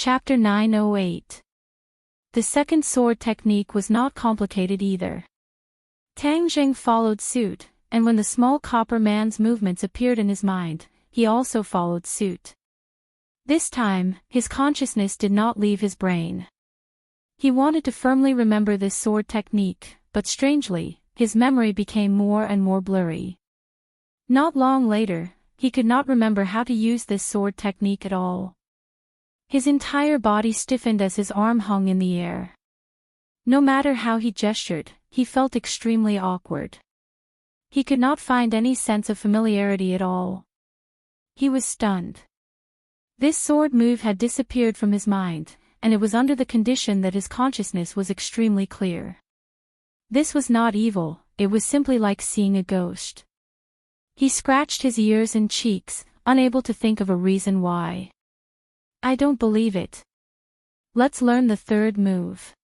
Chapter 908. The second sword technique was not complicated either. Tang Jing followed suit, and when the small copper man's movements appeared in his mind, he also followed suit. This time, his consciousness did not leave his brain. He wanted to firmly remember this sword technique, but strangely, his memory became more and more blurry. Not long later, he could not remember how to use this sword technique at all. His entire body stiffened as his arm hung in the air. No matter how he gestured, he felt extremely awkward. He could not find any sense of familiarity at all. He was stunned. This sword move had disappeared from his mind, and it was under the condition that his consciousness was extremely clear. This was not evil, it was simply like seeing a ghost. He scratched his ears and cheeks, unable to think of a reason why. I don't believe it. Let's learn the third move.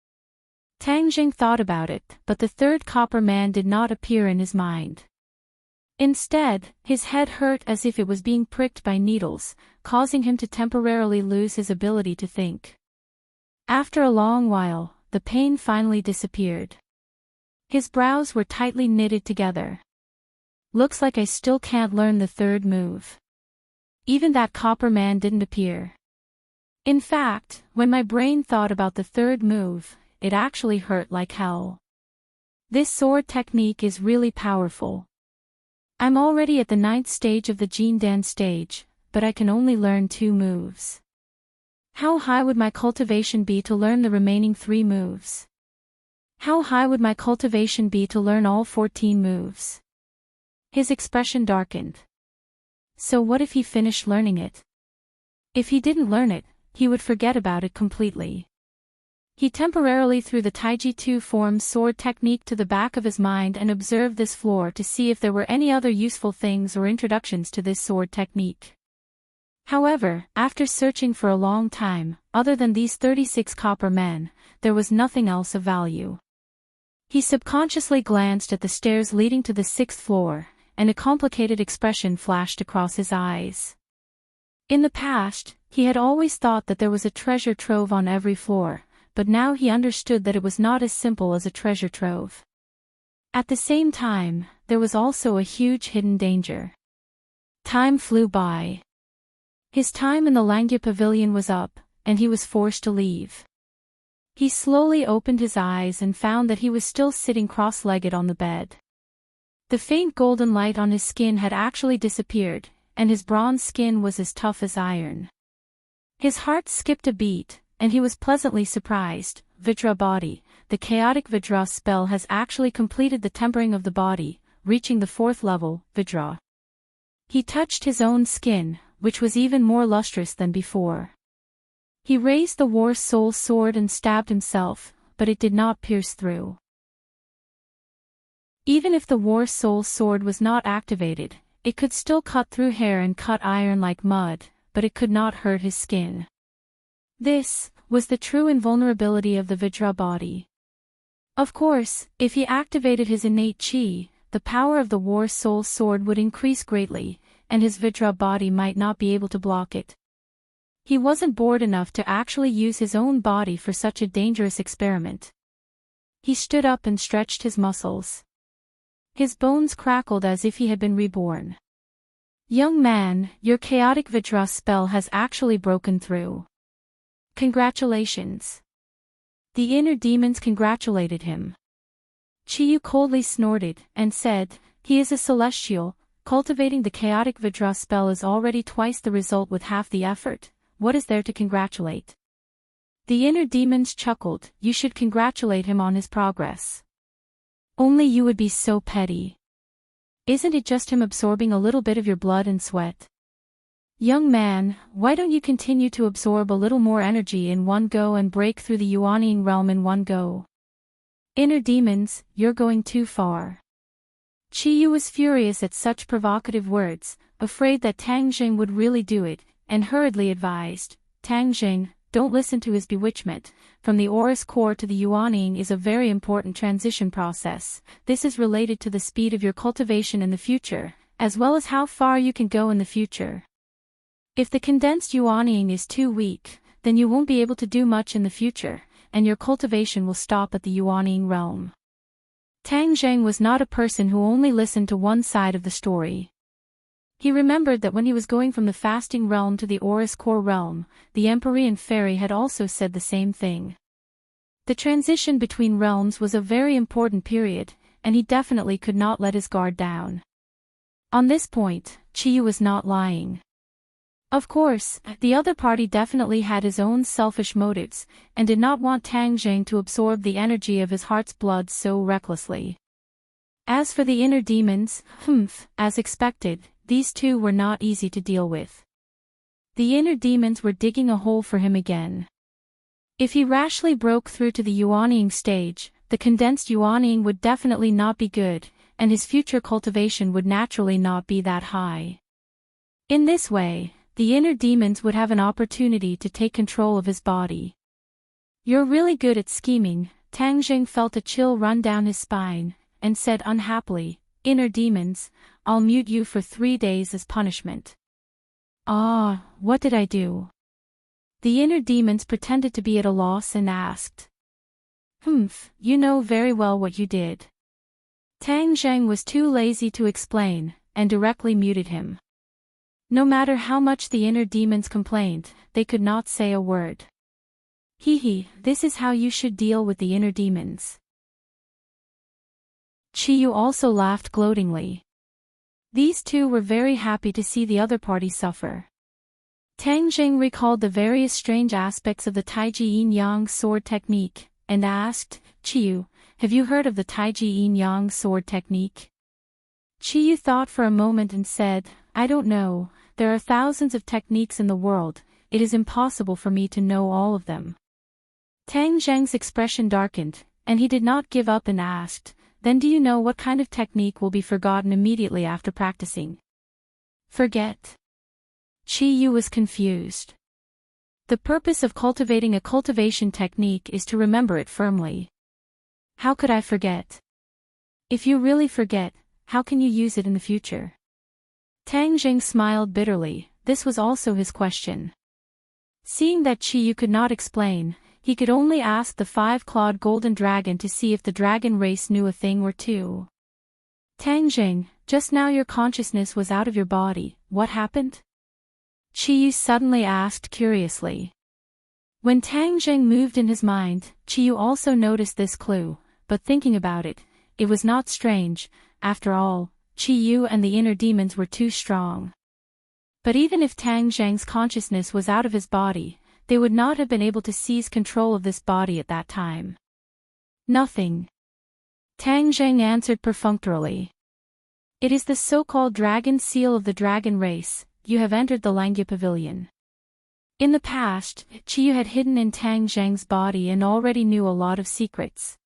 Tang Jing thought about it, but the third copper man did not appear in his mind. Instead, his head hurt as if it was being pricked by needles, causing him to temporarily lose his ability to think. After a long while, the pain finally disappeared. His brows were tightly knitted together. Looks like I still can't learn the third move. Even that copper man didn't appear. In fact, when my brain thought about the third move, it actually hurt like hell. This sword technique is really powerful. I'm already at the 9th stage of the Jindan stage, but I can only learn 2 moves. How high would my cultivation be to learn the remaining 3 moves? How high would my cultivation be to learn all 14 moves? His expression darkened. So what if he finished learning it? If he didn't learn it, he would forget about it completely. He temporarily threw the Taiji 2 form sword technique to the back of his mind and observed this floor to see if there were any other useful things or introductions to this sword technique. However, after searching for a long time, other than these 36 copper men, there was nothing else of value. He subconsciously glanced at the stairs leading to the 6th floor, and a complicated expression flashed across his eyes. In the past, he had always thought that there was a treasure trove on every floor, but now he understood that it was not as simple as a treasure trove. At the same time, there was also a huge hidden danger. Time flew by. His time in the Langya Pavilion was up, and he was forced to leave. He slowly opened his eyes and found that he was still sitting cross-legged on the bed. The faint golden light on his skin had actually disappeared, and his bronze skin was as tough as iron. His heart skipped a beat, and he was pleasantly surprised. Vidra body, the chaotic Vidra spell has actually completed the tempering of the body, reaching the 4th level, Vidra. He touched his own skin, which was even more lustrous than before. He raised the War Soul sword and stabbed himself, but it did not pierce through. Even if the War Soul sword was not activated, it could still cut through hair and cut iron like mud, but it could not hurt his skin. This was the true invulnerability of the Vidra body. Of course, if he activated his innate chi, the power of the War Soul sword would increase greatly, and his Vidra body might not be able to block it. He wasn't bored enough to actually use his own body for such a dangerous experiment. He stood up and stretched his muscles. His bones crackled as if he had been reborn. Young man, your chaotic Vidra spell has actually broken through. Congratulations. The inner demons congratulated him. Chiyu coldly snorted, and said, he is a celestial, cultivating the chaotic Vidra spell is already twice the result with half the effort, what is there to congratulate? The inner demons chuckled, you should congratulate him on his progress. Only you would be so petty. Isn't it just him absorbing a little bit of your blood and sweat? Young man, why don't you continue to absorb a little more energy in one go and break through the Yuanying realm in one go? Inner demons, you're going too far. Chiyu was furious at such provocative words, afraid that Tang Jing would really do it, and hurriedly advised, Tang Jing, don't listen to his bewitchment. From the Aurous core to the Yuanying is a very important transition process. This is related to the speed of your cultivation in the future, as well as how far you can go in the future. If the condensed Yuanying is too weak, then you won't be able to do much in the future, and your cultivation will stop at the Yuanying realm. Tang Zheng was not a person who only listened to one side of the story. He remembered that when he was going from the fasting realm to the Aurous Core realm, the Empyrean fairy had also said the same thing. The transition between realms was a very important period, and he definitely could not let his guard down. On this point, Qiyu was not lying. Of course, the other party definitely had his own selfish motives, and did not want Tang Zheng to absorb the energy of his heart's blood so recklessly. As for the inner demons, as expected, these two were not easy to deal with. The inner demons were digging a hole for him again. If he rashly broke through to the Yuanying stage, the condensed Yuanying would definitely not be good, and his future cultivation would naturally not be that high. In this way, the inner demons would have an opportunity to take control of his body. "You're really good at scheming." Tang Zheng felt a chill run down his spine, and said unhappily, "Inner demons, I'll mute you for 3 days as punishment." "Ah, what did I do?" The inner demons pretended to be at a loss and asked. You know very well what you did." Tang Zheng was too lazy to explain, and directly muted him. No matter how much the inner demons complained, they could not say a word. This is how you should deal with the inner demons." Qiyu also laughed gloatingly. These two were very happy to see the other party suffer. Tang Zheng recalled the various strange aspects of the Taiji Yin-Yang sword technique, and asked, "Qiyu, have you heard of the Taiji Yin-Yang sword technique?" Qiyu thought for a moment and said, "I don't know, there are thousands of techniques in the world, it is impossible for me to know all of them." Tang Zheng's expression darkened, and he did not give up and asked, "Then do you know what kind of technique will be forgotten immediately after practicing?" "Forget?" Qiyu was confused. The purpose of cultivating a cultivation technique is to remember it firmly. How could I forget? If you really forget, how can you use it in the future? Tang Zheng smiled bitterly. This was also his question. Seeing that Qiyu could not explain, he could only ask the 5-clawed golden dragon to see if the dragon race knew a thing or two. "Tang Zheng, just now your consciousness was out of your body, what happened?" Qiyu suddenly asked curiously. When Tang Zheng moved in his mind, Qiyu also noticed this clue, but thinking about it, it was not strange. After all, Qiyu and the inner demons were too strong. But even if Tang Zheng's consciousness was out of his body, they would not have been able to seize control of this body at that time. "Nothing." Tang Zheng answered perfunctorily. "It is the so-called dragon seal of the dragon race. You have entered the Langya Pavilion." In the past, Qiyu had hidden in Tang Zheng's body and already knew a lot of secrets.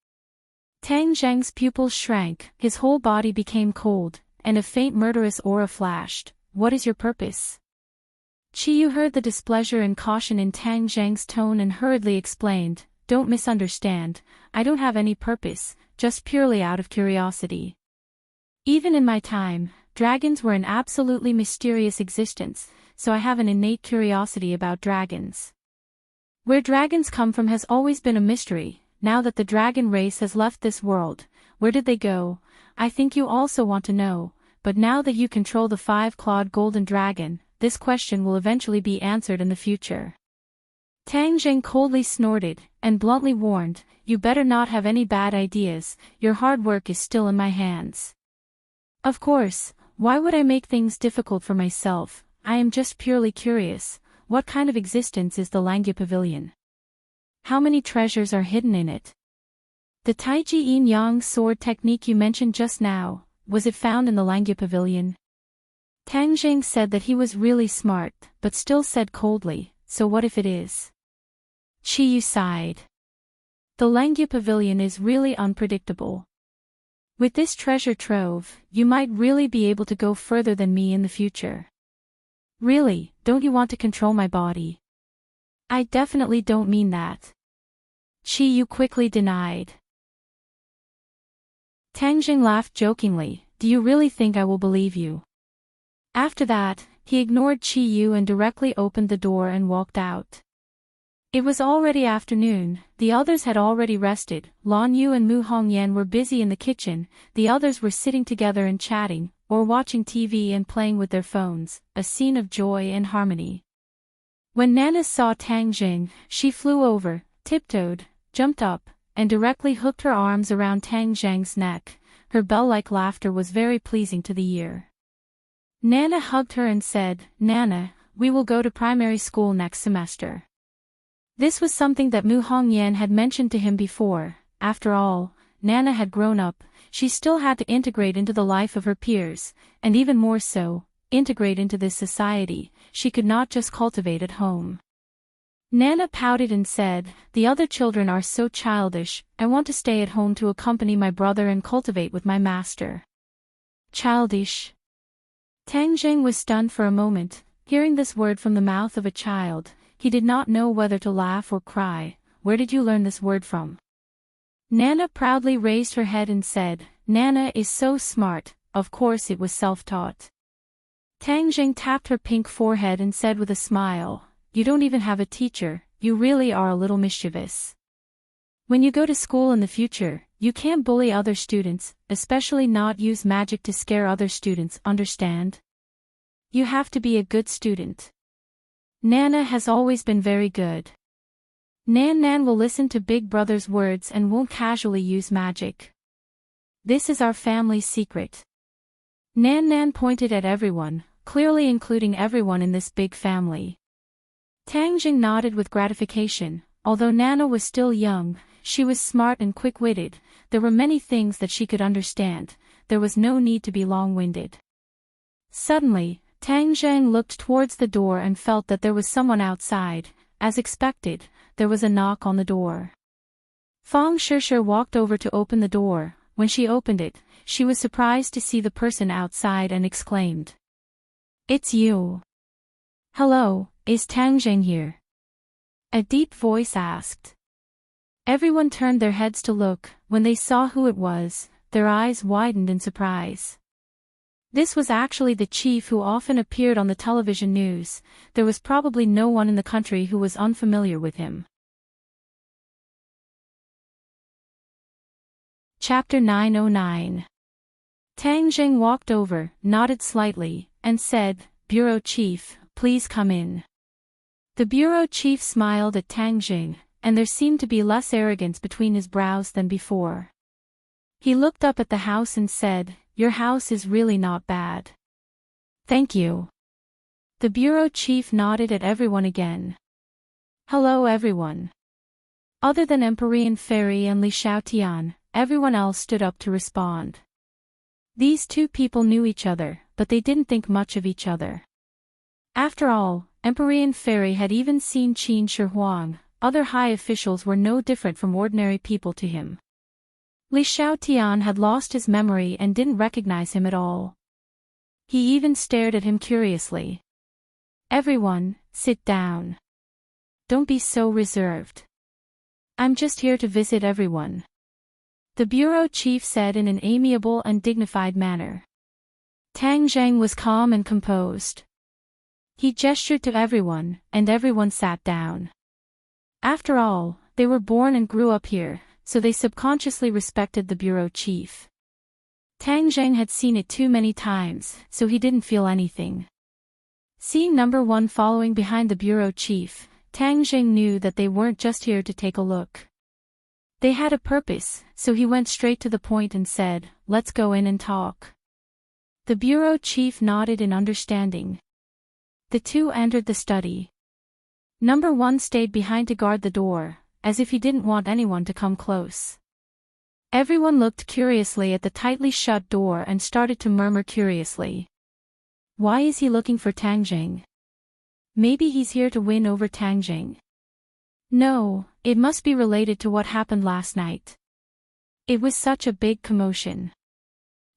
Tang Zheng's pupils shrank, his whole body became cold, and a faint murderous aura flashed. "What is your purpose?" Qiyu heard the displeasure and caution in Tang Zheng's tone and hurriedly explained, "Don't misunderstand, I don't have any purpose, just purely out of curiosity. Even in my time, dragons were an absolutely mysterious existence, so I have an innate curiosity about dragons. Where dragons come from has always been a mystery. Now that the dragon race has left this world, where did they go? I think you also want to know, but now that you control the 5-clawed golden dragon, this question will eventually be answered in the future." Tang Zheng coldly snorted, and bluntly warned, "You better not have any bad ideas, your hard work is still in my hands." "Of course, why would I make things difficult for myself? I am just purely curious. What kind of existence is the Langya Pavilion? How many treasures are hidden in it? The Taiji Yin-Yang sword technique you mentioned just now, was it found in the Langya Pavilion?" Tang Zheng said that he was really smart, but still said coldly, "So what if it is?" Qiyu sighed. "The Langya Pavilion is really unpredictable. With this treasure trove, you might really be able to go further than me in the future." "Really, don't you want to control my body?" "I definitely don't mean that." Qiyu quickly denied. Tang Zheng laughed jokingly, "Do you really think I will believe you?" After that, he ignored Qiyu and directly opened the door and walked out. It was already afternoon, the others had already rested. Lan Yu and Mu Hongyan were busy in the kitchen, the others were sitting together and chatting, or watching TV and playing with their phones, a scene of joy and harmony. When Nana saw Tang Jing, she flew over, tiptoed, jumped up, and directly hooked her arms around Tang Zhang's neck. Her bell-like laughter was very pleasing to the ear. Nana hugged her and said, "Nana, we will go to primary school next semester." This was something that Mu Hongyan had mentioned to him before. After all, Nana had grown up, she still had to integrate into the life of her peers, and even more so, integrate into this society. She could not just cultivate at home. Nana pouted and said, "The other children are so childish, I want to stay at home to accompany my brother and cultivate with my master." Childish? Tang Jing was stunned for a moment, hearing this word from the mouth of a child. He did not know whether to laugh or cry. "Where did you learn this word from?" Nana proudly raised her head and said, "Nana is so smart, of course it was self-taught." Tang Jing tapped her pink forehead and said with a smile, "You don't even have a teacher, you really are a little mischievous. When you go to school in the future, you can't bully other students, especially not use magic to scare other students, understand? You have to be a good student. Nana has always been very good. Nan will listen to Big Brother's words and won't casually use magic. This is our family's secret." Nan pointed at everyone, clearly including everyone in this big family. Tang Jing nodded with gratification. Although Nana was still young, she was smart and quick-witted. There were many things that she could understand. There was no need to be long-winded. Suddenly, Tang Zhang looked towards the door and felt that there was someone outside. As expected, there was a knock on the door. Fang Shishir walked over to open the door. When she opened it, she was surprised to see the person outside and exclaimed, "It's you." "Hello, is Tang Zhang here?" a deep voice asked. Everyone turned their heads to look. When they saw who it was, their eyes widened in surprise. This was actually the chief who often appeared on the television news. There was probably no one in the country who was unfamiliar with him. Chapter 909. Tang Jing walked over, nodded slightly, and said, "Bureau Chief, please come in." The bureau chief smiled at Tang Jing, and there seemed to be less arrogance between his brows than before. He looked up at the house and said, "Your house is really not bad." "Thank you." The bureau chief nodded at everyone again. "Hello everyone." Other than Empyrean Fairy and Li Xiaotian, everyone else stood up to respond. These two people knew each other, but they didn't think much of each other. After all, Empyrean Fairy had even seen Qin Shi Huang. Other high officials were no different from ordinary people to him. Li Xiaotian had lost his memory and didn't recognize him at all. He even stared at him curiously. "Everyone, sit down. Don't be so reserved. I'm just here to visit everyone," the bureau chief said in an amiable and dignified manner. Tang Zhang was calm and composed. He gestured to everyone, and everyone sat down. After all, they were born and grew up here, so they subconsciously respected the bureau chief. Tang Zhang had seen it too many times, so he didn't feel anything. Seeing number one following behind the bureau chief, Tang Zhang knew that they weren't just here to take a look. They had a purpose, so he went straight to the point and said, "Let's go in and talk." The bureau chief nodded in understanding. The two entered the study. Number one stayed behind to guard the door, as if he didn't want anyone to come close. Everyone looked curiously at the tightly shut door and started to murmur curiously. Why is he looking for Tang Jing? Maybe he's here to win over Tang Jing. No, it must be related to what happened last night. It was such a big commotion.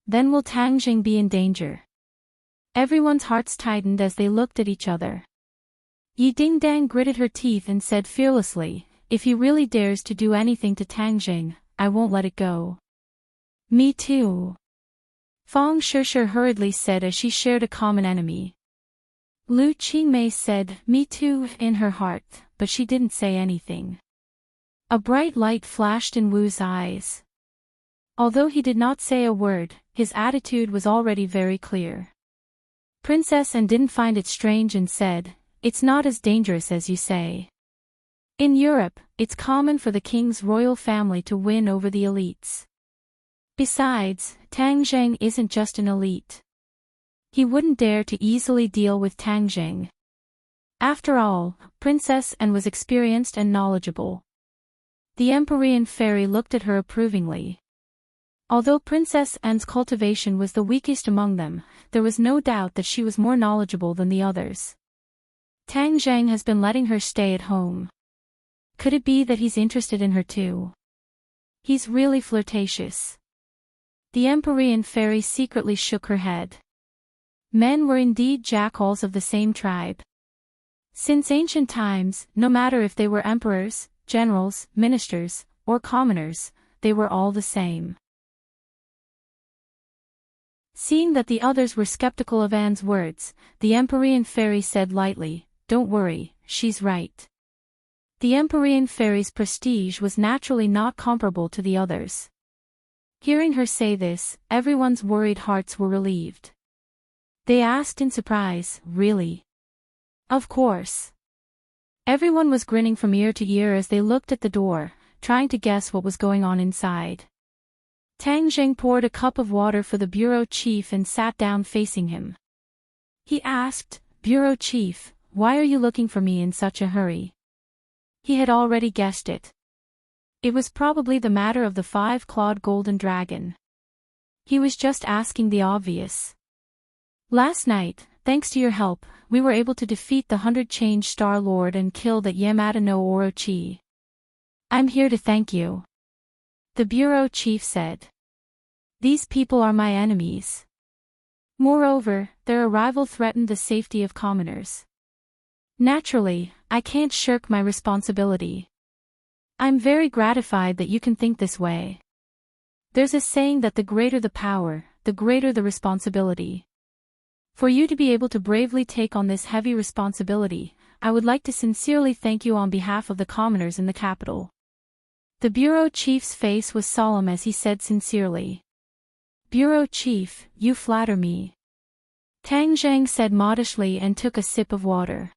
Then will Tang Jing be in danger? Everyone's hearts tightened as they looked at each other. Yi Dingdang gritted her teeth and said fearlessly, "If he really dares to do anything to Tang Jing, I won't let it go." Me too. Fang Shishir hurriedly said as she shared a common enemy. Lu Qingmei said, "Me too," in her heart, but she didn't say anything. A bright light flashed in Wu's eyes. Although he did not say a word, his attitude was already very clear. Princess Anne didn't find it strange and said, "It's not as dangerous as you say. In Europe, it's common for the king's royal family to win over the elites. Besides, Tang Zheng isn't just an elite. He wouldn't dare to easily deal with Tang Zheng. After all, Princess Anne was experienced and knowledgeable." The Empyrean fairy looked at her approvingly. Although Princess Anne's cultivation was the weakest among them, there was no doubt that she was more knowledgeable than the others. "Tang Zheng has been letting her stay at home. Could it be that he's interested in her too? He's really flirtatious." The Empyrean fairy secretly shook her head. Men were indeed jackals of the same tribe. Since ancient times, no matter if they were emperors, generals, ministers, or commoners, they were all the same. Seeing that the others were skeptical of Anne's words, the Empyrean fairy said lightly, "Don't worry, she's right." The Empyrean fairy's prestige was naturally not comparable to the others. Hearing her say this, everyone's worried hearts were relieved. They asked in surprise, "Really?" "Of course." Everyone was grinning from ear to ear as they looked at the door, trying to guess what was going on inside. Tang Zheng poured a cup of water for the bureau chief and sat down facing him. He asked, "Bureau chief, why are you looking for me in such a hurry?" He had already guessed it. It was probably the matter of the 5-clawed golden dragon. He was just asking the obvious. "Last night, thanks to your help, we were able to defeat the 100 Change Star Lord and kill that Yamada no Orochi. I'm here to thank you," the bureau chief said. "These people are my enemies. Moreover, their arrival threatened the safety of commoners. Naturally, I can't shirk my responsibility. I'm very gratified that you can think this way. There's a saying that the greater the power, the greater the responsibility. For you to be able to bravely take on this heavy responsibility, I would like to sincerely thank you on behalf of the commoners in the capital." The bureau chief's face was solemn as he said sincerely. "Bureau chief, you flatter me," Tang Zheng said modestly and took a sip of water.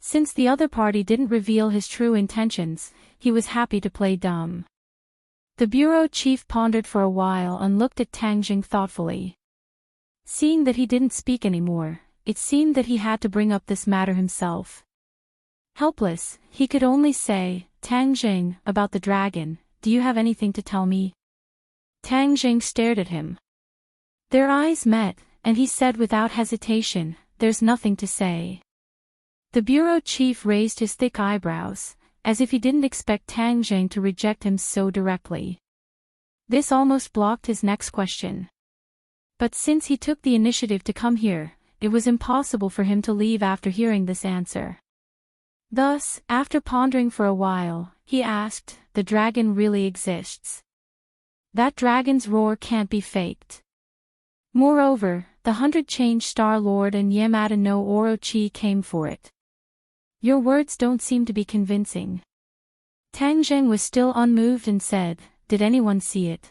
Since the other party didn't reveal his true intentions, he was happy to play dumb. The bureau chief pondered for a while and looked at Tang Zheng thoughtfully. Seeing that he didn't speak anymore, it seemed that he had to bring up this matter himself. Helpless, he could only say, "Tang Zheng, about the dragon, do you have anything to tell me?" Tang Zheng stared at him. Their eyes met, and he said without hesitation, "There's nothing to say." The bureau chief raised his thick eyebrows, as if he didn't expect Tang Zheng to reject him so directly. This almost blocked his next question. But since he took the initiative to come here, it was impossible for him to leave after hearing this answer. Thus, after pondering for a while, he asked, "The dragon really exists? That dragon's roar can't be faked. Moreover, the 100 Change Star Lord and Yamada no Orochi came for it. Your words don't seem to be convincing." Tang Zheng was still unmoved and said, "Did anyone see it?"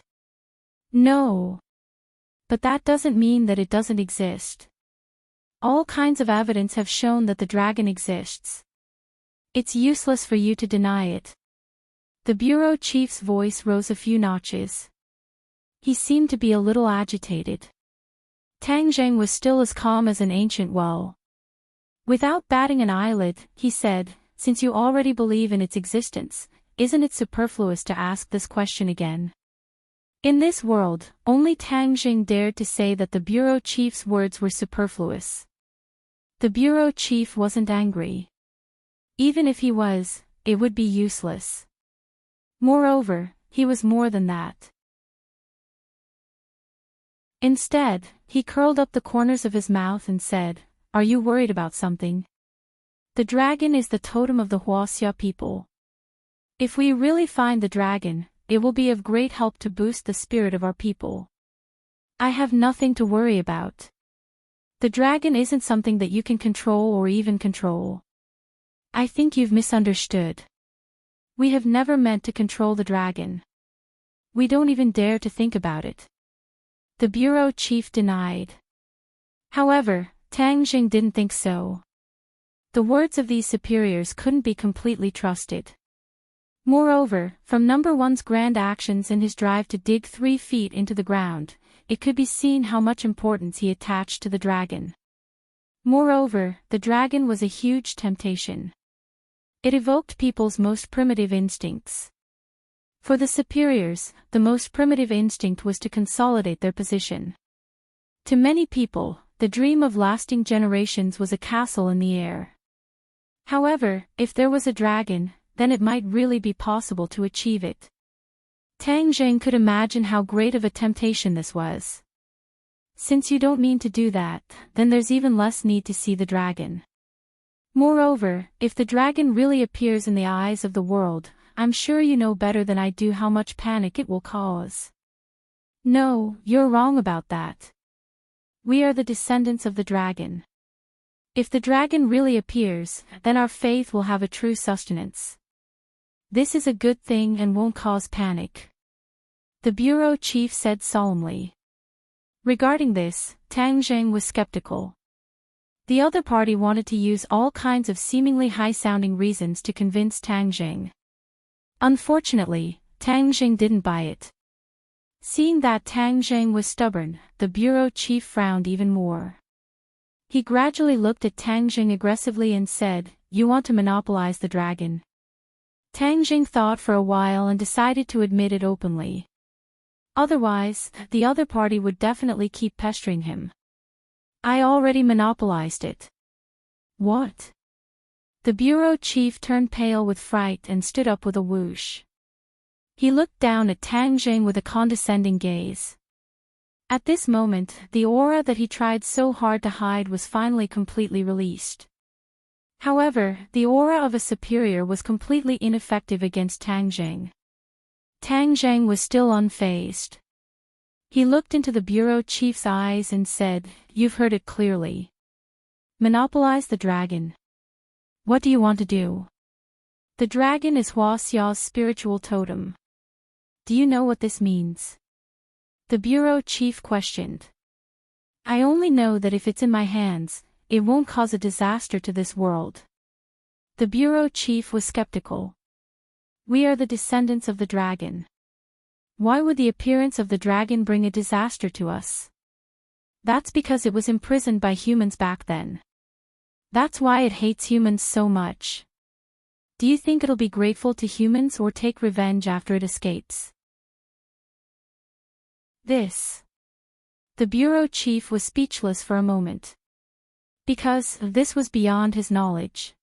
"No. But that doesn't mean that it doesn't exist. All kinds of evidence have shown that the dragon exists. It's useless for you to deny it." The bureau chief's voice rose a few notches. He seemed to be a little agitated. Tang Zheng was still as calm as an ancient well. Without batting an eyelid, he said, "Since you already believe in its existence, isn't it superfluous to ask this question again?" In this world, only Tang Zheng dared to say that the bureau chief's words were superfluous. The bureau chief wasn't angry. Even if he was, it would be useless. Moreover, he was more than that. Instead, he curled up the corners of his mouth and said, "Are you worried about something? The dragon is the totem of the Huaxia people. If we really find the dragon, it will be of great help to boost the spirit of our people. I have nothing to worry about. The dragon isn't something that you can control or even control. I think you've misunderstood. We have never meant to control the dragon. We don't even dare to think about it. The bureau chief denied. However, Tang Jing didn't think so. The words of these superiors couldn't be completely trusted. Moreover, from number one's grand actions and his drive to dig 3 feet into the ground, it could be seen how much importance he attached to the dragon. Moreover, the dragon was a huge temptation. It evoked people's most primitive instincts. For the superiors, the most primitive instinct was to consolidate their position. To many people, the dream of lasting generations was a castle in the air. However, if there was a dragon, then it might really be possible to achieve it. Tang Jing could imagine how great of a temptation this was. Since you don't mean to do that, then there's even less need to see the dragon. Moreover, if the dragon really appears in the eyes of the world, I'm sure you know better than I do how much panic it will cause. No, you're wrong about that. We are the descendants of the dragon. If the dragon really appears, then our faith will have a true sustenance. This is a good thing and won't cause panic. The bureau chief said solemnly. Regarding this, Tang Jing was skeptical. The other party wanted to use all kinds of seemingly high-sounding reasons to convince Tang Jing. Unfortunately, Tang Jing didn't buy it. Seeing that Tang Jing was stubborn, the bureau chief frowned even more. He gradually looked at Tang Jing aggressively and said, "You want to monopolize the dragon." Tang Jing thought for a while and decided to admit it openly. Otherwise, the other party would definitely keep pestering him. I already monopolized it. What? The bureau chief turned pale with fright and stood up with a whoosh. He looked down at Tang Jing with a condescending gaze. At this moment, the aura that he tried so hard to hide was finally completely released. However, the aura of a superior was completely ineffective against Tang Jing. Tang Jing was still unfazed. He looked into the bureau chief's eyes and said, "You've heard it clearly. Monopolize the dragon. What do you want to do?" The dragon is Hua Xiao's spiritual totem. Do you know what this means? The bureau chief questioned. I only know that if it's in my hands, it won't cause a disaster to this world. The bureau chief was skeptical. We are the descendants of the dragon. Why would the appearance of the dragon bring a disaster to us? That's because it was imprisoned by humans back then. That's why it hates humans so much. Do you think it'll be grateful to humans or take revenge after it escapes? The bureau chief was speechless for a moment. Because this was beyond his knowledge.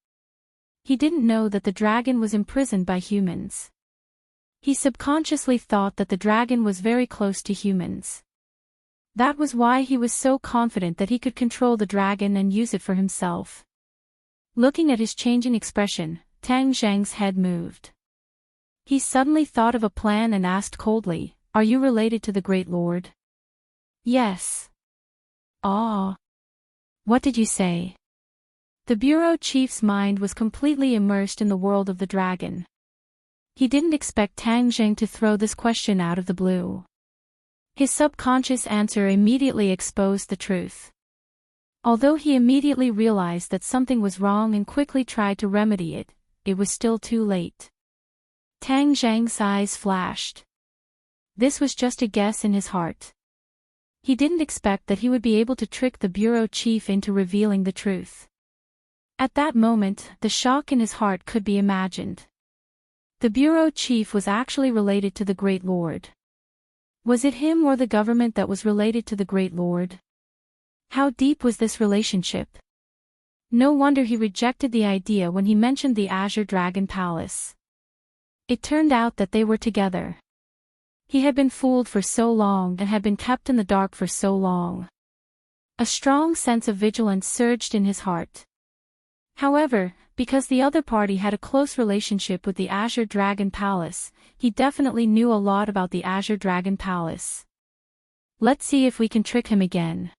He didn't know that the dragon was imprisoned by humans. He subconsciously thought that the dragon was very close to humans. That was why he was so confident that he could control the dragon and use it for himself. Looking at his changing expression, Tang Jing's head moved. He suddenly thought of a plan and asked coldly, "Are you related to the Great Lord?" "Yes." "Ah. What did you say?" The bureau chief's mind was completely immersed in the world of the dragon. He didn't expect Tang Jing to throw this question out of the blue. His subconscious answer immediately exposed the truth. Although he immediately realized that something was wrong and quickly tried to remedy it, it was still too late. Tang Jing's eyes flashed. This was just a guess in his heart. He didn't expect that he would be able to trick the bureau chief into revealing the truth. At that moment, the shock in his heart could be imagined. The bureau chief was actually related to the Great Lord. Was it him or the government that was related to the Great Lord? How deep was this relationship? No wonder he rejected the idea when he mentioned the Azure Dragon Palace. It turned out that they were together. He had been fooled for so long and had been kept in the dark for so long. A strong sense of vigilance surged in his heart. However, because the other party had a close relationship with the Azure Dragon Palace, he definitely knew a lot about the Azure Dragon Palace. Let's see if we can trick him again.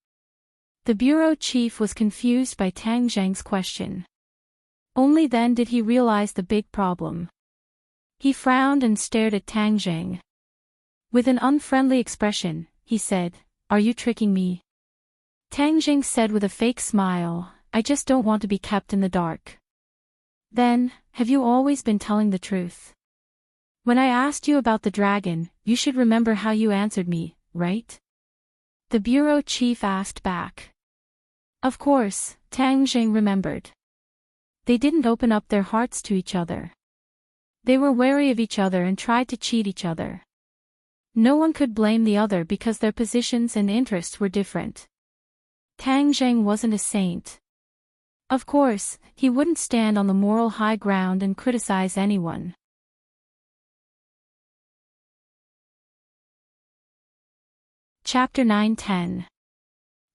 The bureau chief was confused by Tang Jing's question. Only then did he realize the big problem. He frowned and stared at Tang Jing. With an unfriendly expression, he said, "Are you tricking me?" Tang Jing said with a fake smile, "I just don't want to be kept in the dark." "Then, have you always been telling the truth? When I asked you about the dragon, you should remember how you answered me, right?" The bureau chief asked back. Of course, Tang Jing remembered. They didn't open up their hearts to each other. They were wary of each other and tried to cheat each other. No one could blame the other because their positions and interests were different. Tang Jing wasn't a saint. Of course, he wouldn't stand on the moral high ground and criticize anyone. Chapter 9-10.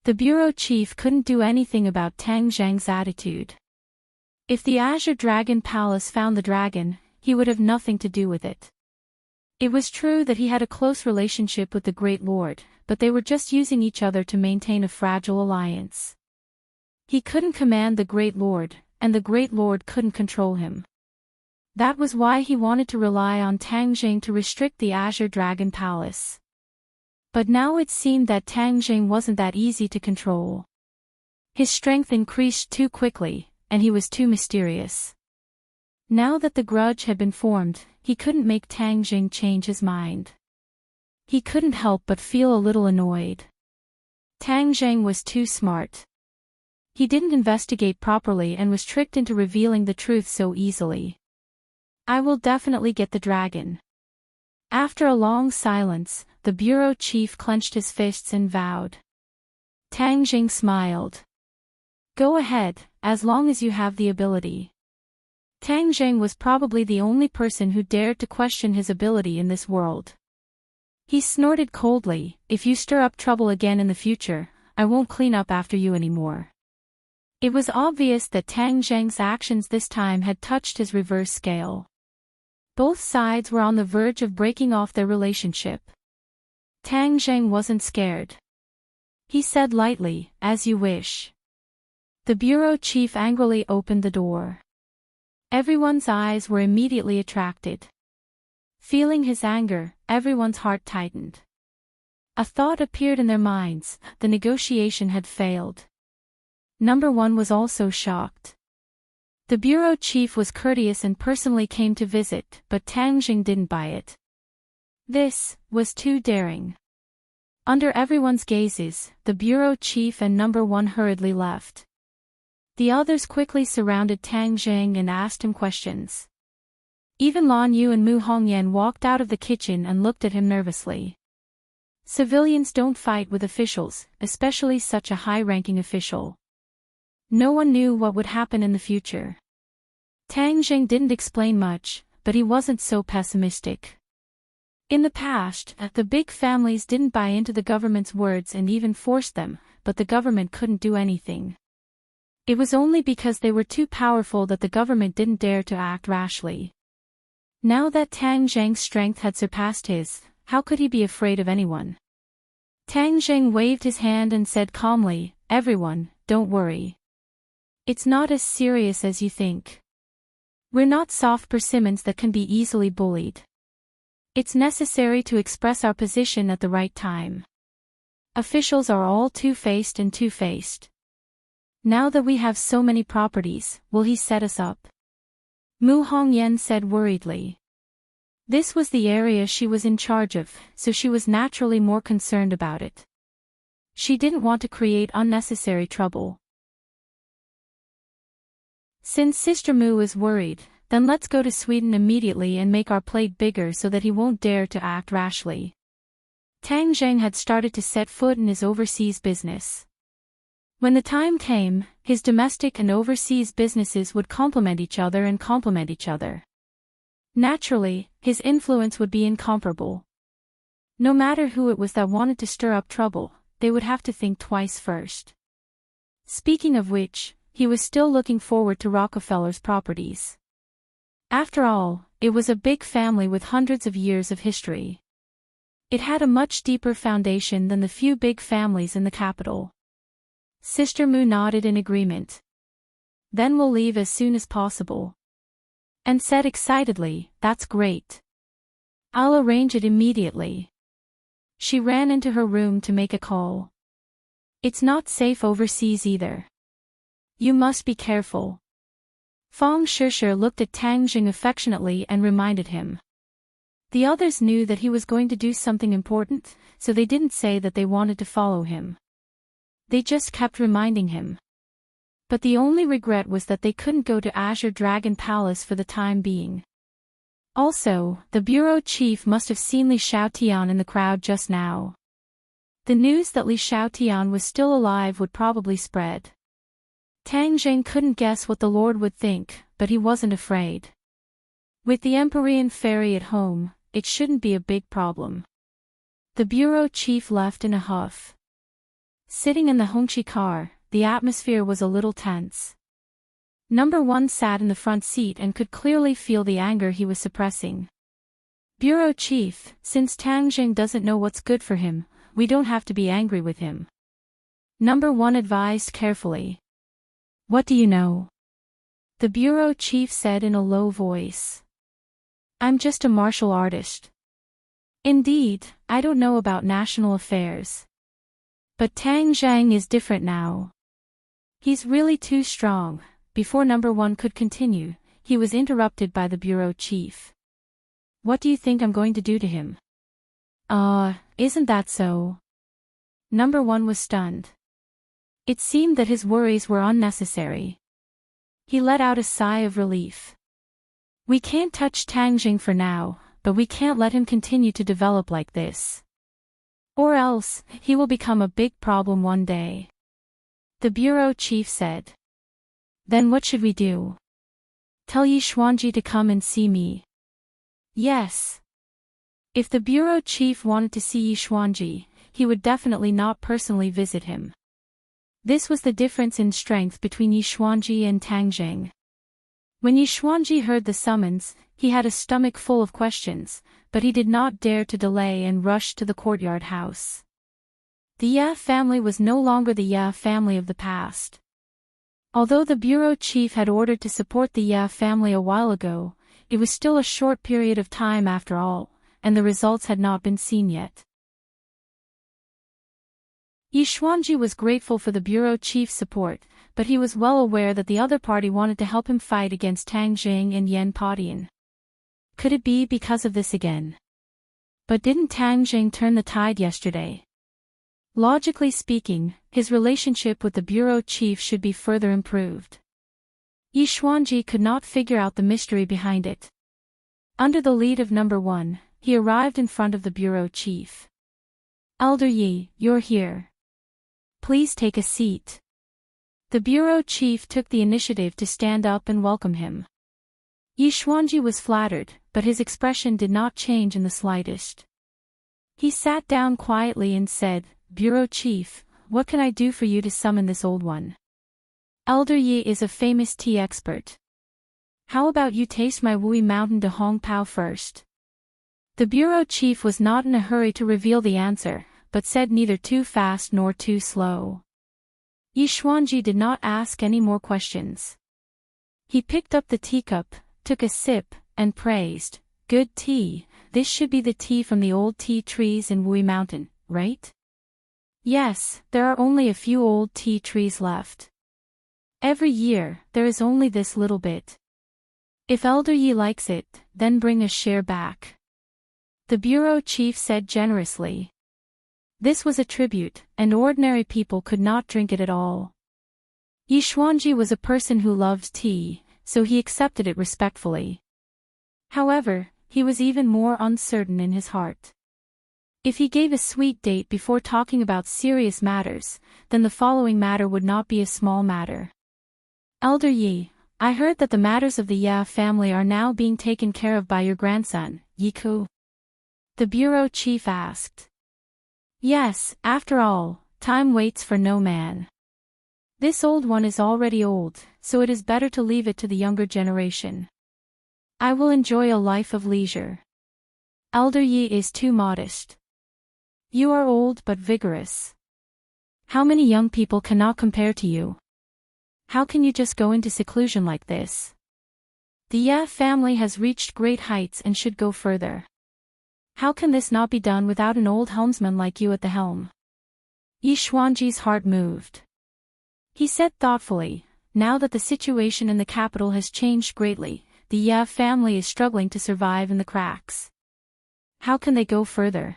The bureau chief couldn't do anything about Tang Jing's attitude. If the Azure Dragon Palace found the dragon, he would have nothing to do with it. It was true that he had a close relationship with the Great Lord, but they were just using each other to maintain a fragile alliance. He couldn't command the Great Lord, and the Great Lord couldn't control him. That was why he wanted to rely on Tang Jing to restrict the Azure Dragon Palace. But now it seemed that Tang Jing wasn't that easy to control. His strength increased too quickly, and he was too mysterious. Now that the grudge had been formed, he couldn't make Tang Jing change his mind. He couldn't help but feel a little annoyed. Tang Jing was too smart. He didn't investigate properly and was tricked into revealing the truth so easily. "I will definitely get the dragon." After a long silence, the bureau chief clenched his fists and vowed. Tang Jing smiled. "Go ahead, as long as you have the ability." Tang Jing was probably the only person who dared to question his ability in this world. He snorted coldly, "If you stir up trouble again in the future, I won't clean up after you anymore." It was obvious that Tang Jing's actions this time had touched his reverse scale. Both sides were on the verge of breaking off their relationship. Tang Jing wasn't scared. He said lightly, "As you wish." The bureau chief angrily opened the door. Everyone's eyes were immediately attracted. Feeling his anger, everyone's heart tightened. A thought appeared in their minds: the negotiation had failed. Number 1 was also shocked. The bureau chief was courteous and personally came to visit, but Tang Jing didn't buy it. This was too daring. Under everyone's gazes, the bureau chief and Number 1 hurriedly left. The others quickly surrounded Tang Jing and asked him questions. Even Lan Yu and Mu Hongyan walked out of the kitchen and looked at him nervously. Civilians don't fight with officials, especially such a high-ranking official. No one knew what would happen in the future. Tang Jing didn't explain much, but he wasn't so pessimistic. In the past, the big families didn't buy into the government's words and even forced them, but the government couldn't do anything. It was only because they were too powerful that the government didn't dare to act rashly. Now that Tang Jing's strength had surpassed his, how could he be afraid of anyone? Tang Jing waved his hand and said calmly, "Everyone, don't worry. It's not as serious as you think. We're not soft persimmons that can be easily bullied. It's necessary to express our position at the right time. Officials are all two-faced and two-faced. Now that we have so many properties, will he set us up?" Mu Hongyan said worriedly. This was the area she was in charge of, so she was naturally more concerned about it. She didn't want to create unnecessary trouble. "Since Sister Mu is worried, then let's go to Sweden immediately and make our plate bigger so that he won't dare to act rashly." Tang Jing had started to set foot in his overseas business. When the time came, his domestic and overseas businesses would complement each other and complement each other. Naturally, his influence would be incomparable. No matter who it was that wanted to stir up trouble, they would have to think twice first. Speaking of which, he was still looking forward to Rockefeller's properties. After all, it was a big family with hundreds of years of history. It had a much deeper foundation than the few big families in the capital. Sister Mu nodded in agreement. Then we'll leave as soon as possible. And said excitedly, "That's great. I'll arrange it immediately." She ran into her room to make a call. "It's not safe overseas either. You must be careful." Feng Shishir looked at Tang Jing affectionately and reminded him. The others knew that he was going to do something important, so they didn't say that they wanted to follow him. They just kept reminding him. But the only regret was that they couldn't go to Azure Dragon Palace for the time being. Also, the bureau chief must have seen Li Xiaotian in the crowd just now. The news that Li Xiaotian was still alive would probably spread. Tang Jing couldn't guess what the Lord would think, but he wasn't afraid. With the Empyrean fairy at home, it shouldn't be a big problem. The bureau chief left in a huff. Sitting in the Hongqi car, the atmosphere was a little tense. Number 1 sat in the front seat and could clearly feel the anger he was suppressing. "Bureau chief, since Tang Jing doesn't know what's good for him, we don't have to be angry with him." Number 1 advised carefully. "What do you know?" the bureau chief said in a low voice. "I'm just a martial artist." "Indeed, I don't know about national affairs. But Tang Zhang is different now. He's really too strong." Before Number 1 could continue, he was interrupted by the bureau chief. "What do you think I'm going to do to him?" Isn't that so?" Number 1 was stunned. It seemed that his worries were unnecessary. He let out a sigh of relief. "We can't touch Tang Jing for now, but we can't let him continue to develop like this. Or else, he will become a big problem one day," the bureau chief said. "Then what should we do? Tell Yi Xuanji to come and see me." "Yes." If the bureau chief wanted to see Yi Xuanji, he would definitely not personally visit him. This was the difference in strength between Yi Xuanji and Tang Jing. When Yi Xuanji heard the summons, he had a stomach full of questions, but he did not dare to delay and rushed to the courtyard house. The Ye family was no longer the Ye family of the past. Although the bureau chief had ordered to support the Ye family a while ago, it was still a short period of time after all, and the results had not been seen yet. Yi Xuanji was grateful for the bureau chief's support, but he was well aware that the other party wanted to help him fight against Tang Jing and Yan Padian. Could it be because of this again? But didn't Tang Jing turn the tide yesterday? Logically speaking, his relationship with the bureau chief should be further improved. Yi Xuanji could not figure out the mystery behind it. Under the lead of Number 1, he arrived in front of the bureau chief. "Elder Yi, you're here. Please take a seat." The bureau chief took the initiative to stand up and welcome him. Yi Xuanji was flattered, but his expression did not change in the slightest. He sat down quietly and said, "Bureau chief, what can I do for you to summon this old one? Elder Yi is a famous tea expert. How about you taste my Wui Mountain de Hong Pao first?" The bureau chief was not in a hurry to reveal the answer, but said neither too fast nor too slow. Yi Xuanji did not ask any more questions. He picked up the teacup, took a sip, and praised, "Good tea, this should be the tea from the old tea trees in Wui Mountain, right?" "Yes, there are only a few old tea trees left. Every year, there is only this little bit. If Elder Yi likes it, then bring a share back," the bureau chief said generously. This was a tribute, and ordinary people could not drink it at all. Yi Xuanji was a person who loved tea, so he accepted it respectfully. However, he was even more uncertain in his heart. If he gave a sweet date before talking about serious matters, then the following matter would not be a small matter. "Elder Yi, I heard that the matters of the Ye family are now being taken care of by your grandson, Yi Ku?" the bureau chief asked. "Yes, after all, time waits for no man. This old one is already old, so it is better to leave it to the younger generation. I will enjoy a life of leisure. Elder Yi is too modest. You are old but vigorous. How many young people cannot compare to you? How can you just go into seclusion like this? The Ye family has reached great heights and should go further. How can this not be done without an old helmsman like you at the helm? Yi Xuanji's heart moved. He said thoughtfully, now that the situation in the capital has changed greatly, the Ye family is struggling to survive in the cracks. How can they go further?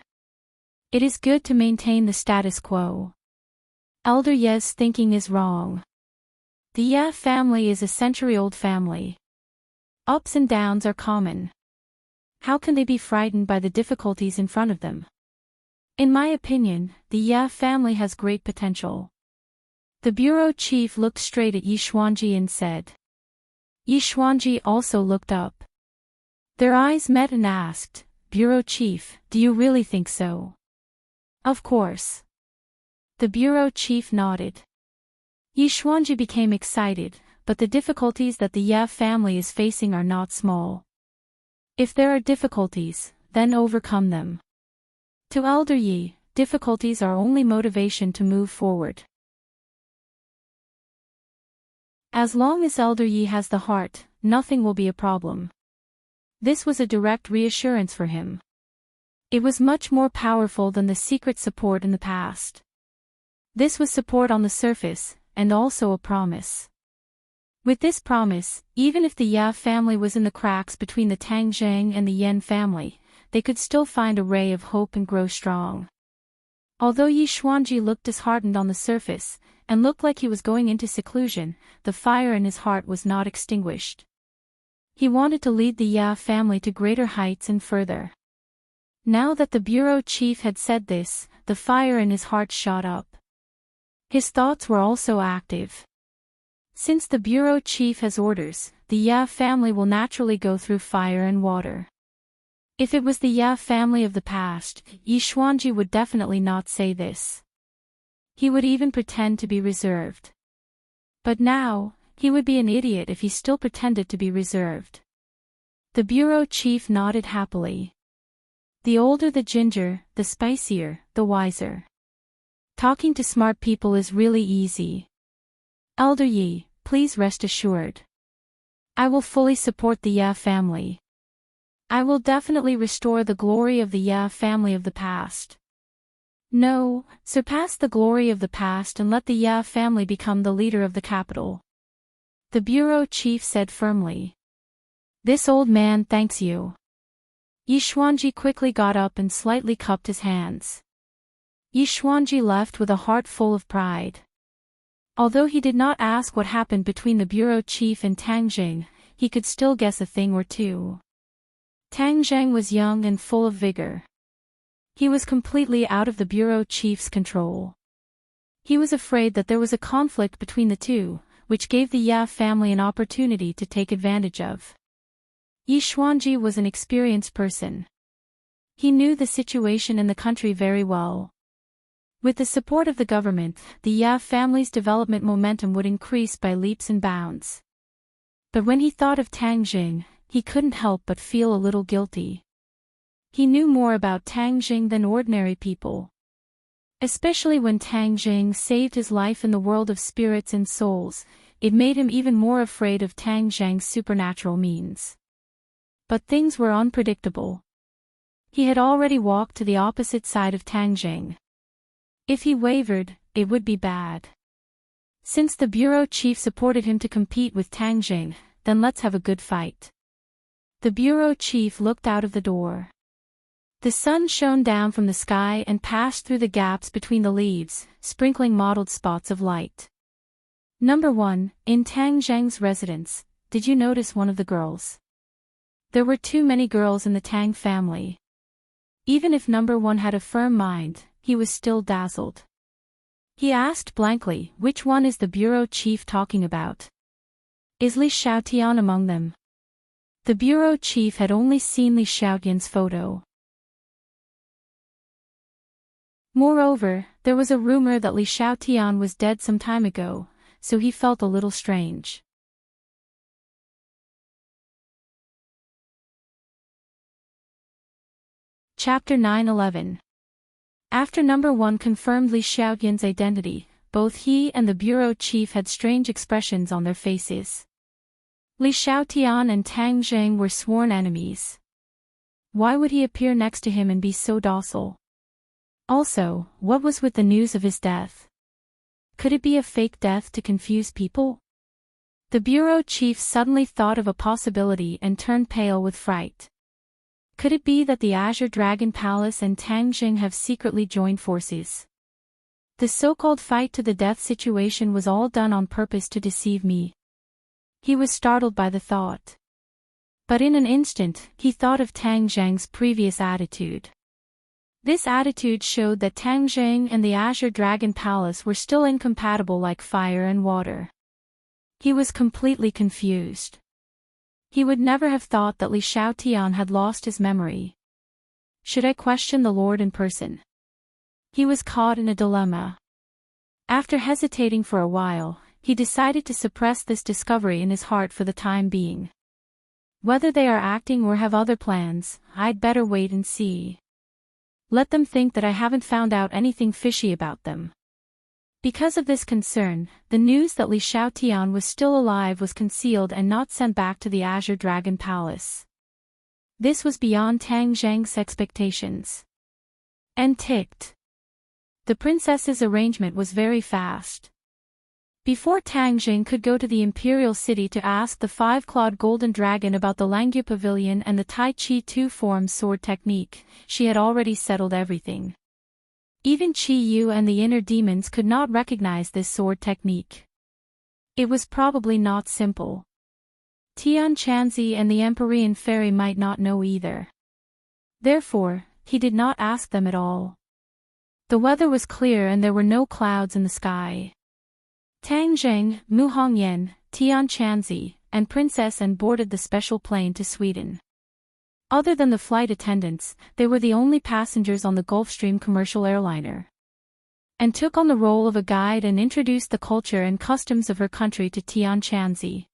It is good to maintain the status quo. Elder Ye's thinking is wrong. The Ye family is a century-old family. Ups and downs are common. How can they be frightened by the difficulties in front of them? In my opinion, the Ye family has great potential. The bureau chief looked straight at Yi Xuanji and said. Yi Xuanji also looked up. Their eyes met and asked, Bureau chief, do you really think so? Of course. The bureau chief nodded. Yi Xuanji became excited, but the difficulties that the Ye family is facing are not small. If there are difficulties, then overcome them. To Elder Yi, difficulties are only motivation to move forward. As long as Elder Yi has the heart, nothing will be a problem. This was a direct reassurance for him. It was much more powerful than the secret support in the past. This was support on the surface, and also a promise. With this promise, even if the Ye family was in the cracks between the Tang Zhang and the Yan family, they could still find a ray of hope and grow strong. Although Yi Xuanji looked disheartened on the surface, and looked like he was going into seclusion, the fire in his heart was not extinguished. He wanted to lead the Ye family to greater heights and further. Now that the bureau chief had said this, the fire in his heart shot up. His thoughts were also active. Since the bureau chief has orders, the Ye family will naturally go through fire and water. If it was the Ye family of the past, Yi Xuanji would definitely not say this. He would even pretend to be reserved. But now, he would be an idiot if he still pretended to be reserved. The bureau chief nodded happily. The older the ginger, the spicier, the wiser. Talking to smart people is really easy. Elder Yi, please rest assured. I will fully support the Ye family. I will definitely restore the glory of the Ye family of the past. No, surpass the glory of the past and let the Ye family become the leader of the capital. The bureau chief said firmly. This old man thanks you. Yi Xuanji quickly got up and slightly cupped his hands. Yi Xuanji left with a heart full of pride. Although he did not ask what happened between the bureau chief and Tang Jing, he could still guess a thing or two. Tang Zhang was young and full of vigor. He was completely out of the bureau chief's control. He was afraid that there was a conflict between the two, which gave the Ye family an opportunity to take advantage of. Yi Xuanji was an experienced person. He knew the situation in the country very well. With the support of the government, the Ye family's development momentum would increase by leaps and bounds. But when he thought of Tang Jing, he couldn't help but feel a little guilty. He knew more about Tang Jing than ordinary people. Especially when Tang Jing saved his life in the world of spirits and souls, it made him even more afraid of Tang Zhang's supernatural means. But things were unpredictable. He had already walked to the opposite side of Tang Jing. If he wavered, it would be bad. Since the bureau chief supported him to compete with Tang Jing, then let's have a good fight. The bureau chief looked out of the door. The sun shone down from the sky and passed through the gaps between the leaves, sprinkling mottled spots of light. Number 1, in Tang Zhang's residence, did you notice one of the girls? There were too many girls in the Tang family. Even if Number 1 had a firm mind, he was still dazzled. He asked blankly, which one is the bureau chief talking about? Is Li Xiaotian among them? The bureau chief had only seen Li Xiaotian's photo. Moreover, there was a rumor that Li Xiaotian was dead some time ago, so he felt a little strange. Chapter 9-11. After Number 1 confirmed Li Xiaotian's identity, both he and the bureau chief had strange expressions on their faces. Li Xiaotian and Tang Zheng were sworn enemies. Why would he appear next to him and be so docile? Also, what was with the news of his death? Could it be a fake death to confuse people? The bureau chief suddenly thought of a possibility and turned pale with fright. Could it be that the Azure Dragon Palace and Tang Jing have secretly joined forces? The so-called fight to the death situation was all done on purpose to deceive me. He was startled by the thought. But in an instant, he thought of Tang Zheng's previous attitude. This attitude showed that Tang Zheng and the Azure Dragon Palace were still incompatible like fire and water. He was completely confused. He would never have thought that Li Xiaotian had lost his memory. Should I question the Lord in person? He was caught in a dilemma. After hesitating for a while, he decided to suppress this discovery in his heart for the time being. Whether they are acting or have other plans, I'd better wait and see. Let them think that I haven't found out anything fishy about them. Because of this concern, the news that Li Xiaotian was still alive was concealed and not sent back to the Azure Dragon Palace. This was beyond Tang Zheng's expectations. And ticked. The princess's arrangement was very fast. Before Tang Jing could go to the imperial city to ask the five-clawed golden dragon about the Langya pavilion and the Tai Chi two-form sword technique, she had already settled everything. Even Qi Yu and the inner demons could not recognize this sword technique. It was probably not simple. Tian Chanzi and the Empyrean fairy might not know either. Therefore, he did not ask them at all. The weather was clear and there were no clouds in the sky. Tang Zheng, Mu Hongyan, Tian Chanzi, and Princess and boarded the special plane to Sweden. Other than the flight attendants, they were the only passengers on the Gulfstream commercial airliner. And took on the role of a guide and introduced the culture and customs of her country to Tian Chanzi.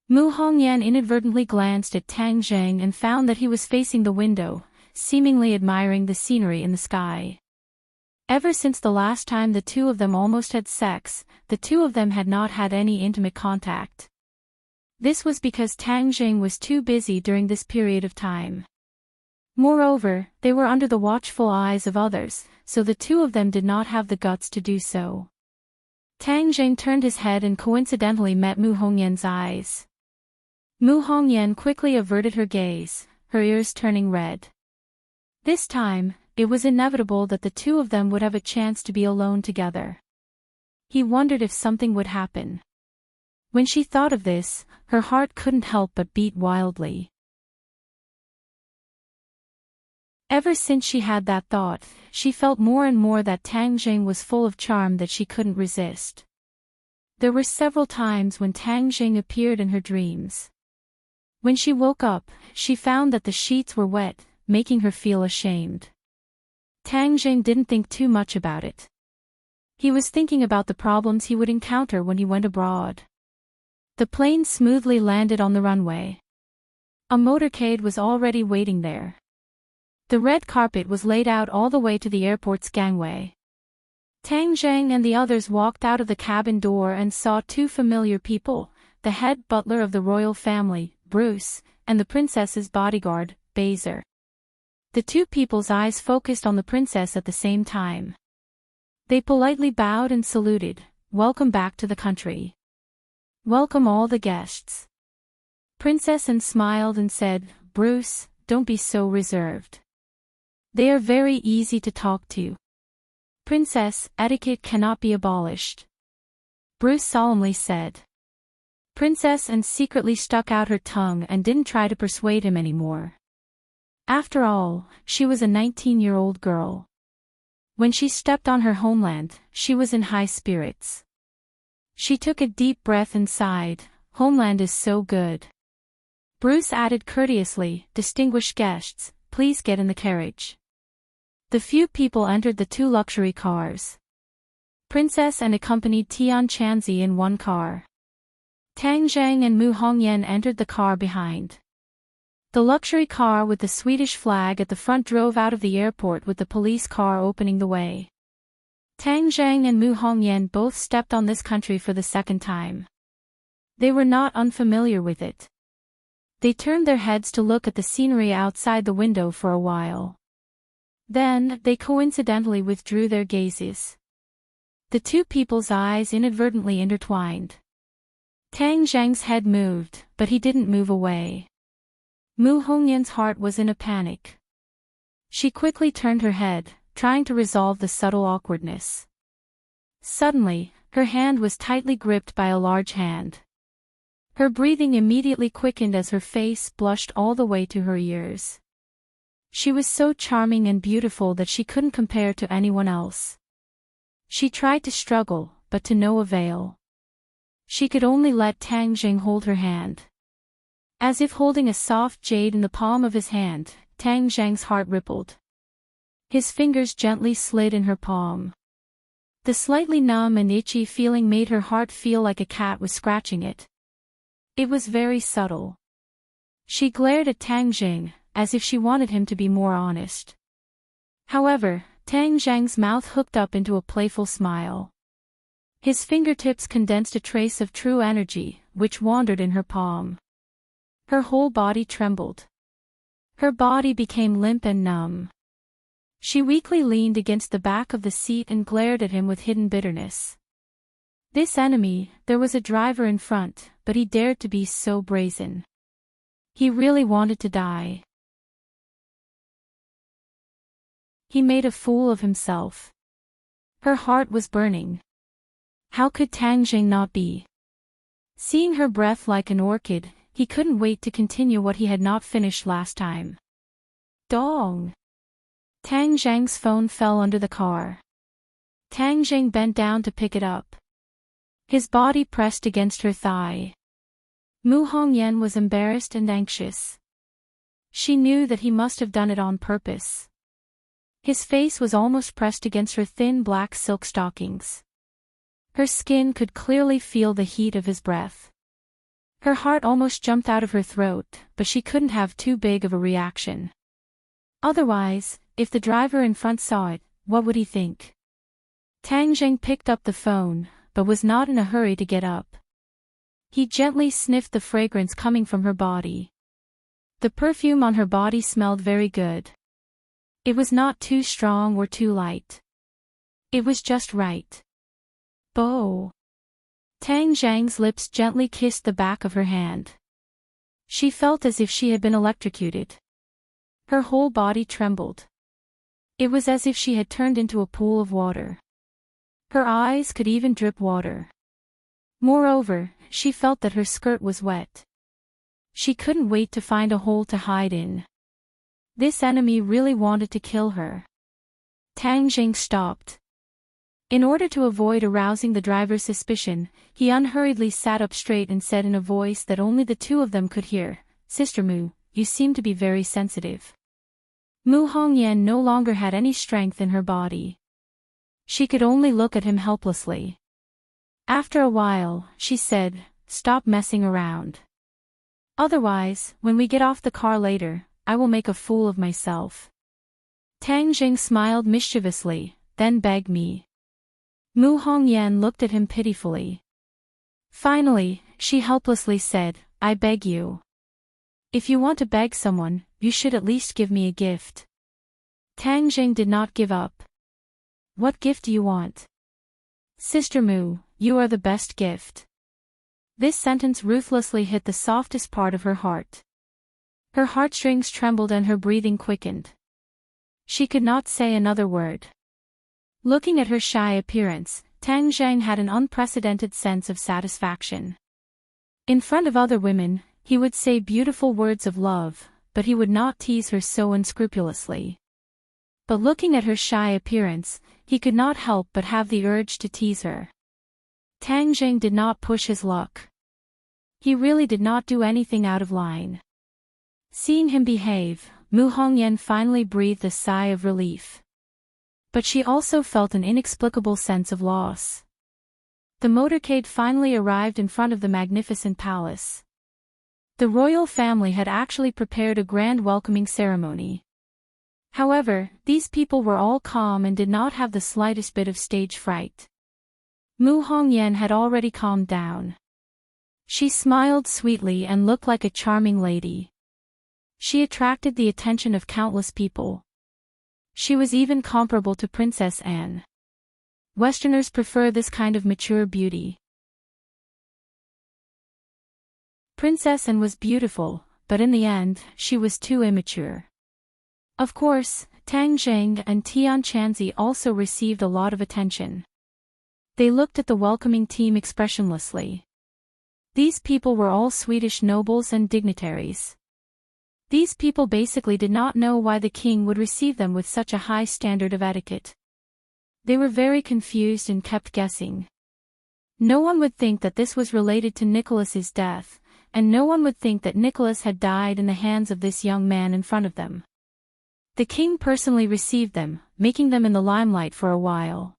Mu Hongyan inadvertently glanced at Tang Zheng and found that he was facing the window, seemingly admiring the scenery in the sky. Ever since the last time the two of them almost had sex, the two of them had not had any intimate contact. This was because Tang Jing was too busy during this period of time. Moreover, they were under the watchful eyes of others, so the two of them did not have the guts to do so. Tang Jing turned his head and coincidentally met Mu Hongyan's eyes. Mu Hongyan quickly averted her gaze, her ears turning red. This time, it was inevitable that the two of them would have a chance to be alone together. He wondered if something would happen. When she thought of this, her heart couldn't help but beat wildly. Ever since she had that thought, she felt more and more that Tang Jing was full of charm that she couldn't resist. There were several times when Tang Jing appeared in her dreams. When she woke up, she found that the sheets were wet, making her feel ashamed. Tang Jing didn't think too much about it. He was thinking about the problems he would encounter when he went abroad. The plane smoothly landed on the runway. A motorcade was already waiting there. The red carpet was laid out all the way to the airport's gangway. Tang Zheng and the others walked out of the cabin door and saw two familiar people, the head butler of the royal family, Bruce, and the princess's bodyguard, Baser. The two people's eyes focused on the princess at the same time. They politely bowed and saluted, "Welcome back to the country. Welcome all the guests." Princess Anne smiled and said, "Bruce, don't be so reserved. They are very easy to talk to." "Princess, etiquette cannot be abolished," Bruce solemnly said. Princess Anne secretly stuck out her tongue and didn't try to persuade him anymore. After all, she was a 19-year-old girl. When she stepped on her homeland, she was in high spirits. She took a deep breath and sighed, "Homeland is so good." Bruce added courteously, "Distinguished guests, please get in the carriage." The few people entered the two luxury cars. Princess Anne accompanied Tian Chanzi in one car. Tang Zheng and Mu Hongyan entered the car behind. The luxury car with the Swedish flag at the front drove out of the airport with the police car opening the way. Tang Zhang and Mu Hongyan both stepped on this country for the second time. They were not unfamiliar with it. They turned their heads to look at the scenery outside the window for a while. Then, they coincidentally withdrew their gazes. The two people's eyes inadvertently intertwined. Tang Zhang's head moved, but he didn't move away. Mu Hongyan's heart was in a panic. She quickly turned her head, trying to resolve the subtle awkwardness. Suddenly, her hand was tightly gripped by a large hand. Her breathing immediately quickened as her face blushed all the way to her ears. She was so charming and beautiful that she couldn't compare to anyone else. She tried to struggle, but to no avail. She could only let Tang Jing hold her hand. As if holding a soft jade in the palm of his hand, Tang Zhang's heart rippled. His fingers gently slid in her palm. The slightly numb and itchy feeling made her heart feel like a cat was scratching it. It was very subtle. She glared at Tang Jing, as if she wanted him to be more honest. However, Tang Zhang's mouth hooked up into a playful smile. His fingertips condensed a trace of true energy, which wandered in her palm. Her whole body trembled. Her body became limp and numb. She weakly leaned against the back of the seat and glared at him with hidden bitterness. This enemy, there was a driver in front, but he dared to be so brazen. He really wanted to die. He made a fool of himself. Her heart was burning. How could Tang Jing not be? Seeing her breath like an orchid, he couldn't wait to continue what he had not finished last time. Dong! Tang Zhang's phone fell under the car. Tang Jing bent down to pick it up. His body pressed against her thigh. Mu Hongyan was embarrassed and anxious. She knew that he must have done it on purpose. His face was almost pressed against her thin black silk stockings. Her skin could clearly feel the heat of his breath. Her heart almost jumped out of her throat, but she couldn't have too big of a reaction. Otherwise, if the driver in front saw it, what would he think? Tang Jing picked up the phone, but was not in a hurry to get up. He gently sniffed the fragrance coming from her body. The perfume on her body smelled very good. It was not too strong or too light. It was just right. Bo! Tang Zhang's lips gently kissed the back of her hand. She felt as if she had been electrocuted. Her whole body trembled. It was as if she had turned into a pool of water. Her eyes could even drip water. Moreover, she felt that her skirt was wet. She couldn't wait to find a hole to hide in. This enemy really wanted to kill her. Tang Jing stopped. In order to avoid arousing the driver's suspicion, he unhurriedly sat up straight and said in a voice that only the two of them could hear, "Sister Mu, you seem to be very sensitive." Mu Hongyan no longer had any strength in her body. She could only look at him helplessly. After a while, she said, "Stop messing around. Otherwise, when we get off the car later, I will make a fool of myself." Tang Jing smiled mischievously, then begged me. Mu Hongyan looked at him pitifully. Finally, she helplessly said, "I beg you. If you want to beg someone, you should at least give me a gift." Tang Jing did not give up. "What gift do you want?" "Sister Mu, you are the best gift." This sentence ruthlessly hit the softest part of her heart. Her heartstrings trembled and her breathing quickened. She could not say another word. Looking at her shy appearance, Tang Zhang had an unprecedented sense of satisfaction. In front of other women, he would say beautiful words of love, but he would not tease her so unscrupulously. But looking at her shy appearance, he could not help but have the urge to tease her. Tang Jing did not push his luck. He really did not do anything out of line. Seeing him behave, Mu Hongyan finally breathed a sigh of relief. But she also felt an inexplicable sense of loss. The motorcade finally arrived in front of the magnificent palace. The royal family had actually prepared a grand welcoming ceremony. However, these people were all calm and did not have the slightest bit of stage fright. Mu Hongyan had already calmed down. She smiled sweetly and looked like a charming lady. She attracted the attention of countless people. She was even comparable to Princess Anne. Westerners prefer this kind of mature beauty. Princess Anne was beautiful, but in the end, she was too immature. Of course, Tang Zheng and Tian Chanzi also received a lot of attention. They looked at the welcoming team expressionlessly. These people were all Swedish nobles and dignitaries. These people basically did not know why the king would receive them with such a high standard of etiquette. They were very confused and kept guessing. No one would think that this was related to Nicholas's death, and no one would think that Nicholas had died in the hands of this young man in front of them. The king personally received them, making them in the limelight for a while.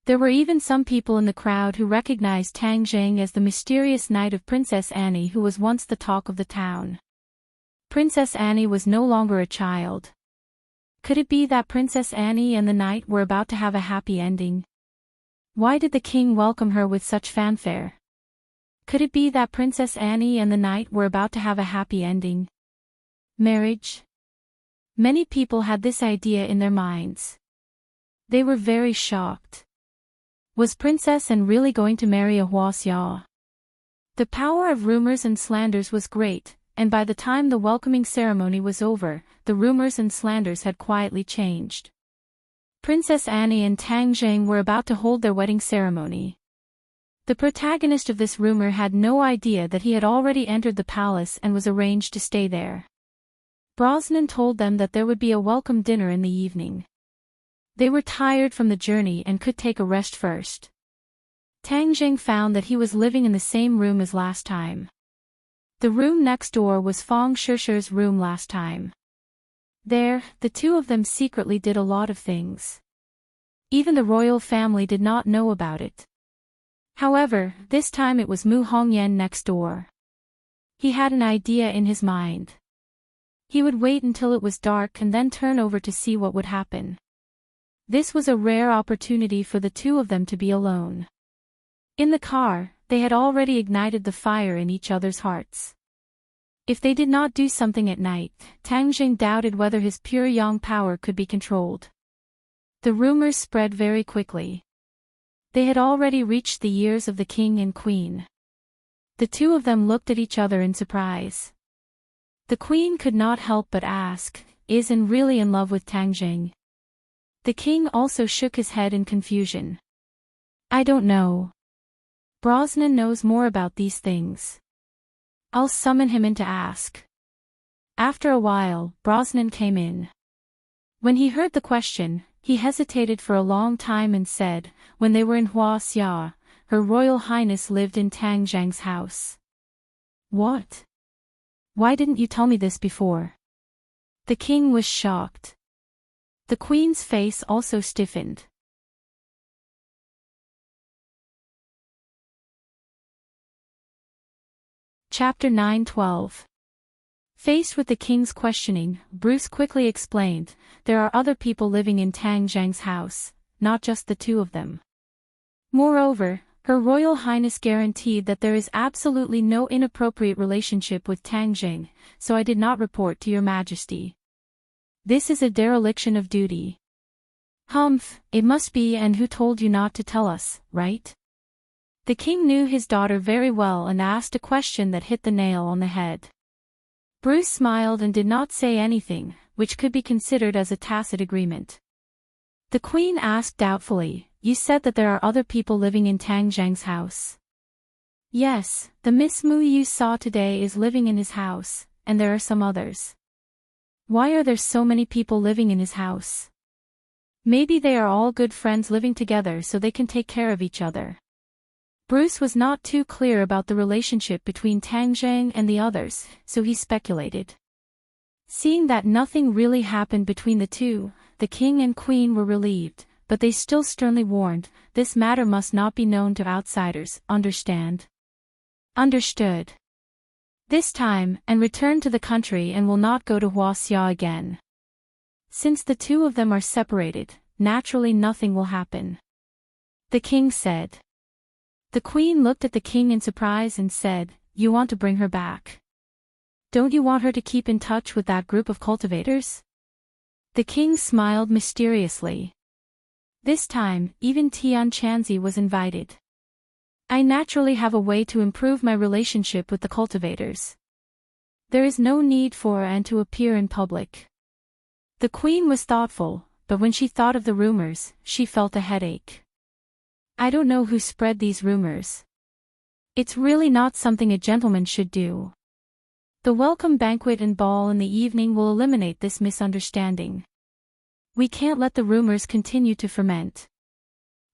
There were even some people in the crowd who recognized Tang Zheng as the mysterious knight of Princess Annie who was once the talk of the town. Princess Annie was no longer a child. Could it be that Princess Annie and the knight were about to have a happy ending? Why did the king welcome her with such fanfare? Could it be that Princess Annie and the knight were about to have a happy ending? Marriage? Many people had this idea in their minds. They were very shocked. Was Princess Anne really going to marry a Huaxia? The power of rumors and slanders was great, and by the time the welcoming ceremony was over, the rumors and slanders had quietly changed. Princess Annie and Tang Zheng were about to hold their wedding ceremony. The protagonist of this rumor had no idea that he had already entered the palace and was arranged to stay there. Brosnan told them that there would be a welcome dinner in the evening. They were tired from the journey and could take a rest first. Tang Zheng found that he was living in the same room as last time. The room next door was Fang Shishi's room last time. There, the two of them secretly did a lot of things. Even the royal family did not know about it. However, this time it was Mu Hongyan next door. He had an idea in his mind. He would wait until it was dark and then turn over to see what would happen. This was a rare opportunity for the two of them to be alone. In the car, they had already ignited the fire in each other's hearts. If they did not do something at night, Tang Zheng doubted whether his pure yang power could be controlled. The rumors spread very quickly. They had already reached the ears of the king and queen. The two of them looked at each other in surprise. The queen could not help but ask, "Is Anne really in love with Tang Zheng?" The king also shook his head in confusion. "I don't know. Brosnan knows more about these things. I'll summon him in to ask." After a while, Brosnan came in. When he heard the question, he hesitated for a long time and said, "When they were in Huaxia, Her Royal Highness lived in Tang Zheng's house." "What? Why didn't you tell me this before?" The king was shocked. The queen's face also stiffened. Chapter 9:12. Faced with the king's questioning, Bruce quickly explained, "There are other people living in Tang Zheng's house, not just the two of them. Moreover, Her Royal Highness guaranteed that there is absolutely no inappropriate relationship with Tang Zheng, so I did not report to your majesty. This is a dereliction of duty." "Humph, it must be, and who told you not to tell us, right?" The king knew his daughter very well and asked a question that hit the nail on the head. Bruce smiled and did not say anything, which could be considered as a tacit agreement. The queen asked doubtfully, "You said that there are other people living in Tang Zheng's house?" "Yes, the Miss Mu you saw today is living in his house, and there are some others." "Why are there so many people living in his house?" "Maybe they are all good friends living together so they can take care of each other." Bruce was not too clear about the relationship between Tang Zheng and the others, so he speculated. Seeing that nothing really happened between the two, the king and queen were relieved, but they still sternly warned, "This matter must not be known to outsiders, understand?" "Understood. This time, and return to the country and will not go to Huaxia again." Since the two of them are separated, naturally nothing will happen. The king said. The queen looked at the king in surprise and said, "You want to bring her back? Don't you want her to keep in touch with that group of cultivators?" The king smiled mysteriously. This time, even Enchanting was invited. I naturally have a way to improve my relationship with the cultivators. There is no need for Anne to appear in public. The queen was thoughtful, but when she thought of the rumors, she felt a headache. I don't know who spread these rumors. It's really not something a gentleman should do. The welcome banquet and ball in the evening will eliminate this misunderstanding. We can't let the rumors continue to ferment.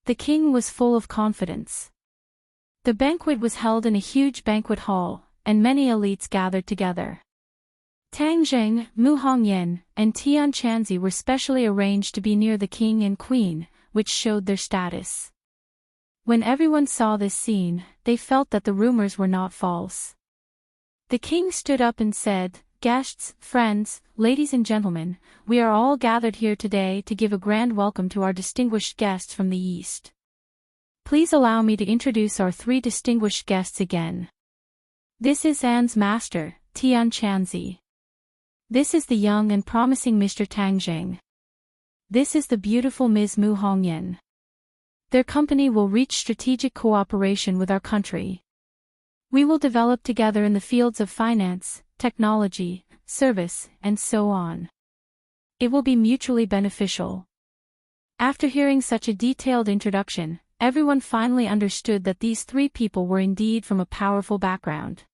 The king was full of confidence. The banquet was held in a huge banquet hall, and many elites gathered together. Tang Jing, Mu Hongyan, and Enchanting were specially arranged to be near the king and queen, which showed their status. When everyone saw this scene, they felt that the rumors were not false. The king stood up and said, "Guests, friends, ladies and gentlemen, we are all gathered here today to give a grand welcome to our distinguished guests from the East. Please allow me to introduce our three distinguished guests again. This is Anne's master, Enchanting. This is the young and promising Mr. Tang Jing. This is the beautiful Ms. Mu Hongyan. Their company will reach strategic cooperation with our country. We will develop together in the fields of finance, technology, service, and so on. It will be mutually beneficial." After hearing such a detailed introduction, everyone finally understood that these three people were indeed from a powerful background.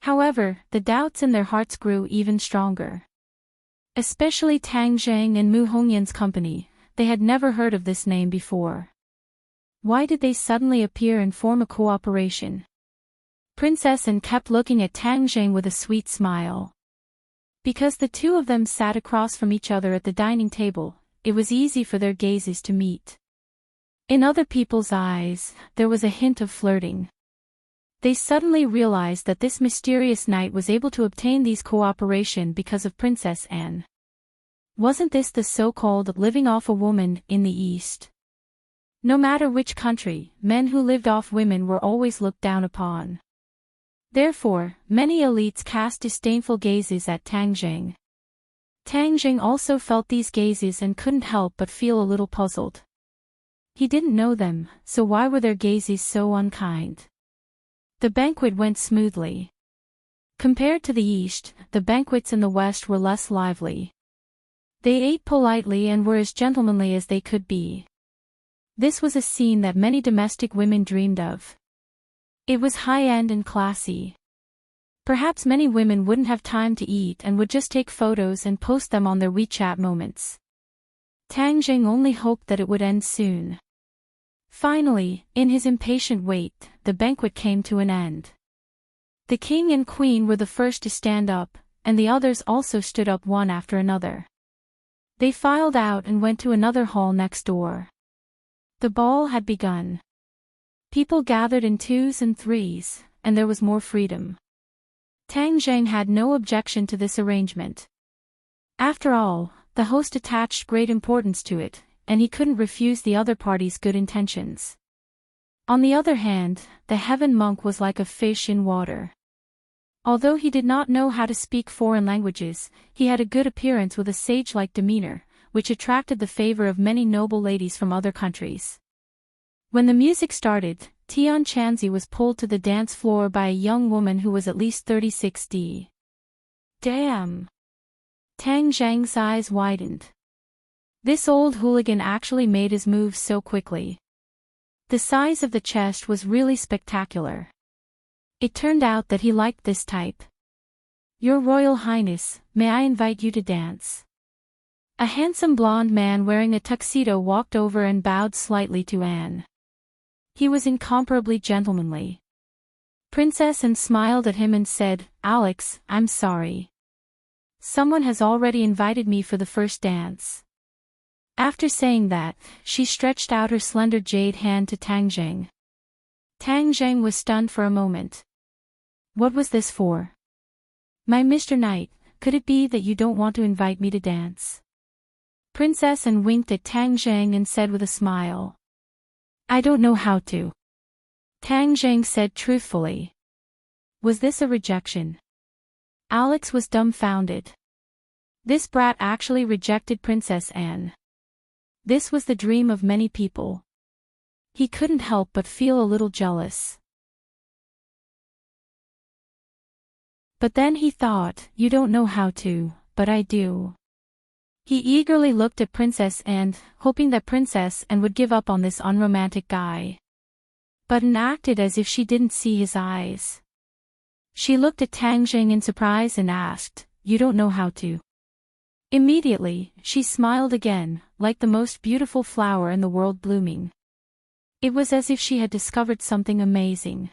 However, the doubts in their hearts grew even stronger. Especially Tang Jing and Mu Hongyan's company, they had never heard of this name before. Why did they suddenly appear and form a cooperation? Princess Anne kept looking at Tang Jing with a sweet smile. Because the two of them sat across from each other at the dining table, it was easy for their gazes to meet. In other people's eyes, there was a hint of flirting. They suddenly realized that this mysterious knight was able to obtain these cooperation because of Princess Anne. Wasn't this the so-called living off a woman in the East? No matter which country, men who lived off women were always looked down upon. Therefore, many elites cast disdainful gazes at Tang Jing. Tang Jing also felt these gazes and couldn't help but feel a little puzzled. He didn't know them, so why were their gazes so unkind? The banquet went smoothly. Compared to the East, the banquets in the West were less lively. They ate politely and were as gentlemanly as they could be. This was a scene that many domestic women dreamed of. It was high-end and classy. Perhaps many women wouldn't have time to eat and would just take photos and post them on their WeChat moments. Tang Jing only hoped that it would end soon. Finally, in his impatient wait, the banquet came to an end. The king and queen were the first to stand up, and the others also stood up one after another. They filed out and went to another hall next door. The ball had begun. People gathered in twos and threes, and there was more freedom. Tang Jing had no objection to this arrangement. After all, the host attached great importance to it, and he couldn't refuse the other party's good intentions. On the other hand, the heaven monk was like a fish in water. Although he did not know how to speak foreign languages, he had a good appearance with a sage-like demeanor, which attracted the favor of many noble ladies from other countries. When the music started, Enchanting was pulled to the dance floor by a young woman who was at least 36D. Damn! Tang Jing's eyes widened. This old hooligan actually made his moves so quickly. The size of the chest was really spectacular. It turned out that he liked this type. "Your Royal Highness, may I invite you to dance?" A handsome blonde man wearing a tuxedo walked over and bowed slightly to Anne. He was incomparably gentlemanly. Princess Anne smiled at him and said, "Alex, I'm sorry. Someone has already invited me for the first dance." After saying that, she stretched out her slender jade hand to Tang Jing. Tang Jing was stunned for a moment. What was this for? "My Mr. Knight, could it be that you don't want to invite me to dance? Princess Anne winked at Tang Zheng and said with a smile. I don't know how to. Tang Zheng said truthfully. Was this a rejection? Alex was dumbfounded. This brat actually rejected Princess Anne. This was the dream of many people. He couldn't help but feel a little jealous. But then he thought, you don't know how to, but I do. He eagerly looked at Princess Anne, hoping that Princess Anne would give up on this unromantic guy. But Anne acted as if she didn't see his eyes. She looked at Tang Zheng in surprise and asked, you don't know how to? Immediately, she smiled again, like the most beautiful flower in the world blooming. It was as if she had discovered something amazing.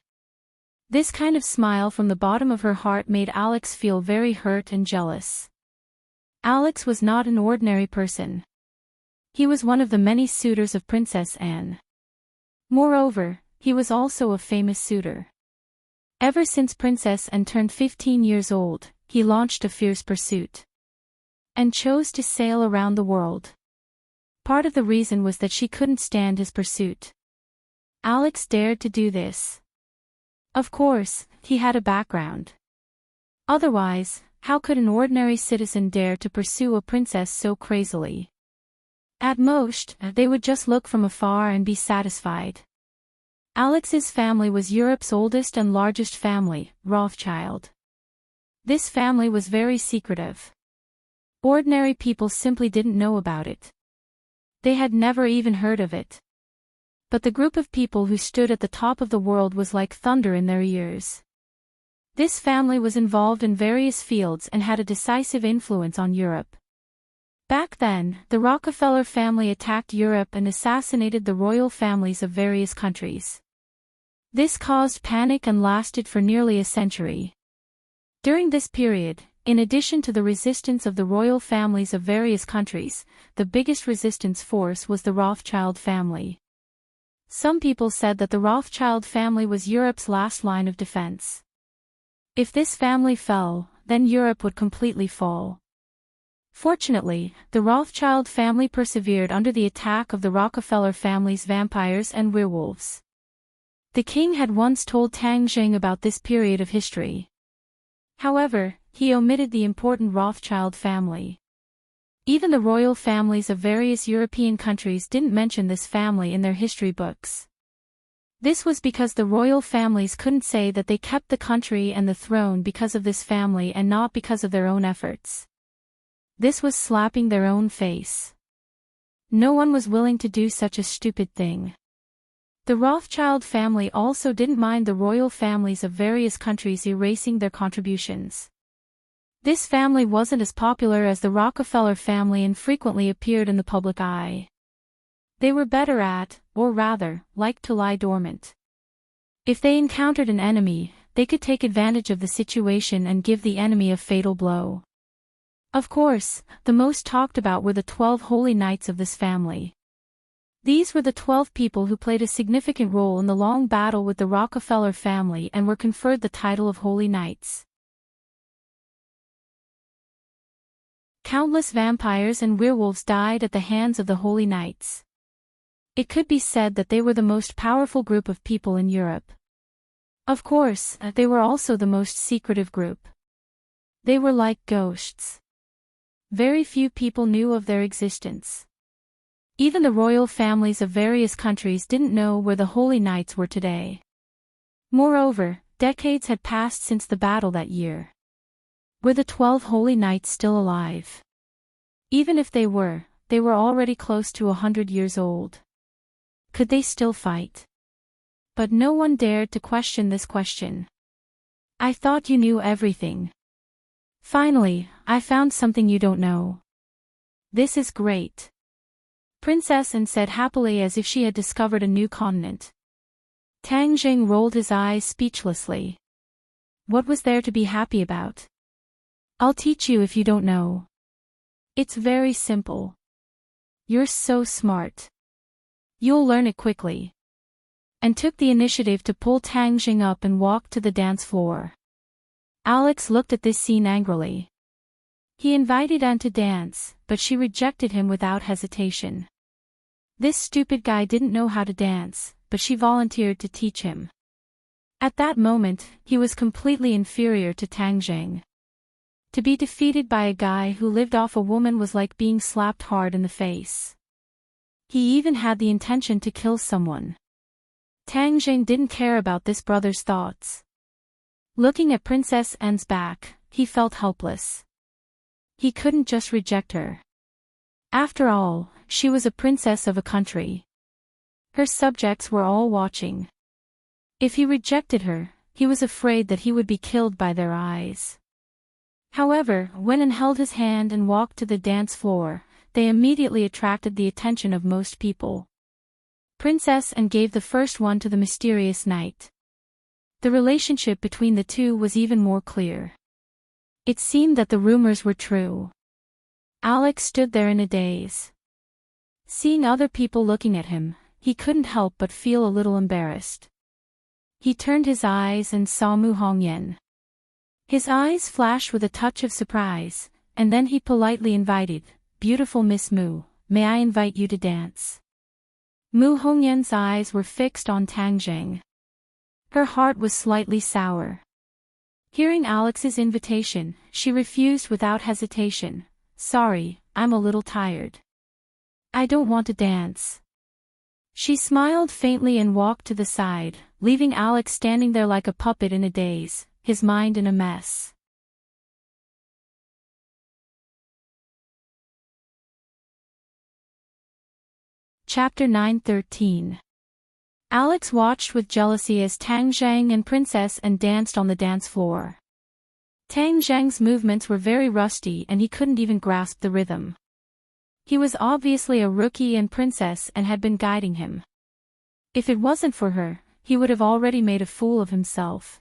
This kind of smile from the bottom of her heart made Alex feel very hurt and jealous. Alex was not an ordinary person. He was one of the many suitors of Princess Anne. Moreover, he was also a famous suitor. Ever since Princess Anne turned 15 years old, he launched a fierce pursuit. And chose to sail around the world. Part of the reason was that she couldn't stand his pursuit. Alex dared to do this. Of course, he had a background. Otherwise, how could an ordinary citizen dare to pursue a princess so crazily? At most, they would just look from afar and be satisfied. Alex's family was Europe's oldest and largest family, Rothschild. This family was very secretive. Ordinary people simply didn't know about it. They had never even heard of it. But the group of people who stood at the top of the world was like thunder in their ears. This family was involved in various fields and had a decisive influence on Europe. Back then, the Rockefeller family attacked Europe and assassinated the royal families of various countries. This caused panic and lasted for nearly a century. During this period, in addition to the resistance of the royal families of various countries, the biggest resistance force was the Rothschild family. Some people said that the Rothschild family was Europe's last line of defense. If this family fell, then Europe would completely fall. Fortunately, the Rothschild family persevered under the attack of the Rockefeller family's vampires and werewolves. The king had once told Tang Zheng about this period of history. However, he omitted the important Rothschild family. Even the royal families of various European countries didn't mention this family in their history books. This was because the royal families couldn't say that they kept the country and the throne because of this family and not because of their own efforts. This was slapping their own face. No one was willing to do such a stupid thing. The Rothschild family also didn't mind the royal families of various countries erasing their contributions. This family wasn't as popular as the Rockefeller family and frequently appeared in the public eye. They were better at, or rather, liked to lie dormant. If they encountered an enemy, they could take advantage of the situation and give the enemy a fatal blow. Of course, the most talked about were the 12 holy knights of this family. These were the 12 people who played a significant role in the long battle with the Rockefeller family and were conferred the title of Holy Knights. Countless vampires and werewolves died at the hands of the Holy Knights. It could be said that they were the most powerful group of people in Europe. Of course, they were also the most secretive group. They were like ghosts. Very few people knew of their existence. Even the royal families of various countries didn't know where the Holy Knights were today. Moreover, decades had passed since the battle that year. Were the 12 Holy Knights still alive? Even if they were already close to 100 years old. Could they still fight? But no one dared to question this question. I thought you knew everything. Finally, I found something you don't know. This is great. Princess Anne said happily as if she had discovered a new continent. Tang Zheng rolled his eyes speechlessly. What was there to be happy about? I'll teach you if you don't know. It's very simple. You're so smart. You'll learn it quickly. And took the initiative to pull Tang Zheng up and walk to the dance floor. Alex looked at this scene angrily. He invited Anne to dance, but she rejected him without hesitation. This stupid guy didn't know how to dance, but she volunteered to teach him. At that moment, he was completely inferior to Tang Jing. To be defeated by a guy who lived off a woman was like being slapped hard in the face. He even had the intention to kill someone. Tang Jing didn't care about this brother's thoughts. Looking at Princess Anne's back, he felt helpless. He couldn't just reject her. After all, she was a princess of a country. Her subjects were all watching. If he rejected her, he was afraid that he would be killed by their eyes. However, when Anne held his hand and walked to the dance floor, they immediately attracted the attention of most people. Princess Anne gave the first one to the mysterious knight. The relationship between the two was even more clear. It seemed that the rumors were true. Alex stood there in a daze. Seeing other people looking at him, he couldn't help but feel a little embarrassed. He turned his eyes and saw Mu Hongyan. His eyes flashed with a touch of surprise, and then he politely invited, "Beautiful Miss Mu, may I invite you to dance?" Mu Hongyan's eyes were fixed on Tang Jing. Her heart was slightly sour. Hearing Alex's invitation, she refused without hesitation. "Sorry, I'm a little tired. I don't want to dance." She smiled faintly and walked to the side, leaving Alex standing there like a puppet in a daze, his mind in a mess. Chapter 9:13. Alex watched with jealousy as Tang Zhang and Princess Anne danced on the dance floor. Tang Zhang's movements were very rusty and he couldn't even grasp the rhythm. He was obviously a rookie and Princess Anne had been guiding him. If it wasn't for her, he would have already made a fool of himself.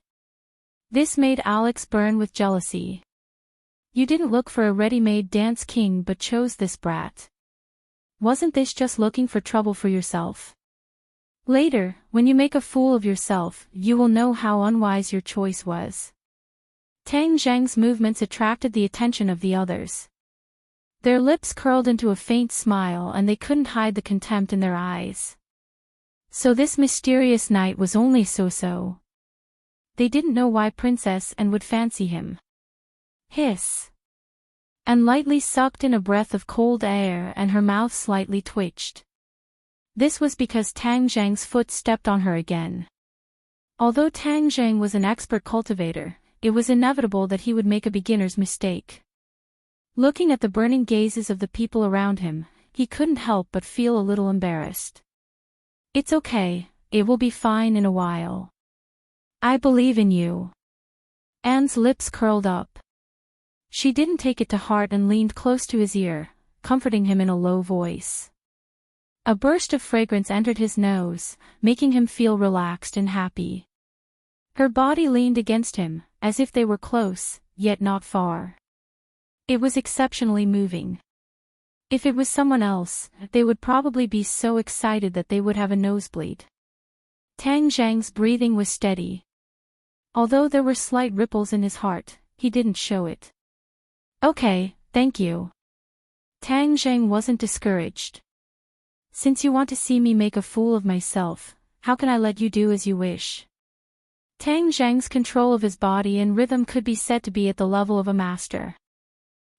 This made Alex burn with jealousy. You didn't look for a ready-made dance king but chose this brat. Wasn't this just looking for trouble for yourself? Later, when you make a fool of yourself, you will know how unwise your choice was. Tang Zhang's movements attracted the attention of the others. Their lips curled into a faint smile and they couldn't hide the contempt in their eyes. So this mysterious knight was only so-so. They didn't know why Princess Anne would fancy him. Hiss. Anne lightly sucked in a breath of cold air and her mouth slightly twitched. This was because Tang Zhang's foot stepped on her again. Although Tang Zhang was an expert cultivator, it was inevitable that he would make a beginner's mistake. Looking at the burning gazes of the people around him, he couldn't help but feel a little embarrassed. "It's okay, it will be fine in a while. I believe in you." Anne's lips curled up. She didn't take it to heart and leaned close to his ear, comforting him in a low voice. A burst of fragrance entered his nose, making him feel relaxed and happy. Her body leaned against him, as if they were close, yet not far. It was exceptionally moving. If it was someone else, they would probably be so excited that they would have a nosebleed. Tang Zhang's breathing was steady. Although there were slight ripples in his heart, he didn't show it. "Okay, thank you." Tang Zhang wasn't discouraged. "Since you want to see me make a fool of myself, how can I let you do as you wish?" Tang Zhang's control of his body and rhythm could be said to be at the level of a master.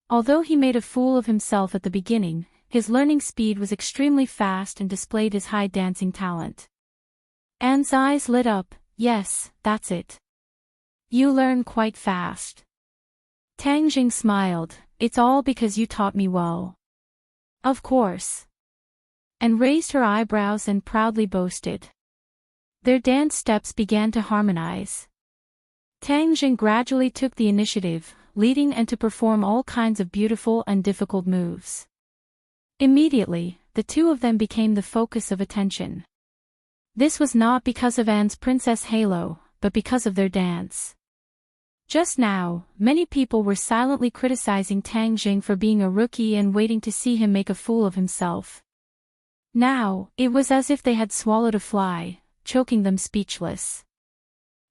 Although he made a fool of himself at the beginning, his learning speed was extremely fast and displayed his high dancing talent. Anne's eyes lit up. "Yes, that's it. You learn quite fast." Tang Jing smiled. "It's all because you taught me well." "Of course." And raised her eyebrows and proudly boasted. Their dance steps began to harmonize. Tang Jing gradually took the initiative, leading and to perform all kinds of beautiful and difficult moves. Immediately, the two of them became the focus of attention. This was not because of Anne's princess halo, but because of their dance. Just now, many people were silently criticizing Tang Jing for being a rookie and waiting to see him make a fool of himself. Now, it was as if they had swallowed a fly, choking them speechless.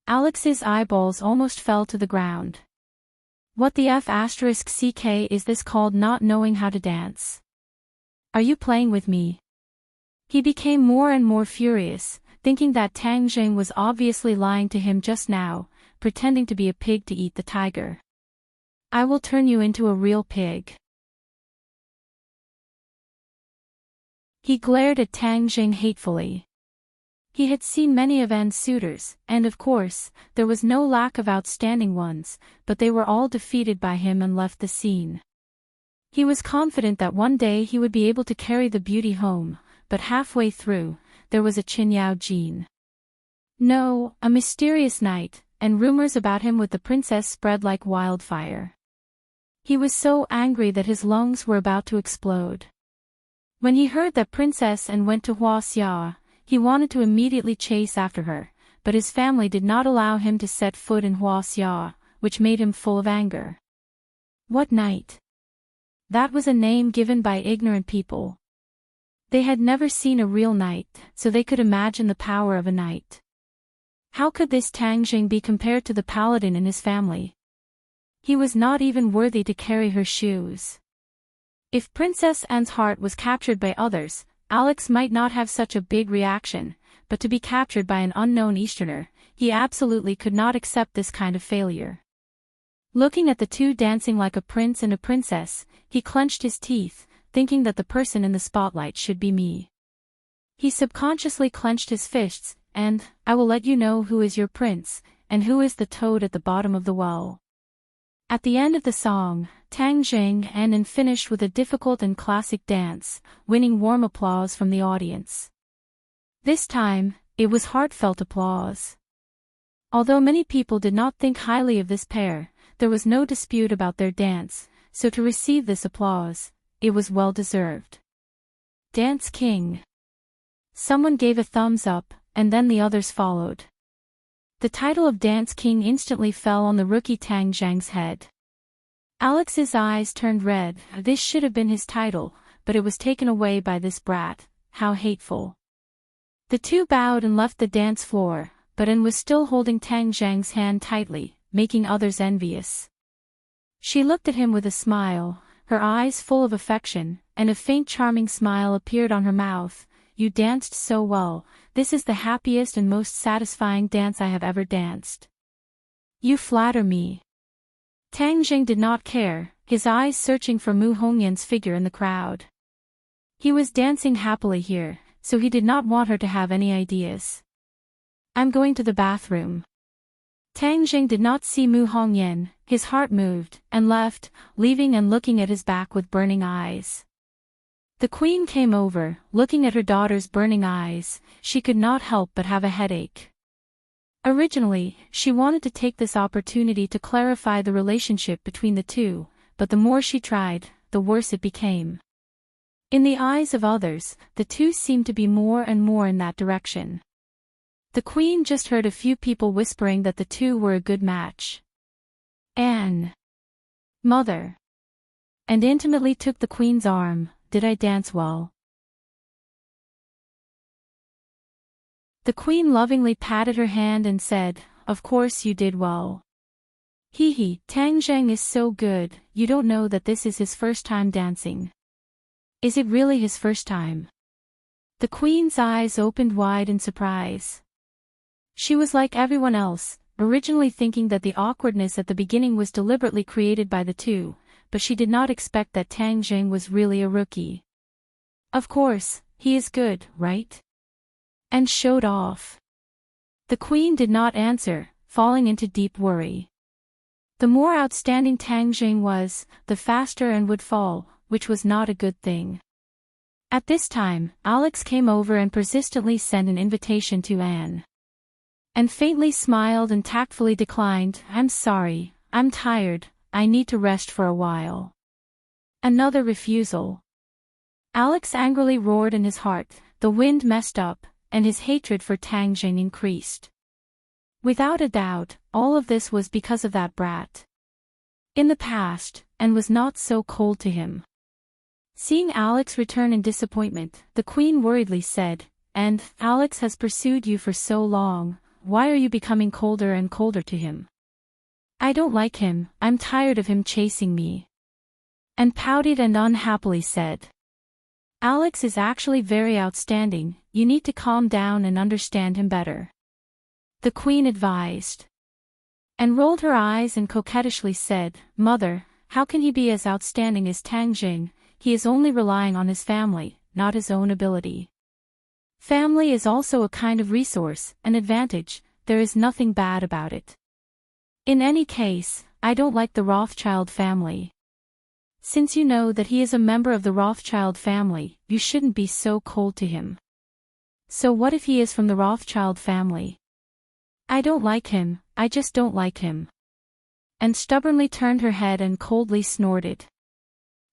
Alex's eyeballs almost fell to the ground. What the f*ck is this called not knowing how to dance? Are you playing with me? He became more and more furious, thinking that Tang Jing was obviously lying to him just now, pretending to be a pig to eat the tiger. I will turn you into a real pig. He glared at Tang Jing hatefully. He had seen many of An's suitors, and of course, there was no lack of outstanding ones, but they were all defeated by him and left the scene. He was confident that one day he would be able to carry the beauty home, but halfway through, there was a Qinyao Jin. No, a mysterious night, and rumors about him with the princess spread like wildfire. He was so angry that his lungs were about to explode. When he heard that Princess An went to Huaxia, he wanted to immediately chase after her, but his family did not allow him to set foot in Huaxia, which made him full of anger. What night? That was a name given by ignorant people. They had never seen a real knight, so they could imagine the power of a knight. How could this Tang Jing be compared to the paladin in his family? He was not even worthy to carry her shoes. If Princess Anne's heart was captured by others, Alex might not have such a big reaction, but to be captured by an unknown Easterner, he absolutely could not accept this kind of failure. Looking at the two dancing like a prince and a princess, he clenched his teeth, thinking that the person in the spotlight should be me. He subconsciously clenched his fists, and, I will let you know who is your prince, and who is the toad at the bottom of the well. At the end of the song, Tang Jing and finished with a difficult and classic dance, winning warm applause from the audience. This time, it was heartfelt applause. Although many people did not think highly of this pair, there was no dispute about their dance, so to receive this applause, it was well deserved. Dance King. Someone gave a thumbs up, and then the others followed. The title of Dance King instantly fell on the rookie Tang Zhang's head. Alex's eyes turned red. This should have been his title, but it was taken away by this brat. How hateful. The two bowed and left the dance floor, but An was still holding Tang Zhang's hand tightly, making others envious. She looked at him with a smile, her eyes full of affection, and a faint charming smile appeared on her mouth. You danced so well, this is the happiest and most satisfying dance I have ever danced. You flatter me. Tang Jing did not care, his eyes searching for Mu Hongyan's figure in the crowd. He was dancing happily here, so he did not want her to have any ideas. I'm going to the bathroom. Tang Jing did not see Mu Hongyan, his heart moved, and left, leaving and looking at his back with burning eyes. The queen came over, looking at her daughter's burning eyes, she could not help but have a headache. Originally, she wanted to take this opportunity to clarify the relationship between the two, but the more she tried, the worse it became. In the eyes of others, the two seemed to be more and more in that direction. The queen just heard a few people whispering that the two were a good match. Anne. Mother. And intimately took the queen's arm. Did I dance well? The queen lovingly patted her hand and said, Of course you did well. Hee, Tang Zhang is so good, you don't know that this is his first time dancing. Is it really his first time? The queen's eyes opened wide in surprise. She was like everyone else, originally thinking that the awkwardness at the beginning was deliberately created by the two, but she did not expect that Tang Jing was really a rookie. Of course, he is good, right? And showed off. The queen did not answer, falling into deep worry. The more outstanding Tang Jing was, the faster An would fall, which was not a good thing. At this time, Alex came over and persistently sent an invitation to Anne. Anne faintly smiled and tactfully declined, I'm sorry, I'm tired, I need to rest for a while. Another refusal. Alex angrily roared in his heart, the wind messed up, and his hatred for Tang Jing increased. Without a doubt, all of this was because of that brat. In the past, Anne was not so cold to him. Seeing Alex return in disappointment, the queen worriedly said, And, Alex has pursued you for so long, why are you becoming colder and colder to him? I don't like him, I'm tired of him chasing me. And pouted and unhappily said. Alex is actually very outstanding, you need to calm down and understand him better. The Queen advised. And rolled her eyes and coquettishly said, Mother, how can he be as outstanding as Tang Jing? He is only relying on his family, not his own ability. Family is also a kind of resource, an advantage, there is nothing bad about it. In any case, I don't like the Rothschild family. Since you know that he is a member of the Rothschild family, you shouldn't be so cold to him. So what if he is from the Rothschild family? I don't like him, I just don't like him. And stubbornly turned her head and coldly snorted.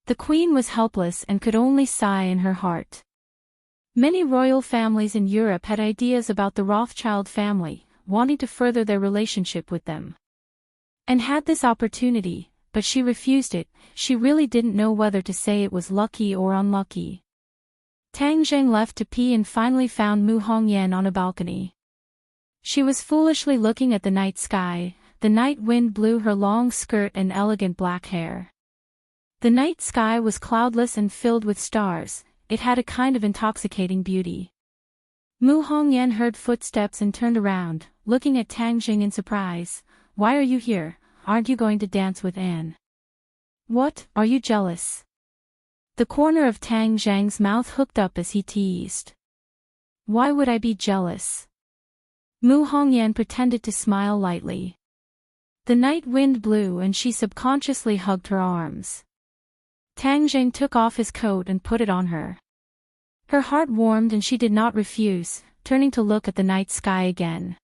The Queen was helpless and could only sigh in her heart. Many royal families in Europe had ideas about the Rothschild family, wanting to further their relationship with them. And had this opportunity, but she refused it, she really didn't know whether to say it was lucky or unlucky. Tang Zheng left to pee and finally found Mu Hongyan on a balcony. She was foolishly looking at the night sky, the night wind blew her long skirt and elegant black hair. The night sky was cloudless and filled with stars, it had a kind of intoxicating beauty. Mu Hongyan heard footsteps and turned around, looking at Tang Jing in surprise. Why are you here? Aren't you going to dance with Anne? What, are you jealous? The corner of Tang Zhang's mouth hooked up as he teased. Why would I be jealous? Mu Hongyan pretended to smile lightly. The night wind blew and she subconsciously hugged her arms. Tang Zhang took off his coat and put it on her. Her heart warmed and she did not refuse, turning to look at the night sky again.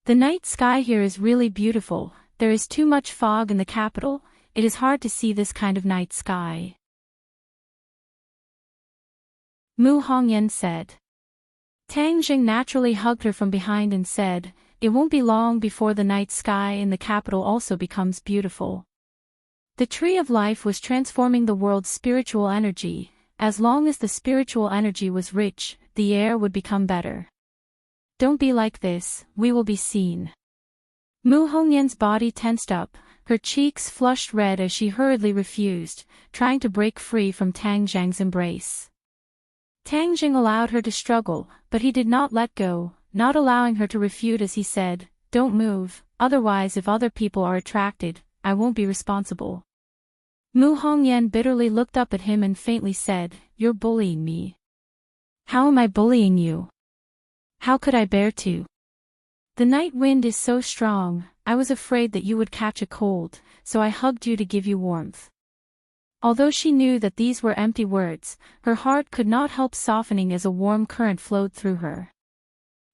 The night sky here is really beautiful, there is too much fog in the capital, it is hard to see this kind of night sky. Mu Hongyan said. Tang Jing naturally hugged her from behind and said, it won't be long before the night sky in the capital also becomes beautiful. The tree of life was transforming the world's spiritual energy, as long as the spiritual energy was rich, the air would become better. Don't be like this, we will be seen. Mu Hongyan's body tensed up, her cheeks flushed red as she hurriedly refused, trying to break free from Tang Zhang's embrace. Tang Jing allowed her to struggle, but he did not let go, not allowing her to refute as he said, don't move, otherwise if other people are attracted, I won't be responsible. Mu Hongyan bitterly looked up at him and faintly said, you're bullying me. How am I bullying you? How could I bear to? The night wind is so strong, I was afraid that you would catch a cold, so I hugged you to give you warmth. Although she knew that these were empty words, her heart could not help softening as a warm current flowed through her.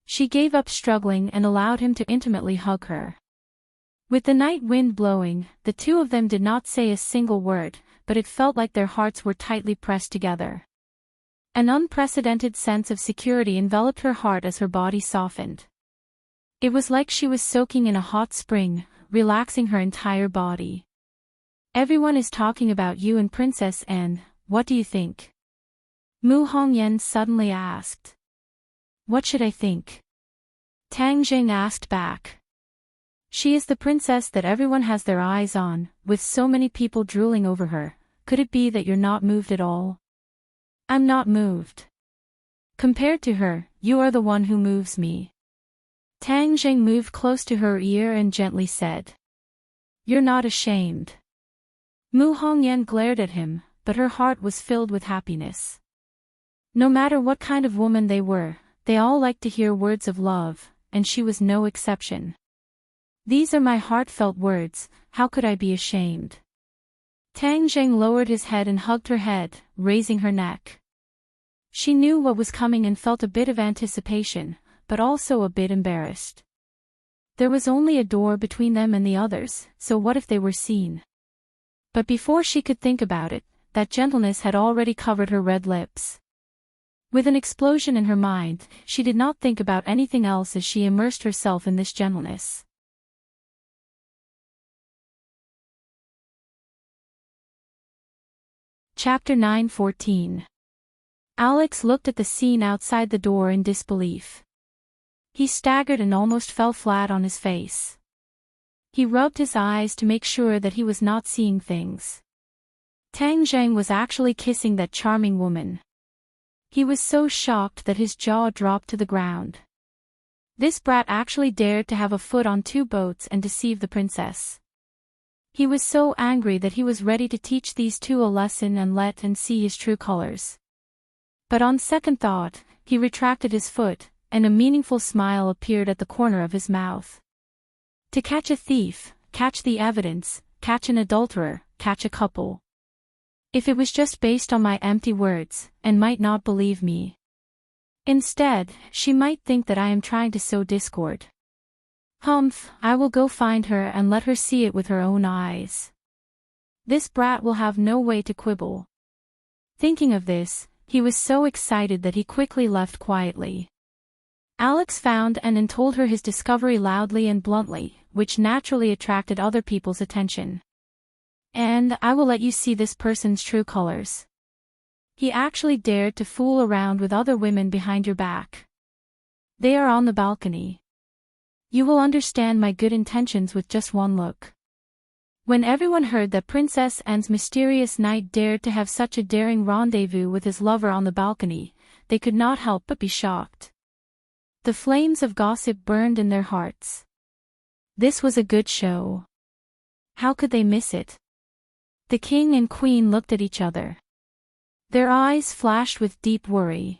She gave up struggling and allowed him to intimately hug her. With the night wind blowing, the two of them did not say a single word, but it felt like their hearts were tightly pressed together. An unprecedented sense of security enveloped her heart as her body softened. It was like she was soaking in a hot spring, relaxing her entire body. Everyone is talking about you and Princess Anne, what do you think? Mu Hongyan suddenly asked. What should I think? Tang Jing asked back. She is the princess that everyone has their eyes on, with so many people drooling over her, could it be that you're not moved at all? I'm not moved. Compared to her, you are the one who moves me. Tang Jing moved close to her ear and gently said. You're not ashamed. Mu Hongyan glared at him, but her heart was filled with happiness. No matter what kind of woman they were, they all liked to hear words of love, and she was no exception. These are my heartfelt words, how could I be ashamed? Tang Jing lowered his head and hugged her head, raising her neck. She knew what was coming and felt a bit of anticipation, but also a bit embarrassed. There was only a door between them and the others, so what if they were seen? But before she could think about it, that gentleness had already covered her red lips. With an explosion in her mind, she did not think about anything else as she immersed herself in this gentleness. Chapter 9:14. Alex looked at the scene outside the door in disbelief. He staggered and almost fell flat on his face. He rubbed his eyes to make sure that he was not seeing things. Tang Zheng was actually kissing that charming woman. He was so shocked that his jaw dropped to the ground. This brat actually dared to have a foot on two boats and deceive the princess. He was so angry that he was ready to teach these two a lesson and let and see his true colors. But on second thought, he retracted his foot, and a meaningful smile appeared at the corner of his mouth. To catch a thief, catch the evidence, catch an adulterer, catch a couple. If it was just based on my empty words, and might not believe me. Instead, she might think that I am trying to sow discord. Humph, I will go find her and let her see it with her own eyes. This brat will have no way to quibble. Thinking of this, he was so excited that he quickly left quietly. Alex found and told her his discovery loudly and bluntly, which naturally attracted other people's attention. And I will let you see this person's true colors. He actually dared to fool around with other women behind your back. They are on the balcony. You will understand my good intentions with just one look. When everyone heard that Princess Anne's mysterious knight dared to have such a daring rendezvous with his lover on the balcony, they could not help but be shocked. The flames of gossip burned in their hearts. This was a good show. How could they miss it? The king and queen looked at each other. Their eyes flashed with deep worry.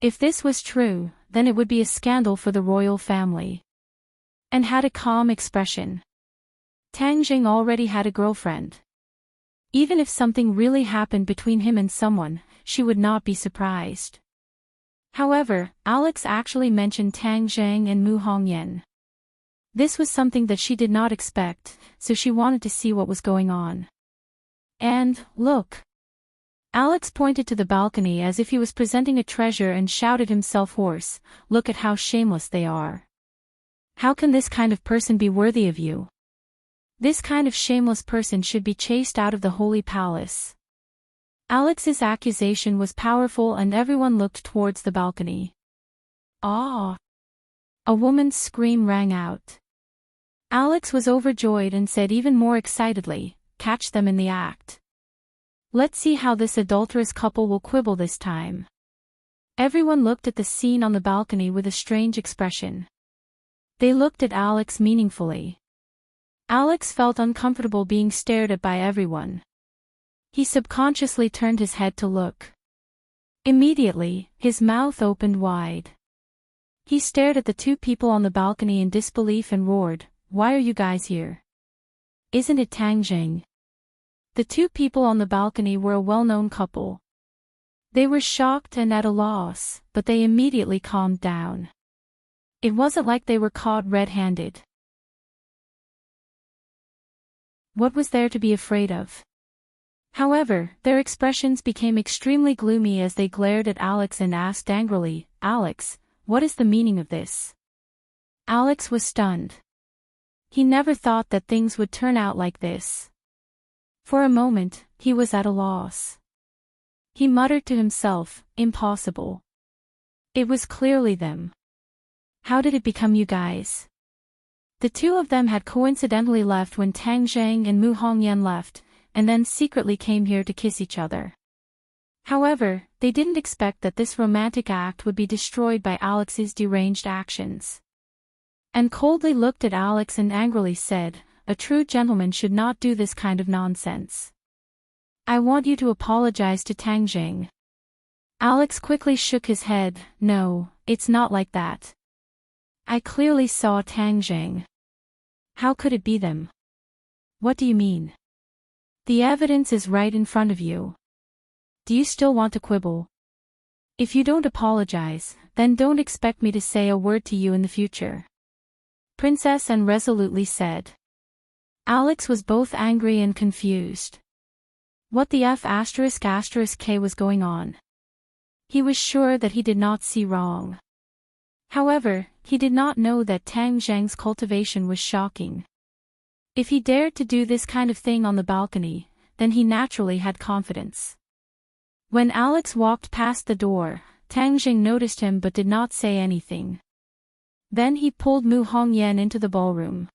If this was true, then it would be a scandal for the royal family. And had a calm expression. Tang Jing already had a girlfriend. Even if something really happened between him and someone, she would not be surprised. However, Alex actually mentioned Tang Zhang and Mu Hongyan. This was something that she did not expect, so she wanted to see what was going on. And, look. Alex pointed to the balcony as if he was presenting a treasure and shouted himself hoarse, look at how shameless they are. How can this kind of person be worthy of you? This kind of shameless person should be chased out of the holy palace. Alex's accusation was powerful and everyone looked towards the balcony. Ah! A woman's scream rang out. Alex was overjoyed and said even more excitedly, catch them in the act. Let's see how this adulterous couple will quibble this time. Everyone looked at the scene on the balcony with a strange expression. They looked at Alex meaningfully. Alex felt uncomfortable being stared at by everyone. He subconsciously turned his head to look. Immediately, his mouth opened wide. He stared at the two people on the balcony in disbelief and roared, why are you guys here? Isn't it Tang Jing? The two people on the balcony were a well-known couple. They were shocked and at a loss, but they immediately calmed down. It wasn't like they were caught red-handed. What was there to be afraid of? However, their expressions became extremely gloomy as they glared at Alex and asked angrily, Alex, what is the meaning of this? Alex was stunned. He never thought that things would turn out like this. For a moment, he was at a loss. He muttered to himself, impossible. It was clearly them. How did it become you guys? The two of them had coincidentally left when Tang Zhang and Mu Hongyan left, and then secretly came here to kiss each other. However, they didn't expect that this romantic act would be destroyed by Alex's deranged actions. And coldly looked at Alex and angrily said, a true gentleman should not do this kind of nonsense. I want you to apologize to Tang Jing. Alex quickly shook his head, no, it's not like that. I clearly saw Tang Jing. How could it be them? What do you mean? The evidence is right in front of you. Do you still want to quibble? If you don't apologize, then don't expect me to say a word to you in the future. Princess Anne resolutely said. Alex was both angry and confused. What the F*** K was going on? He was sure that he did not see wrong. However, he did not know that Tang Zhang's cultivation was shocking. If he dared to do this kind of thing on the balcony, then he naturally had confidence. When Alex walked past the door, Tang Zhang noticed him but did not say anything. Then he pulled Mu Hongyan into the ballroom.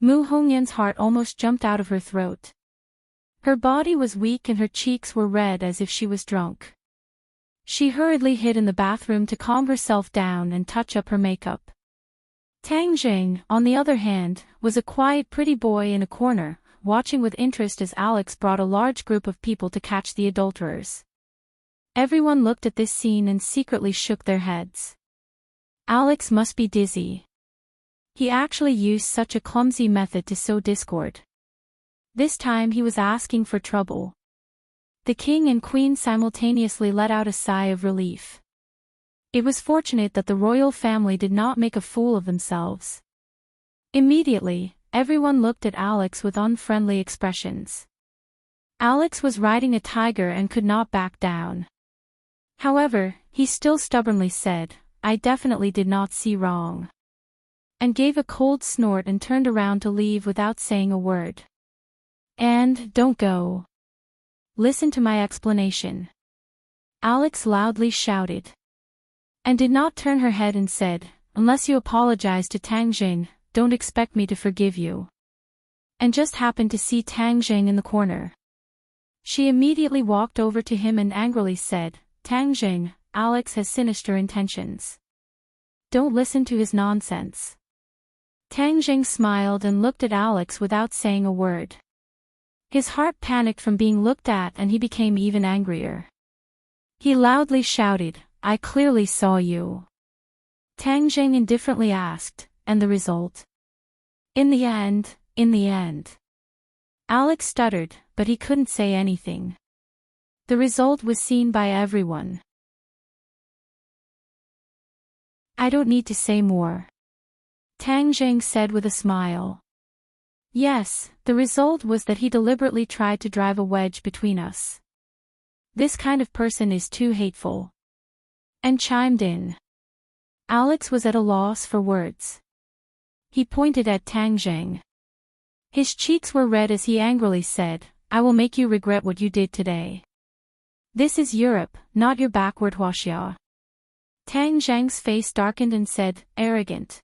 Mu Hongyan's heart almost jumped out of her throat. Her body was weak and her cheeks were red as if she was drunk. She hurriedly hid in the bathroom to calm herself down and touch up her makeup. Tang Jing, on the other hand, was a quiet pretty boy in a corner, watching with interest as Alex brought a large group of people to catch the adulterers. Everyone looked at this scene and secretly shook their heads. Alex must be dizzy. He actually used such a clumsy method to sow discord. This time he was asking for trouble. The king and queen simultaneously let out a sigh of relief. It was fortunate that the royal family did not make a fool of themselves. Immediately, everyone looked at Alex with unfriendly expressions. Alex was riding a tiger and could not back down. However, he still stubbornly said, "I definitely did not see wrong," and gave a cold snort and turned around to leave without saying a word. "And, don't go. Listen to my explanation," Alex loudly shouted. And did not turn her head and said, "Unless you apologize to Tang Jing, don't expect me to forgive you." And just happened to see Tang Jing in the corner. She immediately walked over to him and angrily said, "Tang Jing, Alex has sinister intentions. Don't listen to his nonsense." Tang Jing smiled and looked at Alex without saying a word. His heart panicked from being looked at and he became even angrier. He loudly shouted, "I clearly saw you." Tang Jing indifferently asked, "And the result?" In the end. Alex stuttered, but he couldn't say anything. The result was seen by everyone. "I don't need to say more," Tang Jing said with a smile. "Yes, the result was that he deliberately tried to drive a wedge between us. This kind of person is too hateful." And chimed in. Alex was at a loss for words. He pointed at Tang Jing. His cheeks were red as he angrily said, "I will make you regret what you did today. This is Europe, not your backward Huaxia." Tang Jing's face darkened and said, "Arrogant.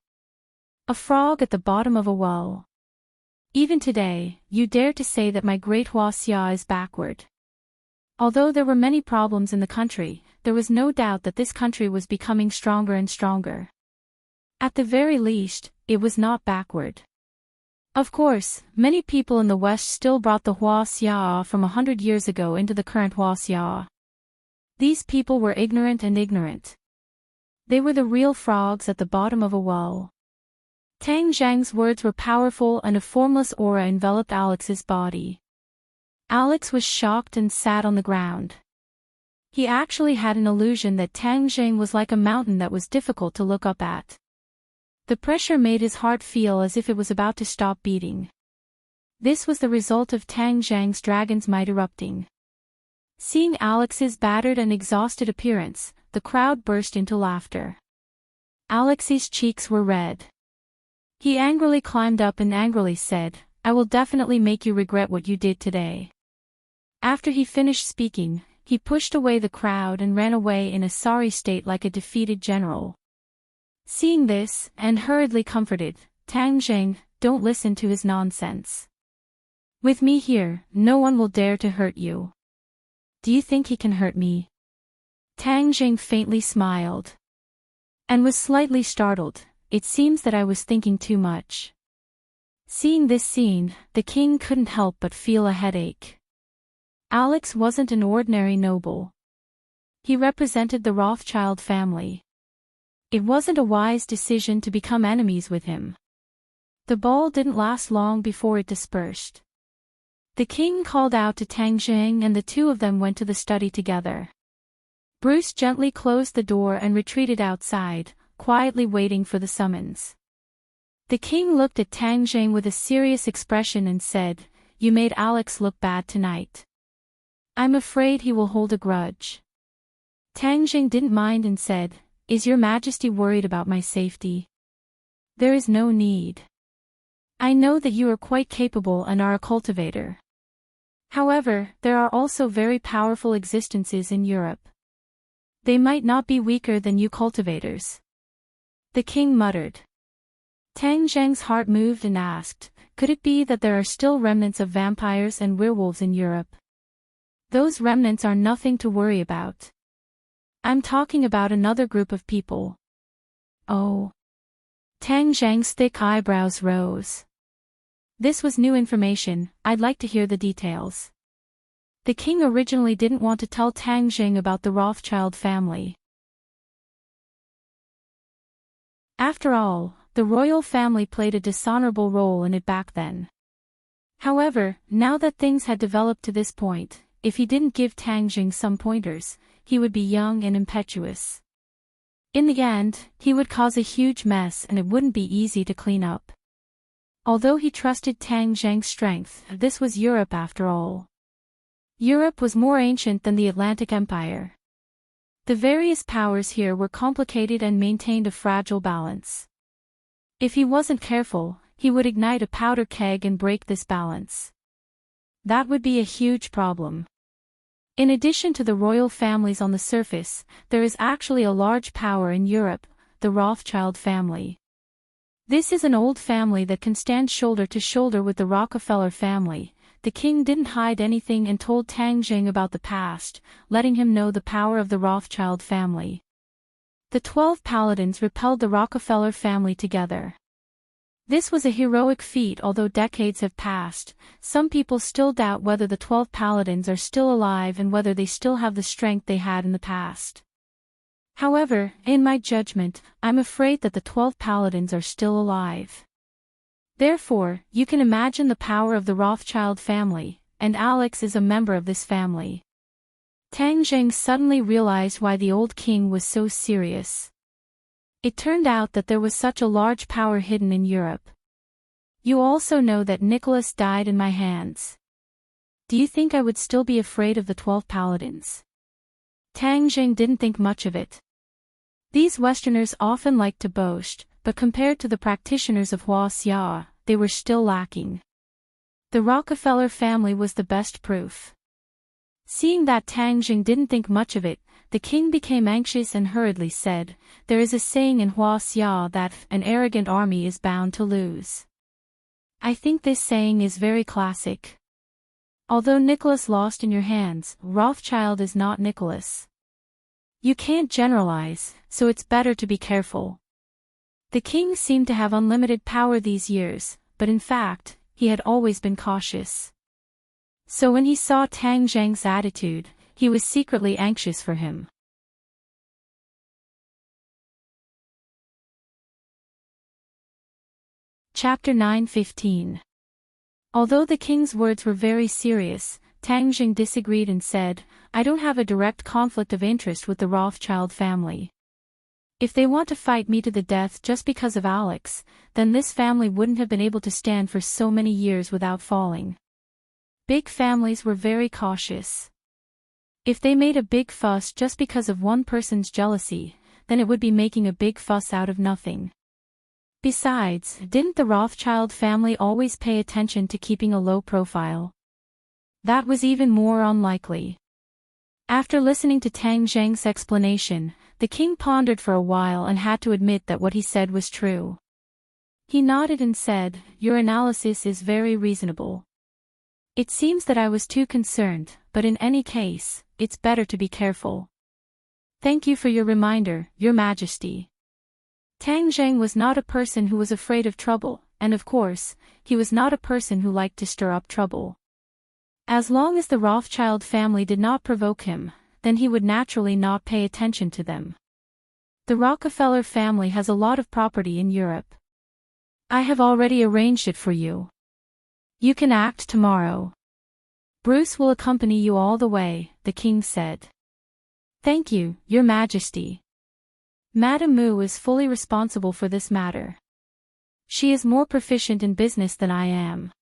A frog at the bottom of a well. Even today, you dare to say that my great Huaxia is backward." Although there were many problems in the country, there was no doubt that this country was becoming stronger and stronger. At the very least, it was not backward. Of course, many people in the West still brought the Huaxia from 100 years ago into the current Huaxia. These people were ignorant. They were the real frogs at the bottom of a well. Tang Jing's words were powerful and a formless aura enveloped Alex's body. Alex was shocked and sat on the ground. He actually had an illusion that Tang Jing was like a mountain that was difficult to look up at. The pressure made his heart feel as if it was about to stop beating. This was the result of Tang Jing's dragon's might erupting. Seeing Alex's battered and exhausted appearance, the crowd burst into laughter. Alex's cheeks were red. He angrily climbed up and angrily said, "I will definitely make you regret what you did today." After he finished speaking, he pushed away the crowd and ran away in a sorry state like a defeated general. Seeing this, and hurriedly comforted, Tang Jing, "Don't listen to his nonsense. With me here, no one will dare to hurt you." "Do you think he can hurt me?" Tang Jing faintly smiled. And was slightly startled. "It seems that I was thinking too much." Seeing this scene, the king couldn't help but feel a headache. Alex wasn't an ordinary noble. He represented the Rothschild family. It wasn't a wise decision to become enemies with him. The ball didn't last long before it dispersed. The king called out to Tang Jing and the two of them went to the study together. Bruce gently closed the door and retreated outside, quietly waiting for the summons. The king looked at Tang Jing with a serious expression and said, "You made Alex look bad tonight. I'm afraid he will hold a grudge." Tang Jing didn't mind and said, "Is your majesty worried about my safety?" "There is no need. I know that you are quite capable and are a cultivator. However, there are also very powerful existences in Europe. They might not be weaker than you cultivators." The king muttered. Tang Jing's heart moved and asked, Could it be that there are still remnants of vampires and werewolves in Europe? Those remnants are nothing to worry about. I'm talking about another group of people. Oh. Tang Zhang's thick eyebrows rose. This was new information, I'd like to hear the details. The king originally didn't want to tell Tang Jing about the Rothschild family. After all, the royal family played a dishonorable role in it back then. However, now that things had developed to this point, if he didn't give Tang Jing some pointers, he would be young and impetuous. In the end, he would cause a huge mess and it wouldn't be easy to clean up. Although he trusted Tang Zhang's strength, this was Europe after all. Europe was more ancient than the Atlantic Empire. The various powers here were complicated and maintained a fragile balance. If he wasn't careful, he would ignite a powder keg and break this balance. That would be a huge problem. In addition to the royal families on the surface, there is actually a large power in Europe, the Rothschild family. This is an old family that can stand shoulder to shoulder with the Rockefeller family. The king didn't hide anything and told Tang Jing about the past, letting him know the power of the Rothschild family. The 12 paladins repelled the Rockefeller family together. This was a heroic feat. Although decades have passed, some people still doubt whether the 12 paladins are still alive and whether they still have the strength they had in the past. However, in my judgment, I'm afraid that the 12 paladins are still alive. Therefore, you can imagine the power of the Rothschild family, and Alex is a member of this family. Tang Jing suddenly realized why the old king was so serious. It turned out that there was such a large power hidden in Europe. You also know that Nicholas died in my hands. Do you think I would still be afraid of the 12 paladins? Tang Jing didn't think much of it. These Westerners often like to boast, but compared to the practitioners of Hua Xia, they were still lacking. The Rockefeller family was the best proof. Seeing that Tang Jing didn't think much of it, the king became anxious and hurriedly said, "There is a saying in Hua Xia that an arrogant army is bound to lose. I think this saying is very classic. Although Nicholas lost in your hands, Rothschild is not Nicholas. You can't generalize, so it's better to be careful." The king seemed to have unlimited power these years, but in fact, he had always been cautious. So when he saw Tang Zhang's attitude, he was secretly anxious for him. Chapter 9:15. Although the king's words were very serious, Tang Jing disagreed and said, "I don't have a direct conflict of interest with the Rothschild family. If they want to fight me to the death just because of Alex, then this family wouldn't have been able to stand for so many years without falling." Big families were very cautious. If they made a big fuss just because of one person's jealousy, then it would be making a big fuss out of nothing. Besides, didn't the Rothschild family always pay attention to keeping a low profile? That was even more unlikely. After listening to Tang Zhang's explanation, the king pondered for a while and had to admit that what he said was true. He nodded and said, "Your analysis is very reasonable. It seems that I was too concerned, but in any case, it's better to be careful. Thank you for your reminder, Your Majesty." Tang Zhang was not a person who was afraid of trouble, and of course, he was not a person who liked to stir up trouble. As long as the Rothschild family did not provoke him, then he would naturally not pay attention to them. The Rockefeller family has a lot of property in Europe. I have already arranged it for you. You can act tomorrow. Bruce will accompany you all the way, the king said. Thank you, Your Majesty. Madame Mu is fully responsible for this matter. She is more proficient in business than I am.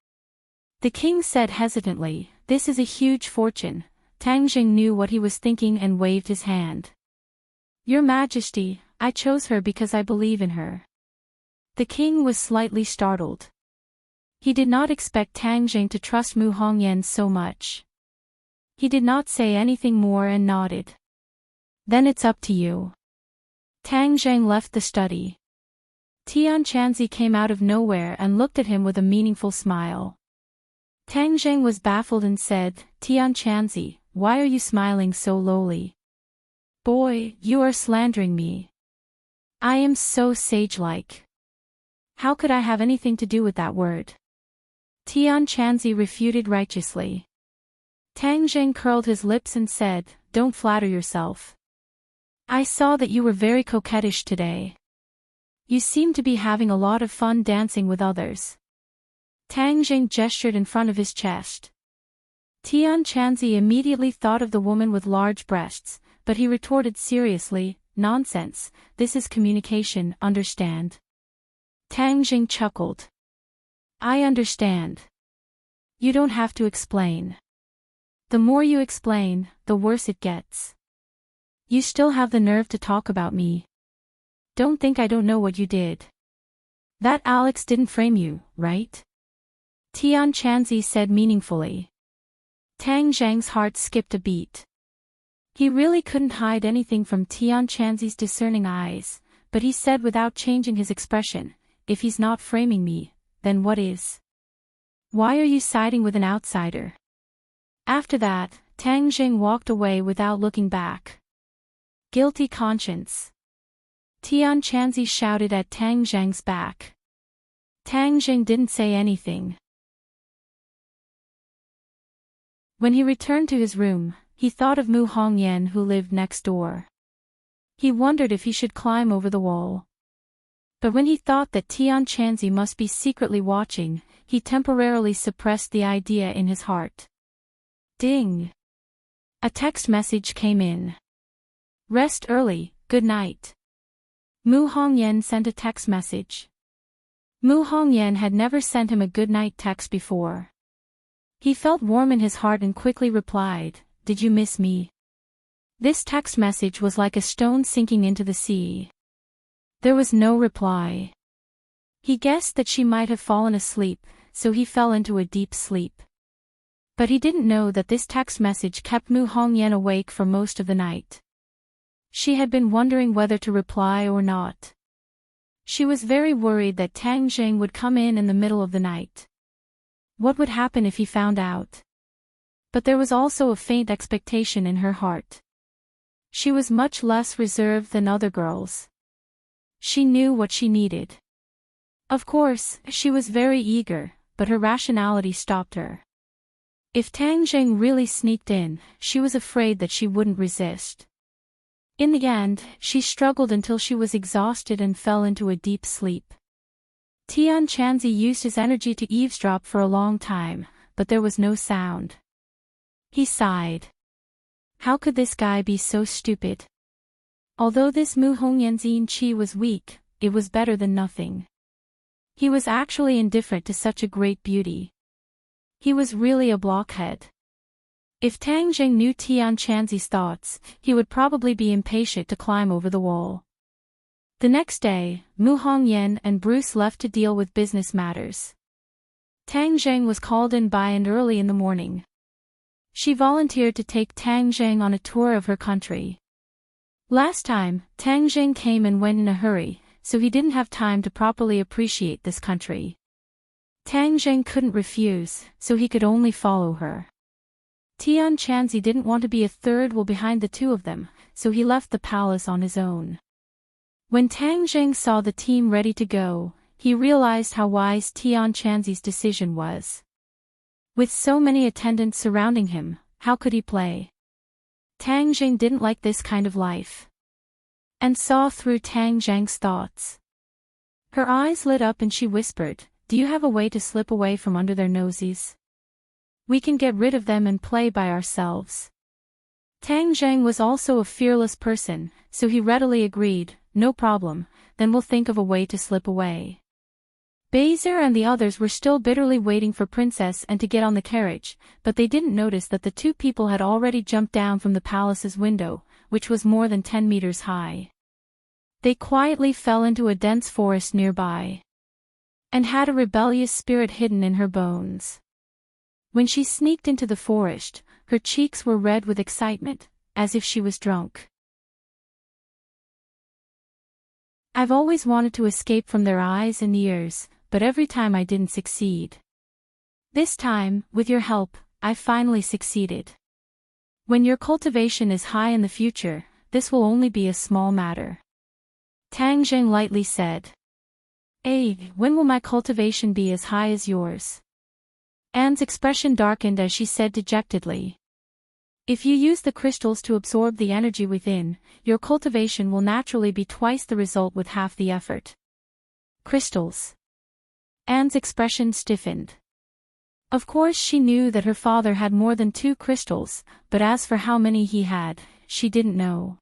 The king said hesitantly, "This is a huge fortune." Tang Jing knew what he was thinking and waved his hand. "Your Majesty, I chose her because I believe in her." The king was slightly startled. He did not expect Tang Jing to trust Mu Hongyan so much. He did not say anything more and nodded. "Then it's up to you." Tang Jing left the study. Tianqianzi came out of nowhere and looked at him with a meaningful smile. Tang Zheng was baffled and said, Tianqianzi, why are you smiling so lowly? Boy, you are slandering me. I am so sage-like. How could I have anything to do with that word? Tianqianzi refuted righteously. Tang Zheng curled his lips and said, don't flatter yourself. I saw that you were very coquettish today. You seem to be having a lot of fun dancing with others. Tang Zheng gestured in front of his chest. Tianqianzi immediately thought of the woman with large breasts, but he retorted seriously, nonsense, this is communication, understand? Tang Zheng chuckled. I understand. You don't have to explain. The more you explain, the worse it gets. You still have the nerve to talk about me. Don't think I don't know what you did. That Alex didn't frame you, right? Tianqianzi said meaningfully. Tang Zheng's heart skipped a beat. He really couldn't hide anything from Tianqianzi's discerning eyes, but he said without changing his expression, if he's not framing me, then what is? Why are you siding with an outsider? After that, Tang Zheng walked away without looking back. Guilty conscience. Tianqianzi shouted at Tang Zheng's back. Tang Zheng didn't say anything. When he returned to his room, he thought of Mu Hongyan who lived next door. He wondered if he should climb over the wall. But when he thought that Tianqianzi must be secretly watching, he temporarily suppressed the idea in his heart. Ding! A text message came in. Rest early, good night. Mu Hongyan sent a text message. Mu Hongyan had never sent him a good night text before. He felt warm in his heart and quickly replied, Did you miss me? This text message was like a stone sinking into the sea. There was no reply. He guessed that she might have fallen asleep, so he fell into a deep sleep. But he didn't know that this text message kept Mu Hongyan awake for most of the night. She had been wondering whether to reply or not. She was very worried that Tang Zheng would come in the middle of the night. What would happen if he found out? But there was also a faint expectation in her heart. She was much less reserved than other girls. She knew what she needed. Of course, she was very eager, but her rationality stopped her. If Tang Zheng really sneaked in, she was afraid that she wouldn't resist. In the end, she struggled until she was exhausted and fell into a deep sleep. Tianqianzi used his energy to eavesdrop for a long time, but there was no sound. He sighed. How could this guy be so stupid? Although this Mu Hongyan's qi was weak, it was better than nothing. He was actually indifferent to such a great beauty. He was really a blockhead. If Tang Zheng knew Tianqianzi's thoughts, he would probably be impatient to climb over the wall. The next day, Mu Hongyan and Bruce left to deal with business matters. Tang Zheng was called in by and early in the morning. She volunteered to take Tang Zheng on a tour of her country. Last time, Tang Zheng came and went in a hurry, so he didn't have time to properly appreciate this country. Tang Zheng couldn't refuse, so he could only follow her. Tianqianzi didn't want to be a third wheel behind the two of them, so he left the palace on his own. When Tang Zheng saw the team ready to go, he realized how wise Tianqianzi's decision was. With so many attendants surrounding him, how could he play? Tang Zheng didn't like this kind of life. And saw through Tang Zheng's thoughts. Her eyes lit up and she whispered, Do you have a way to slip away from under their noses? We can get rid of them and play by ourselves. Tang Zheng was also a fearless person, so he readily agreed, No problem, then we'll think of a way to slip away. Bezer and the others were still bitterly waiting for Princess and to get on the carriage, but they didn't notice that the two people had already jumped down from the palace's window, which was more than 10 meters high. They quietly fell into a dense forest nearby. And had a rebellious spirit hidden in her bones. When she sneaked into the forest, her cheeks were red with excitement, as if she was drunk. I've always wanted to escape from their eyes and ears, but every time I didn't succeed. This time, with your help, I finally succeeded. When your cultivation is high in the future, this will only be a small matter. Tang Zheng lightly said. When will my cultivation be as high as yours? Anne's expression darkened as she said dejectedly. If you use the crystals to absorb the energy within, your cultivation will naturally be twice the result with half the effort. Crystals. Anne's expression stiffened. Of course she knew that her father had more than 2 crystals, but as for how many he had, she didn't know.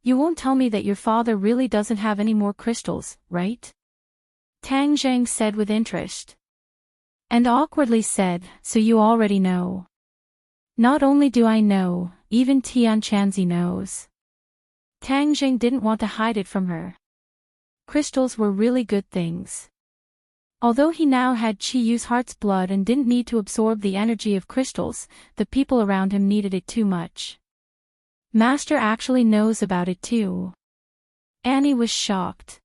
You won't tell me that your father really doesn't have any more crystals, right? Tang Zheng said with interest. And awkwardly said, so you already know. Not only do I know, even Tianchanzi knows. Tang Zheng didn't want to hide it from her. Crystals were really good things. Although he now had Qi Yu's heart's blood and didn't need to absorb the energy of crystals, the people around him needed it too much. Master actually knows about it too. Annie was shocked.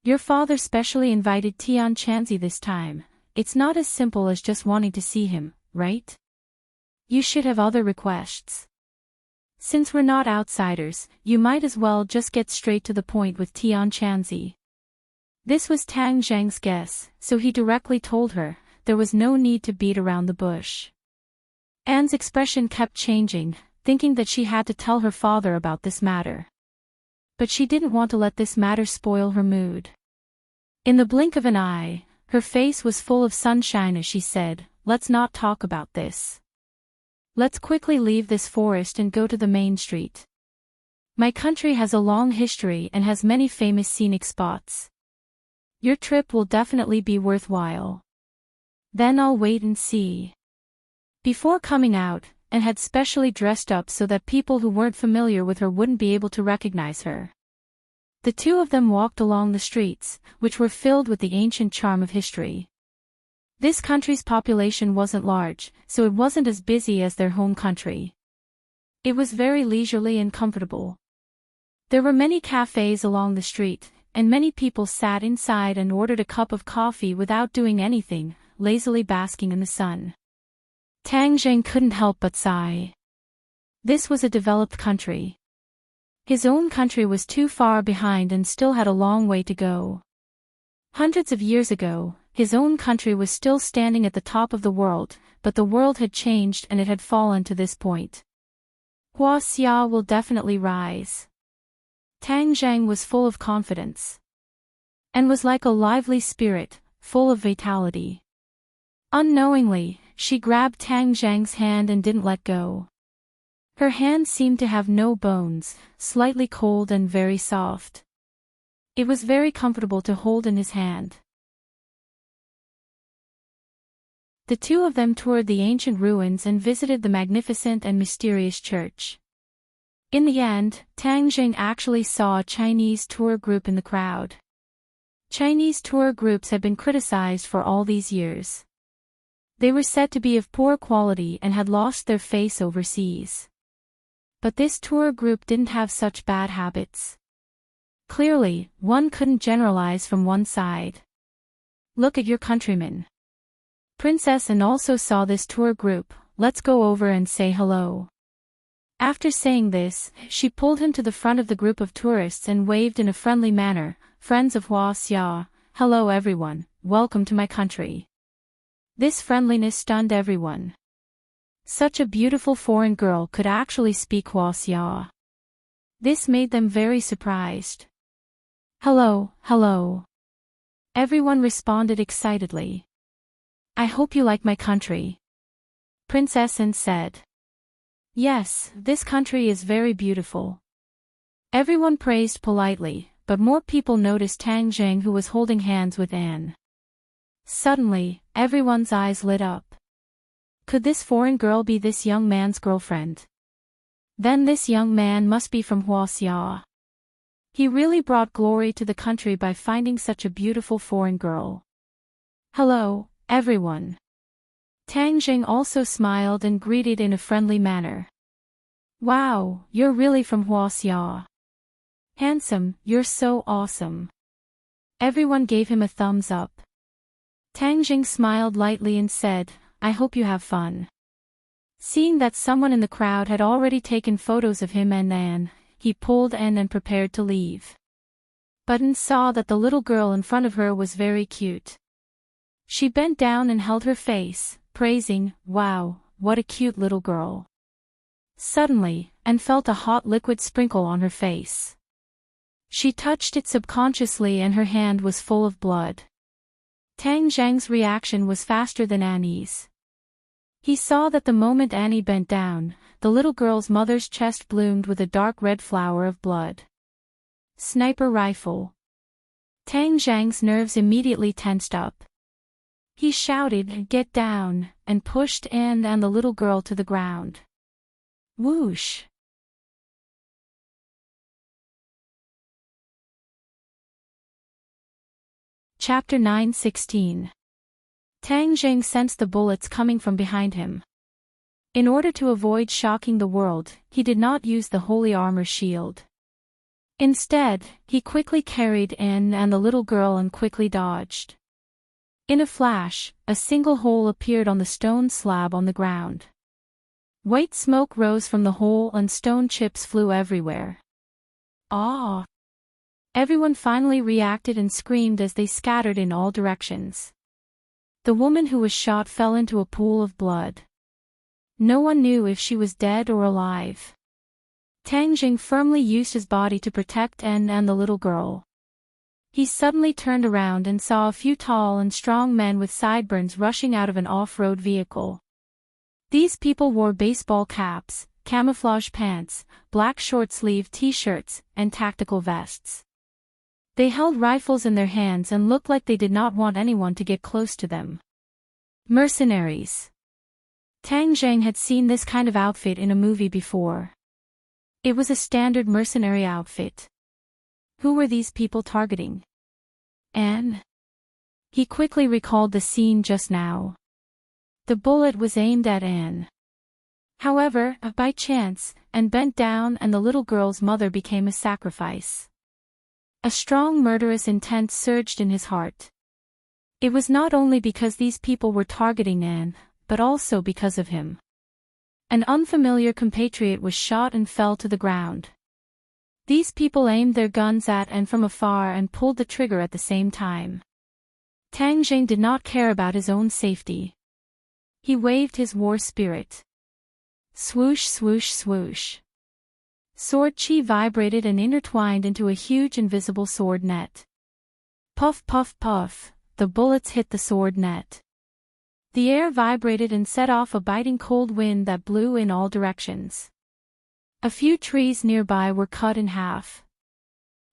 Your father specially invited Tianchanzi this time. It's not as simple as just wanting to see him, right? You should have other requests. Since we're not outsiders, you might as well just get straight to the point with Tianchanzi. This was Tang Zheng's guess, so he directly told her, there was no need to beat around the bush. Anne's expression kept changing, thinking that she had to tell her father about this matter. But she didn't want to let this matter spoil her mood. In the blink of an eye, her face was full of sunshine as she said, let's not talk about this. Let's quickly leave this forest and go to the main street. My country has a long history and has many famous scenic spots. Your trip will definitely be worthwhile. Then I'll wait and see. Before coming out, Anne had specially dressed up so that people who weren't familiar with her wouldn't be able to recognize her. The two of them walked along the streets, which were filled with the ancient charm of history. This country's population wasn't large, so it wasn't as busy as their home country. It was very leisurely and comfortable. There were many cafes along the street, and many people sat inside and ordered a cup of coffee without doing anything, lazily basking in the sun. Tang Zheng couldn't help but sigh. This was a developed country. His own country was too far behind and still had a long way to go. Hundreds of years ago, his own country was still standing at the top of the world, but the world had changed and it had fallen to this point. Huaxia will definitely rise. Tang Zheng was full of confidence. And was like a lively spirit, full of vitality. Unknowingly, she grabbed Tang Zheng's hand and didn't let go. Her hand seemed to have no bones, slightly cold and very soft. It was very comfortable to hold in his hand. The two of them toured the ancient ruins and visited the magnificent and mysterious church. In the end, Tang Zheng actually saw a Chinese tour group in the crowd. Chinese tour groups had been criticized for all these years. They were said to be of poor quality and had lost their face overseas. But this tour group didn't have such bad habits. Clearly, one couldn't generalize from one side. Look at your countrymen. Princess Anne also saw this tour group. Let's go over and say hello. After saying this, she pulled him to the front of the group of tourists and waved in a friendly manner, friends of Huaxia, hello everyone, welcome to my country. This friendliness stunned everyone. Such a beautiful foreign girl could actually speak Huaxia. This made them very surprised. Hello, hello. Everyone responded excitedly. I hope you like my country. Princess Anne said. Yes, this country is very beautiful. Everyone praised politely, but more people noticed Tang Zheng, who was holding hands with Anne. Suddenly, everyone's eyes lit up. Could this foreign girl be this young man's girlfriend? Then this young man must be from Huaxia. He really brought glory to the country by finding such a beautiful foreign girl. Hello, everyone. Tang Zheng also smiled and greeted in a friendly manner. Wow, you're really from Huaxia. Handsome, you're so awesome. Everyone gave him a thumbs up. Tang Jing smiled lightly and said, I hope you have fun. Seeing that someone in the crowd had already taken photos of him and Anne, he pulled Anne and prepared to leave. But Anne saw that the little girl in front of her was very cute. She bent down and held her face, praising, wow, what a cute little girl. Suddenly, Anne felt a hot liquid sprinkle on her face. She touched it subconsciously and her hand was full of blood. Tang Zhang's reaction was faster than Annie's. He saw that the moment Annie bent down, the little girl's mother's chest bloomed with a dark red flower of blood. Sniper rifle. Tang Zhang's nerves immediately tensed up. He shouted, get down, and pushed Anne and the little girl to the ground. Whoosh! Chapter 9:16. Tang Jing sensed the bullets coming from behind him. In order to avoid shocking the world, he did not use the holy armor shield. Instead, he quickly carried Anne and the little girl and quickly dodged. In a flash, a single hole appeared on the stone slab on the ground. White smoke rose from the hole and stone chips flew everywhere. Ah! Everyone finally reacted and screamed as they scattered in all directions. The woman who was shot fell into a pool of blood. No one knew if she was dead or alive. Tang Jing firmly used his body to protect Anne and the little girl. He suddenly turned around and saw a few tall and strong men with sideburns rushing out of an off-road vehicle. These people wore baseball caps, camouflage pants, black short-sleeved t-shirts, and tactical vests. They held rifles in their hands and looked like they did not want anyone to get close to them. Mercenaries. Tang Zhang had seen this kind of outfit in a movie before. It was a standard mercenary outfit. Who were these people targeting? Anne? He quickly recalled the scene just now. The bullet was aimed at Anne. However, by chance, Anne bent down and the little girl's mother became a sacrifice. A strong murderous intent surged in his heart. It was not only because these people were targeting Anne, but also because of him. An unfamiliar compatriot was shot and fell to the ground. These people aimed their guns at Anne from afar and pulled the trigger at the same time. Tang Jing did not care about his own safety. He waved his war spirit. Swoosh swoosh swoosh. Sword chi vibrated and intertwined into a huge invisible sword net. Puff puff puff, the bullets hit the sword net. The air vibrated and set off a biting cold wind that blew in all directions. A few trees nearby were cut in half.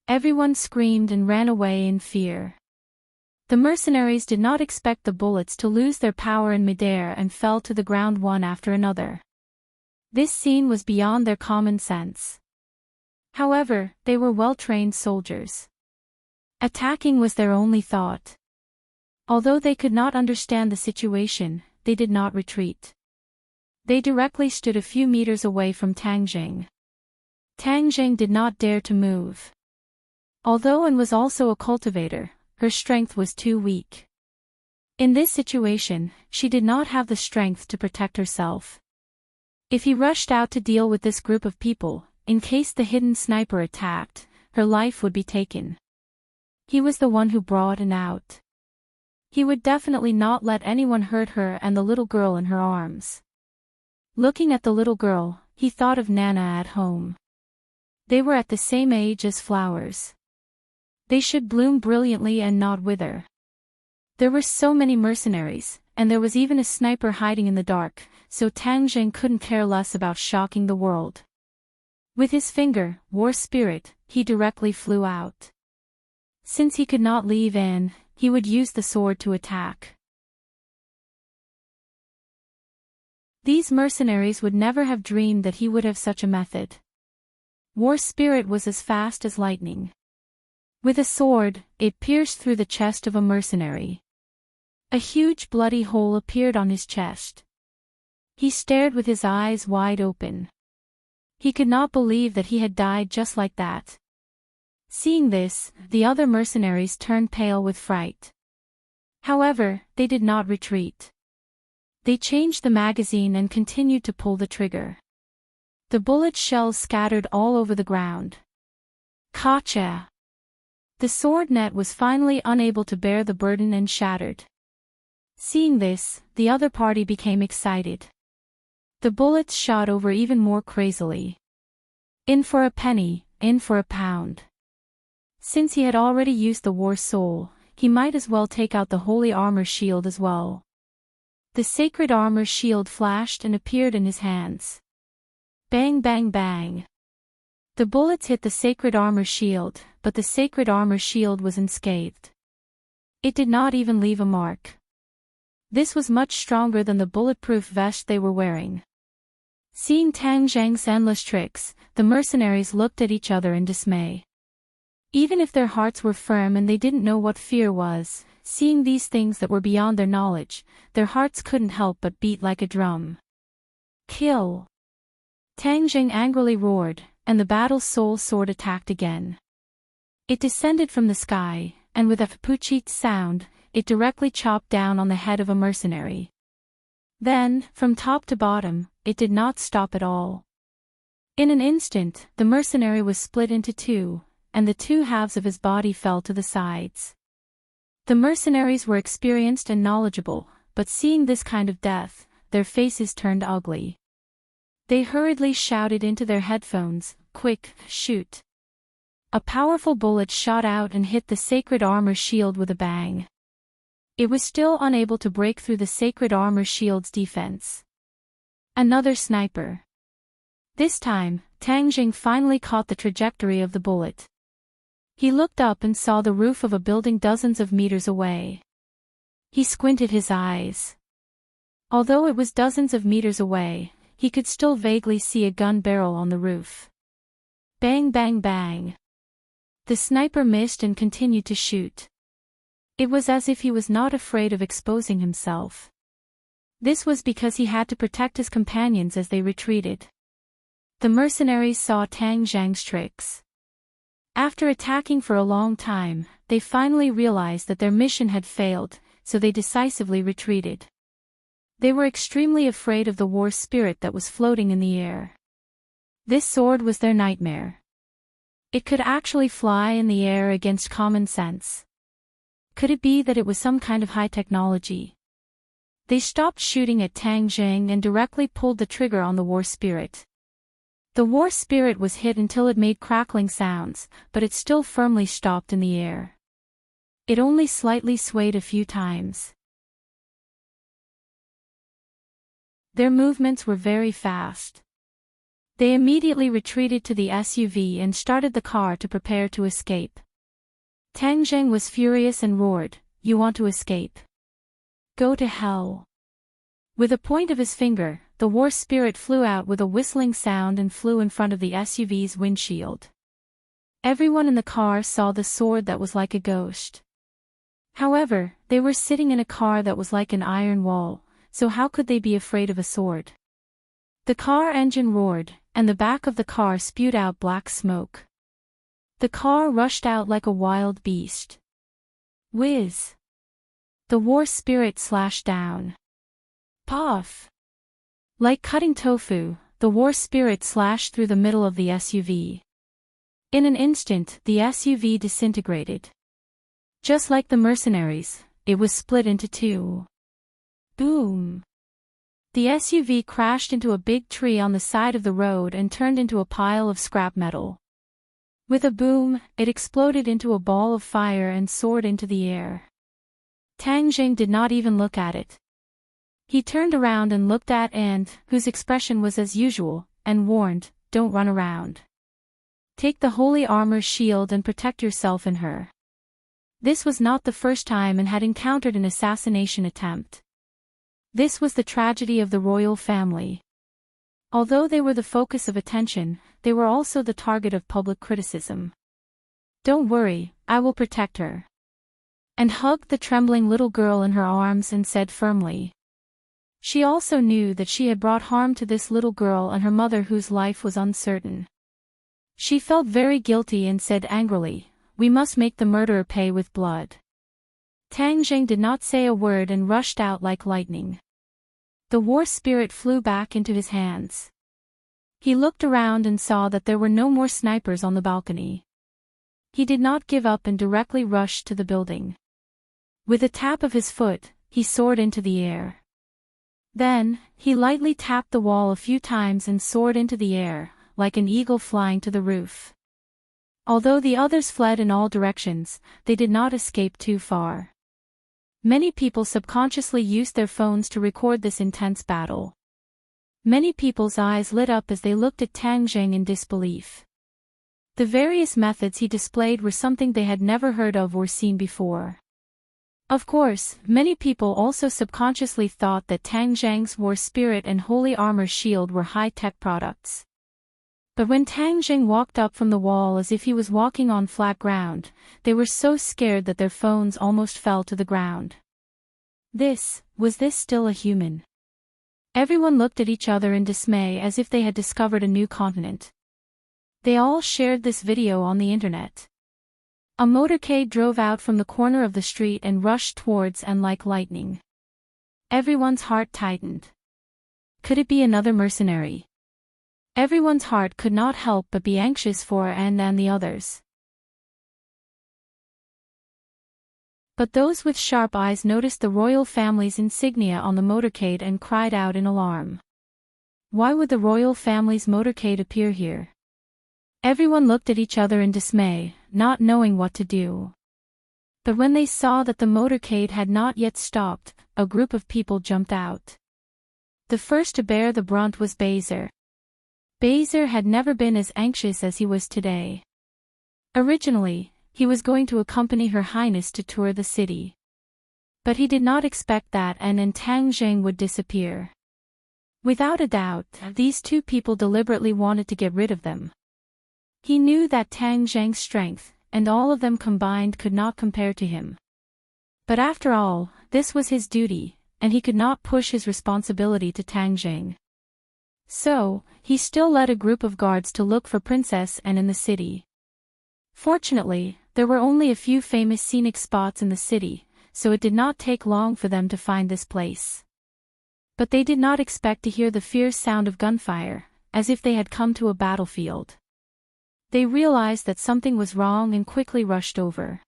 Everyone screamed and ran away in fear. The mercenaries did not expect the bullets to lose their power in midair and fell to the ground one after another. This scene was beyond their common sense. However, they were well-trained soldiers. Attacking was their only thought. Although they could not understand the situation, they did not retreat. They directly stood a few meters away from Tang Jing. Tang Jing did not dare to move. Although Anne was also a cultivator, her strength was too weak. In this situation, she did not have the strength to protect herself. If he rushed out to deal with this group of people, in case the hidden sniper attacked, her life would be taken. He was the one who brought Anne out. He would definitely not let anyone hurt her and the little girl in her arms. Looking at the little girl, he thought of Nana at home. They were at the same age as flowers. They should bloom brilliantly and not wither. There were so many mercenaries, and there was even a sniper hiding in the dark, so Tang Jing couldn't care less about shocking the world. With his finger, war spirit, he directly flew out. Since he could not leave Anne, he would use the sword to attack. These mercenaries would never have dreamed that he would have such a method. War spirit was as fast as lightning. With a sword, it pierced through the chest of a mercenary. A huge bloody hole appeared on his chest. He stared with his eyes wide open. He could not believe that he had died just like that. Seeing this, the other mercenaries turned pale with fright. However, they did not retreat. They changed the magazine and continued to pull the trigger. The bullet shells scattered all over the ground. Gotcha! The sword net was finally unable to bear the burden and shattered. Seeing this, the other party became excited. The bullets shot over even more crazily. In for a penny, in for a pound. Since he had already used the war soul, he might as well take out the holy armor shield as well. The sacred armor shield flashed and appeared in his hands. Bang bang bang. The bullets hit the sacred armor shield, but the sacred armor shield was unscathed. It did not even leave a mark. This was much stronger than the bulletproof vest they were wearing. Seeing Tang Zheng's endless tricks, the mercenaries looked at each other in dismay. Even if their hearts were firm and they didn't know what fear was, seeing these things that were beyond their knowledge, their hearts couldn't help but beat like a drum. Kill! Tang Zheng angrily roared, and the battle soul sword attacked again. It descended from the sky, and with a fupuchit sound, it directly chopped down on the head of a mercenary. Then, from top to bottom, it did not stop at all. In an instant, the mercenary was split into two, and the two halves of his body fell to the sides. The mercenaries were experienced and knowledgeable, but seeing this kind of death, their faces turned ugly. They hurriedly shouted into their headphones, "Quick, shoot!" A powerful bullet shot out and hit the sacred armor shield with a bang. It was still unable to break through the sacred armor shield's defense. Another sniper. This time, Tang Jing finally caught the trajectory of the bullet. He looked up and saw the roof of a building dozens of meters away. He squinted his eyes. Although it was dozens of meters away, he could still vaguely see a gun barrel on the roof. Bang bang bang. The sniper missed and continued to shoot. It was as if he was not afraid of exposing himself. This was because he had to protect his companions as they retreated. The mercenaries saw Tang Zhang's tricks. After attacking for a long time, they finally realized that their mission had failed, so they decisively retreated. They were extremely afraid of the war spirit that was floating in the air. This sword was their nightmare. It could actually fly in the air against common sense. Could it be that it was some kind of high technology? They stopped shooting at Tang Zheng and directly pulled the trigger on the war spirit. The war spirit was hit until it made crackling sounds, but it still firmly stopped in the air. It only slightly swayed a few times. Their movements were very fast. They immediately retreated to the SUV and started the car to prepare to escape. Tang Zheng was furious and roared, "You want to escape? Go to hell." With a point of his finger, the war spirit flew out with a whistling sound and flew in front of the SUV's windshield. Everyone in the car saw the sword that was like a ghost. However, they were sitting in a car that was like an iron wall, so how could they be afraid of a sword? The car engine roared, and the back of the car spewed out black smoke. The car rushed out like a wild beast. Whiz! The war spirit slashed down. Puff! Like cutting tofu, the war spirit slashed through the middle of the SUV. In an instant, the SUV disintegrated. Just like the mercenaries, it was split into two. Boom! The SUV crashed into a big tree on the side of the road and turned into a pile of scrap metal. With a boom, it exploded into a ball of fire and soared into the air. Tang Jing did not even look at it. He turned around and looked at Anne, whose expression was as usual, and warned, "Don't run around. Take the holy armor shield and protect yourself in her." This was not the first time and had encountered an assassination attempt. This was the tragedy of the royal family. Although they were the focus of attention, they were also the target of public criticism. "Don't worry, I will protect her." And hugged the trembling little girl in her arms and said firmly. She also knew that she had brought harm to this little girl and her mother whose life was uncertain. She felt very guilty and said angrily, "We must make the murderer pay with blood." Tang Jing did not say a word and rushed out like lightning. The war spirit flew back into his hands. He looked around and saw that there were no more snipers on the balcony. He did not give up and directly rushed to the building. With a tap of his foot, he soared into the air. Then, he lightly tapped the wall a few times and soared into the air, like an eagle flying to the roof. Although the others fled in all directions, they did not escape too far. Many people subconsciously used their phones to record this intense battle. Many people's eyes lit up as they looked at Tang Jing in disbelief. The various methods he displayed were something they had never heard of or seen before. Of course, many people also subconsciously thought that Tang Jing's war spirit and holy armor shield were high-tech products. But when Tang Jing walked up from the wall as if he was walking on flat ground, they were so scared that their phones almost fell to the ground. Was this still a human? Everyone looked at each other in dismay as if they had discovered a new continent. They all shared this video on the internet. A motorcade drove out from the corner of the street and rushed towards Anne like lightning. Everyone's heart tightened. Could it be another mercenary? Everyone's heart could not help but be anxious for Anne and the others. But those with sharp eyes noticed the royal family's insignia on the motorcade and cried out in alarm. Why would the royal family's motorcade appear here? Everyone looked at each other in dismay, not knowing what to do. But when they saw that the motorcade had not yet stopped, a group of people jumped out. The first to bear the brunt was Baser. Baser had never been as anxious as he was today. Originally, he was going to accompany Her Highness to tour the city. But he did not expect that Anne and Tang Jing would disappear. Without a doubt, these two people deliberately wanted to get rid of them. He knew that Tang Jing's strength, and all of them combined could not compare to him. But after all, this was his duty, and he could not push his responsibility to Tang Jing. So, he still led a group of guards to look for Princess Anne in the city. Fortunately, there were only a few famous scenic spots in the city, so it did not take long for them to find this place. But they did not expect to hear the fierce sound of gunfire, as if they had come to a battlefield. They realized that something was wrong and quickly rushed over.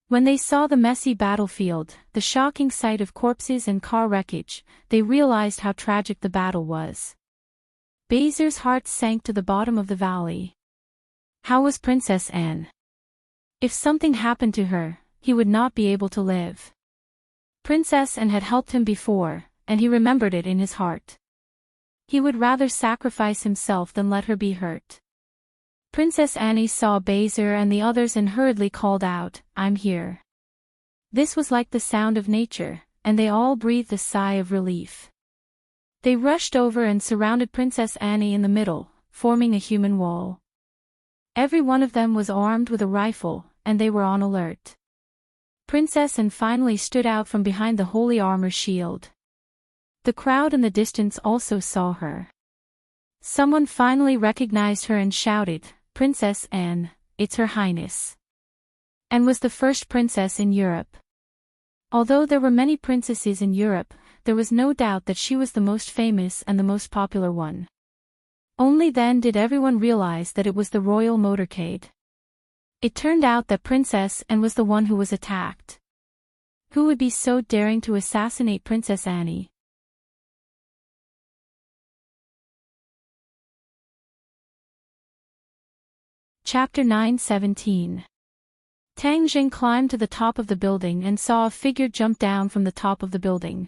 When they saw the messy battlefield, the shocking sight of corpses and car wreckage, they realized how tragic the battle was. Baser's heart sank to the bottom of the valley. How was Princess Anne? If something happened to her, he would not be able to live. Princess Anne had helped him before, and he remembered it in his heart. He would rather sacrifice himself than let her be hurt. Princess Annie saw Baser and the others and hurriedly called out, "I'm here." This was like the sound of nature, and they all breathed a sigh of relief. They rushed over and surrounded Princess Annie in the middle, forming a human wall. Every one of them was armed with a rifle, and they were on alert. Princess Anne finally stood out from behind the holy armor shield. The crowd in the distance also saw her. Someone finally recognized her and shouted, "Princess Anne, it's Her Highness." Anne was the first princess in Europe. Although there were many princesses in Europe, there was no doubt that she was the most famous and the most popular one. Only then did everyone realize that it was the royal motorcade. It turned out that Princess Anne was the one who was attacked. Who would be so daring to assassinate Princess Annie? Chapter 9:17. Tang Jing climbed to the top of the building and saw a figure jump down from the top of the building.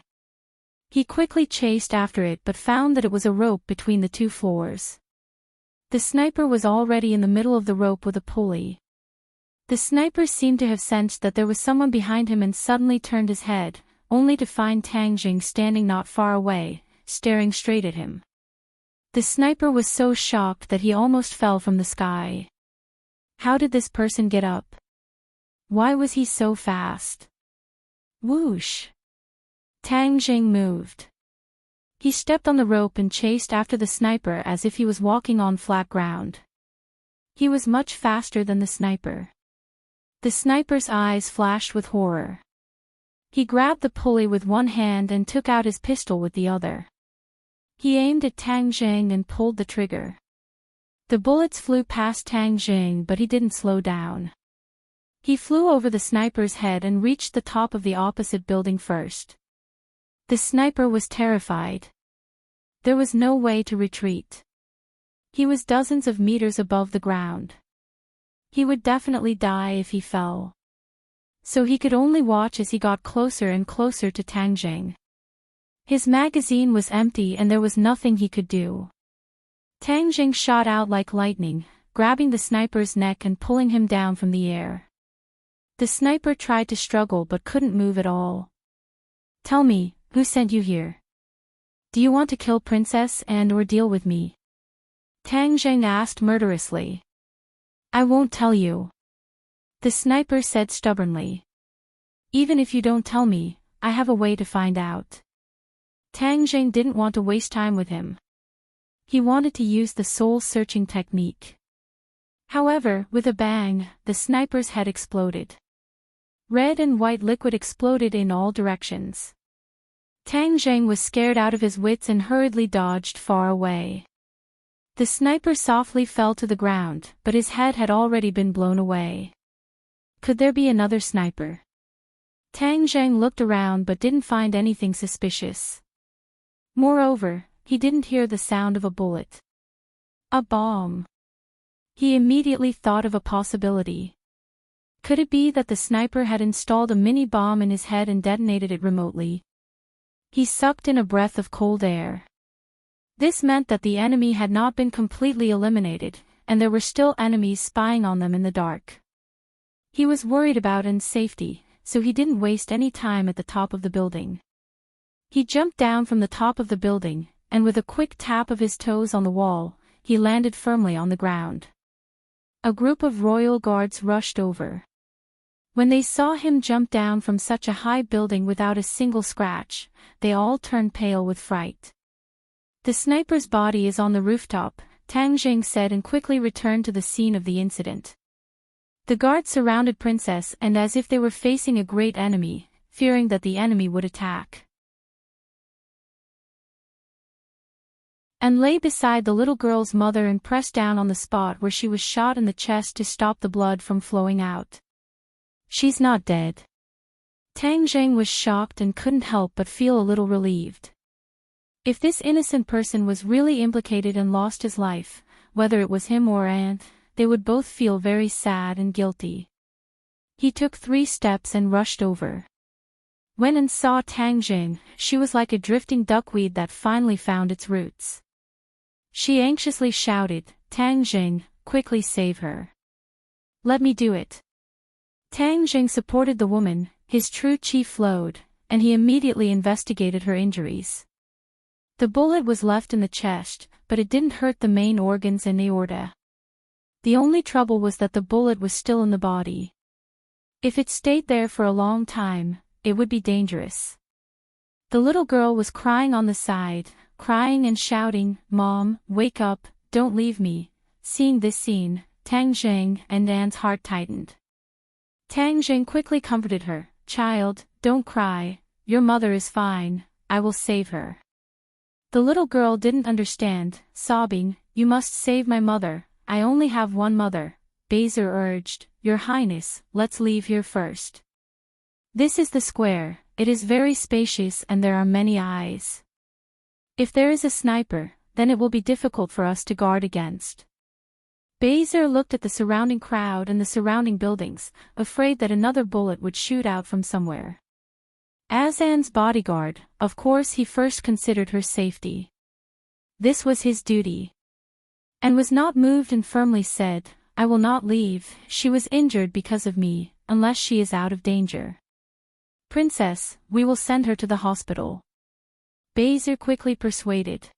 He quickly chased after it but found that it was a rope between the two floors. The sniper was already in the middle of the rope with a pulley. The sniper seemed to have sensed that there was someone behind him and suddenly turned his head, only to find Tang Jing standing not far away, staring straight at him. The sniper was so shocked that he almost fell from the sky. How did this person get up? Why was he so fast? Whoosh! Tang Jing moved. He stepped on the rope and chased after the sniper as if he was walking on flat ground. He was much faster than the sniper. The sniper's eyes flashed with horror. He grabbed the pulley with one hand and took out his pistol with the other. He aimed at Tang Jing and pulled the trigger. The bullets flew past Tang Jing, but he didn't slow down. He flew over the sniper's head and reached the top of the opposite building first. The sniper was terrified. There was no way to retreat. He was dozens of meters above the ground. He would definitely die if he fell. So he could only watch as he got closer and closer to Tang Jing. His magazine was empty and there was nothing he could do. Tang Jing shot out like lightning, grabbing the sniper's neck and pulling him down from the air. The sniper tried to struggle but couldn't move at all. "Tell me, who sent you here? Do you want to kill Princess and/or deal with me?" Tang Jing asked murderously. "I won't tell you," the sniper said stubbornly. "Even if you don't tell me, I have a way to find out." Tang Jing didn't want to waste time with him. He wanted to use the soul-searching technique. However, with a bang, the sniper's head exploded. Red and white liquid exploded in all directions. Tang Jing was scared out of his wits and hurriedly dodged far away. The sniper softly fell to the ground, but his head had already been blown away. Could there be another sniper? Tang Jing looked around but didn't find anything suspicious. Moreover, he didn't hear the sound of a bullet. A bomb. He immediately thought of a possibility. Could it be that the sniper had installed a mini-bomb in his head and detonated it remotely? He sucked in a breath of cold air. This meant that the enemy had not been completely eliminated, and there were still enemies spying on them in the dark. He was worried about Anne's safety, so he didn't waste any time at the top of the building. He jumped down from the top of the building, and with a quick tap of his toes on the wall, he landed firmly on the ground. A group of royal guards rushed over. When they saw him jump down from such a high building without a single scratch, they all turned pale with fright. "The sniper's body is on the rooftop," Tang Jing said and quickly returned to the scene of the incident. The guards surrounded Princess and as if they were facing a great enemy, fearing that the enemy would attack. And lay beside the little girl's mother and pressed down on the spot where she was shot in the chest to stop the blood from flowing out. "She's not dead." Tang Jing was shocked and couldn't help but feel a little relieved. If this innocent person was really implicated and lost his life, whether it was him or Anne, they would both feel very sad and guilty. He took 3 steps and rushed over. When Anne saw Tang Jing, she was like a drifting duckweed that finally found its roots. She anxiously shouted, "Tang Jing, quickly save her. Let me do it." Tang Jing supported the woman, his true chi flowed, and he immediately investigated her injuries. The bullet was left in the chest, but it didn't hurt the main organs and aorta. The only trouble was that the bullet was still in the body. If it stayed there for a long time, it would be dangerous. The little girl was crying on the side, crying and shouting, "Mom, wake up, don't leave me." Seeing this scene, Tang Jing and Anne's heart tightened. Tang Jing quickly comforted her, "Child, don't cry, your mother is fine, I will save her." The little girl didn't understand, sobbing, "You must save my mother, I only have one mother." Bezer urged, "Your Highness, let's leave here first. This is the square, it is very spacious and there are many eyes. If there is a sniper, then it will be difficult for us to guard against." Bezer looked at the surrounding crowd and the surrounding buildings, afraid that another bullet would shoot out from somewhere. As Anne's bodyguard, of course he first considered her safety. This was his duty. Anne was not moved and firmly said, "I will not leave, she was injured because of me, unless she is out of danger. Princess, we will send her to the hospital." Bezer quickly persuaded.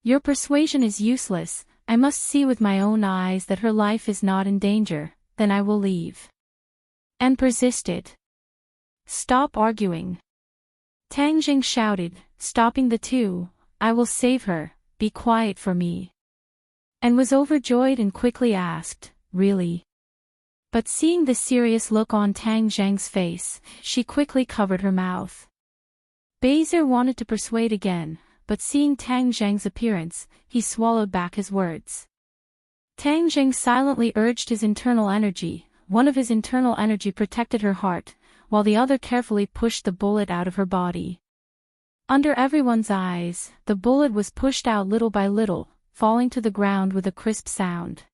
"Your persuasion is useless, I must see with my own eyes that her life is not in danger, then I will leave." Anne persisted. "Stop arguing." Tang Jing shouted, stopping the two, "I will save her, be quiet for me." and was overjoyed and quickly asked, "Really?" But seeing the serious look on Tang Zheng's face, she quickly covered her mouth. Baiser wanted to persuade again, but seeing Tang Zheng's appearance, he swallowed back his words. Tang Zheng silently urged his internal energy. One of his internal energy protected her heart, while the other carefully pushed the bullet out of her body. Under everyone's eyes, the bullet was pushed out little by little, falling to the ground with a crisp sound.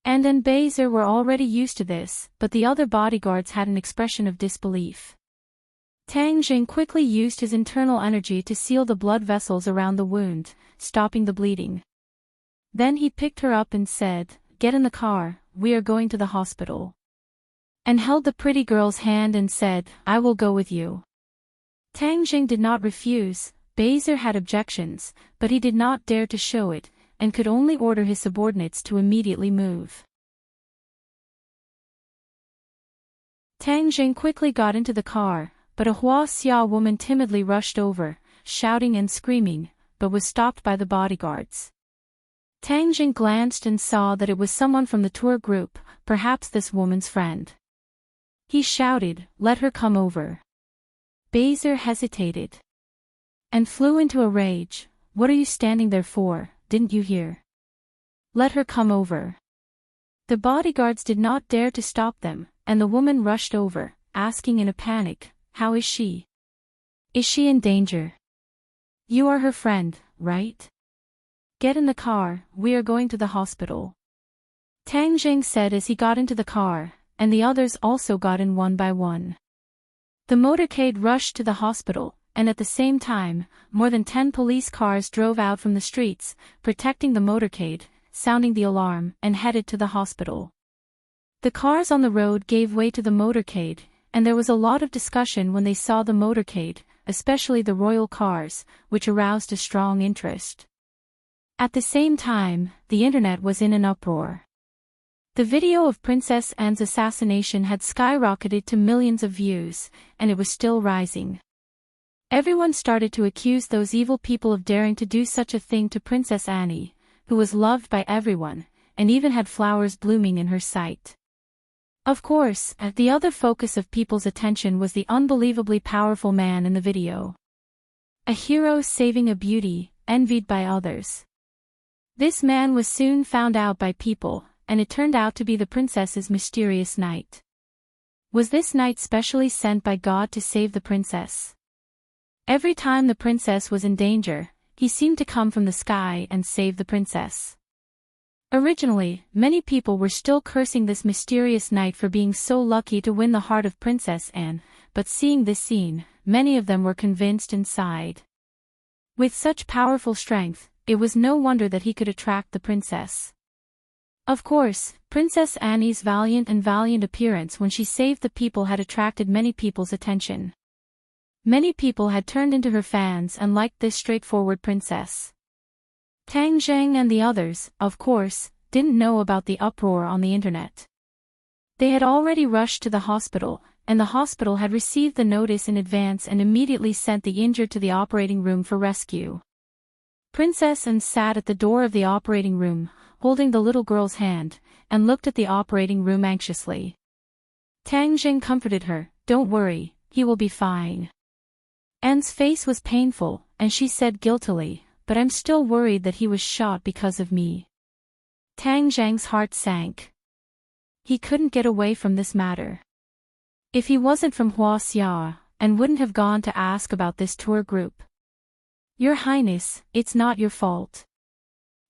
And Baiser were already used to this, but the other bodyguards had an expression of disbelief. Tang Zheng quickly used his internal energy to seal the blood vessels around the wound, stopping the bleeding. Then he picked her up and said, "Get in the car, we are going to the hospital." And held the pretty girl's hand and said, "I will go with you." Tang Zheng did not refuse. Baiser had objections, but he did not dare to show it, and could only order his subordinates to immediately move. Tang Zheng quickly got into the car, but a Huaxia woman timidly rushed over, shouting and screaming, but was stopped by the bodyguards. Tang Zheng glanced and saw that it was someone from the tour group, perhaps this woman's friend. He shouted, "Let her come over." Baiser hesitated and flew into a rage. "What are you standing there for? Didn't you hear? Let her come over." The bodyguards did not dare to stop them, and the woman rushed over, asking in a panic, "How is she? Is she in danger? You are her friend, right? Get in the car, we are going to the hospital." Tang Zheng said as he got into the car, and the others also got in one by one. The motorcade rushed to the hospital, and at the same time, more than 10 police cars drove out from the streets, protecting the motorcade, sounding the alarm, and headed to the hospital. The cars on the road gave way to the motorcade, and there was a lot of discussion when they saw the motorcade, especially the royal cars, which aroused a strong interest. At the same time, the internet was in an uproar. The video of Princess Anne's assassination had skyrocketed to millions of views, and it was still rising. Everyone started to accuse those evil people of daring to do such a thing to Princess Annie, who was loved by everyone, and even had flowers blooming in her sight. Of course, the other focus of people's attention was the unbelievably powerful man in the video. A hero saving a beauty, envied by others. This man was soon found out by people, and it turned out to be the princess's mysterious knight. Was this knight specially sent by God to save the princess? Every time the princess was in danger, he seemed to come from the sky and save the princess. Originally, many people were still cursing this mysterious knight for being so lucky to win the heart of Princess Anne, but seeing this scene, many of them were convinced and sighed. With such powerful strength, it was no wonder that he could attract the princess. Of course, Princess Annie's valiant appearance when she saved the people had attracted many people's attention. Many people had turned into her fans and liked this straightforward princess. Tang Zheng and the others, of course, didn't know about the uproar on the internet. They had already rushed to the hospital, and the hospital had received the notice in advance and immediately sent the injured to the operating room for rescue. Princess Anne sat at the door of the operating room, holding the little girl's hand, and looked at the operating room anxiously. Tang Zheng comforted her, "Don't worry, he will be fine." Anne's face was painful, and she said guiltily, "But I'm still worried that he was shot because of me." Tang Zheng's heart sank. He couldn't get away from this matter. If he wasn't from Huaxia, and wouldn't have gone to ask about this tour group. "Your Highness, it's not your fault.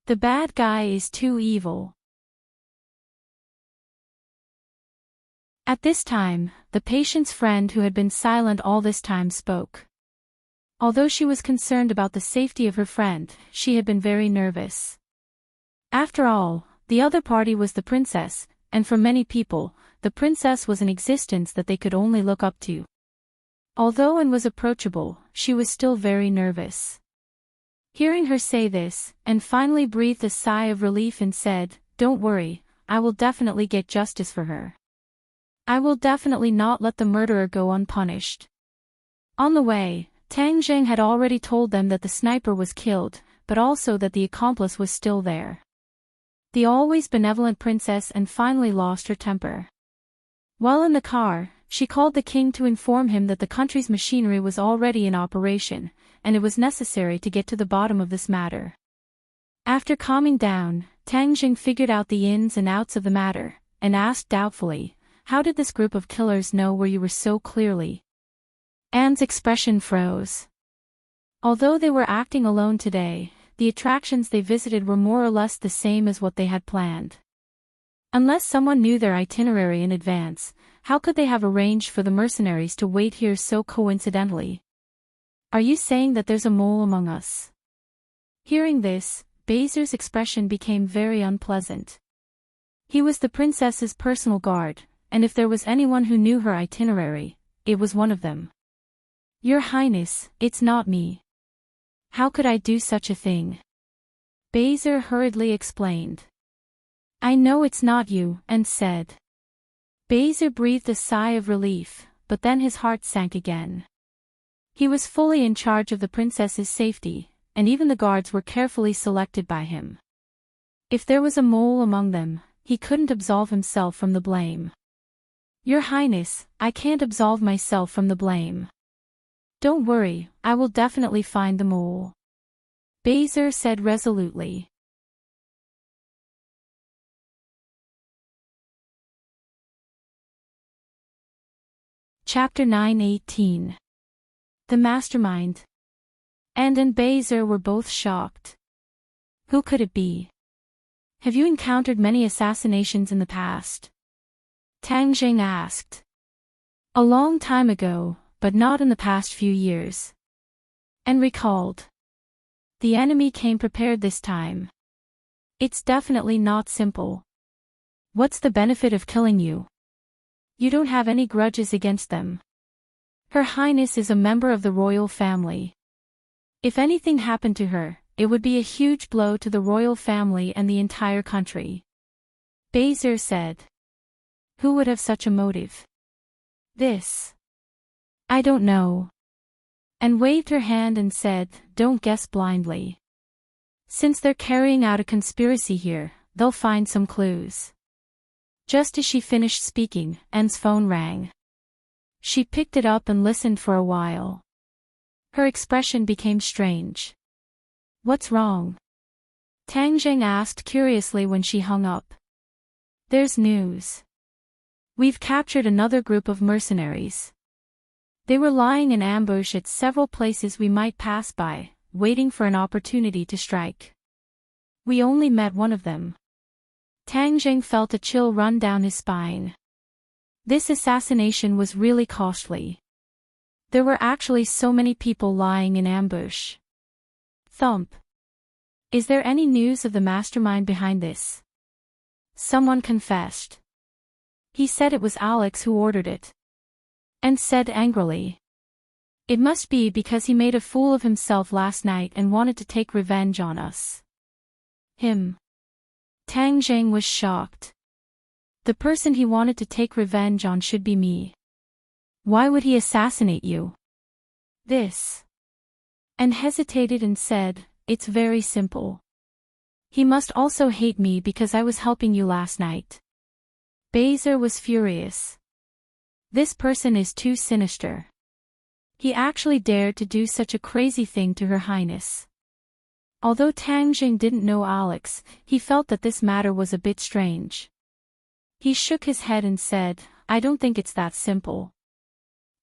The bad guy is too evil." At this time, the patient's friend who had been silent all this time spoke. Although she was concerned about the safety of her friend, she had been very nervous. After all, the other party was the princess, and for many people, the princess was an existence that they could only look up to. Although Anne was approachable, she was still very nervous. Hearing her say this, Anne finally breathed a sigh of relief and said, "Don't worry, I will definitely get justice for her. I will definitely not let the murderer go unpunished." On the way, Tang Zheng had already told them that the sniper was killed, but also that the accomplice was still there. The always benevolent princess and finally lost her temper. While in the car, she called the king to inform him that the country's machinery was already in operation, and it was necessary to get to the bottom of this matter. After calming down, Tang Jing figured out the ins and outs of the matter, and asked doubtfully, "How did this group of killers know where you were so clearly?" Anne's expression froze. Although they were acting alone today, the attractions they visited were more or less the same as what they had planned. Unless someone knew their itinerary in advance, how could they have arranged for the mercenaries to wait here so coincidentally? "Are you saying that there's a mole among us?" Hearing this, Bazer's expression became very unpleasant. He was the princess's personal guard, and if there was anyone who knew her itinerary, it was one of them. "Your Highness, it's not me. How could I do such a thing?" Bazer hurriedly explained. "I know it's not you," and said. Bazer breathed a sigh of relief, but then his heart sank again. He was fully in charge of the princess's safety, and even the guards were carefully selected by him. If there was a mole among them, he couldn't absolve himself from the blame. "Your Highness, I can't absolve myself from the blame. Don't worry, I will definitely find the mole," Bazer said resolutely. Chapter 9:18. The Mastermind. Anne and Bazer were both shocked. Who could it be? "Have you encountered many assassinations in the past?" Tang Jing asked. "A long time ago, but not in the past few years." Anne recalled. "The enemy came prepared this time. It's definitely not simple. What's the benefit of killing you? You don't have any grudges against them. Her Highness is a member of the royal family. If anything happened to her, it would be a huge blow to the royal family and the entire country," Bazer said. "Who would have such a motive?" "This. I don't know." And waved her hand and said, "Don't guess blindly. Since they're carrying out a conspiracy here, they'll find some clues." Just as she finished speaking, Anne's phone rang. She picked it up and listened for a while. Her expression became strange. "What's wrong?" Tang Jing asked curiously when she hung up. "There's news. We've captured another group of mercenaries. They were lying in ambush at several places we might pass by, waiting for an opportunity to strike. We only met one of them." Tang Jing felt a chill run down his spine. This assassination was really costly. There were actually so many people lying in ambush. Thump. "Is there any news of the mastermind behind this?" Someone confessed. He said it was Alex who ordered it. And said angrily, "It must be because he made a fool of himself last night and wanted to take revenge on us." Him. Tang Jing was shocked. The person he wanted to take revenge on should be me. Why would he assassinate you? This. And hesitated and said, "It's very simple. He must also hate me because I was helping you last night." Bazer was furious. This person is too sinister. He actually dared to do such a crazy thing to Her Highness. Although Tang Jing didn't know Alex, he felt that this matter was a bit strange. He shook his head and said, "I don't think it's that simple.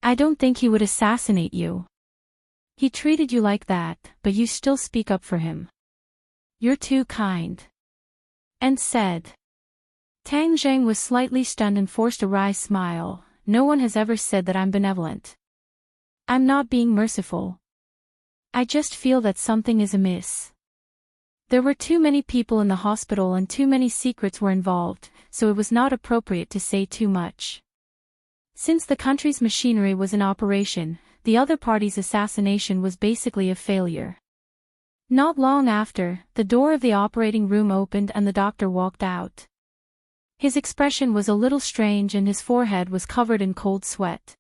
I don't think he would assassinate you. He treated you like that, but you still speak up for him. You're too kind." And said. Tang Jing was slightly stunned and forced a wry smile. "No one has ever said that I'm benevolent. I'm not being merciful. I just feel that something is amiss. There were too many people in the hospital and too many secrets were involved, so it was not appropriate to say too much. Since the country's machinery was in operation, the other party's assassination was basically a failure." Not long after, the door of the operating room opened and the doctor walked out. His expression was a little strange and his forehead was covered in cold sweat.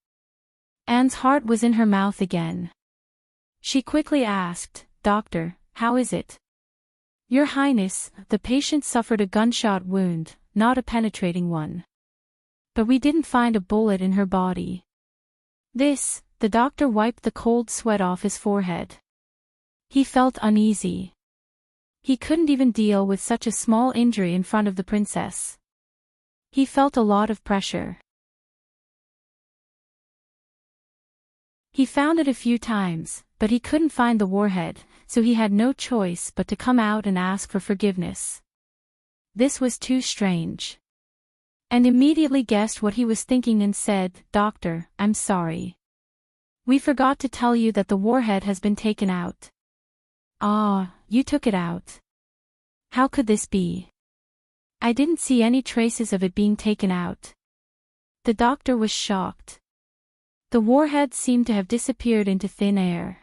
Anne's heart was in her mouth again. She quickly asked, "Doctor, how is it?" Your Highness, the patient suffered a gunshot wound, not a penetrating one. But we didn't find a bullet in her body. The doctor wiped the cold sweat off his forehead. He felt uneasy. He couldn't even deal with such a small injury in front of the princess. He felt a lot of pressure. He found it a few times, but he couldn't find the warhead, so he had no choice but to come out and ask for forgiveness. This was too strange. And immediately guessed what he was thinking and said, "Doctor, I'm sorry. We forgot to tell you that the warhead has been taken out." "Ah, you took it out. How could this be? I didn't see any traces of it being taken out." The doctor was shocked. The warhead seemed to have disappeared into thin air.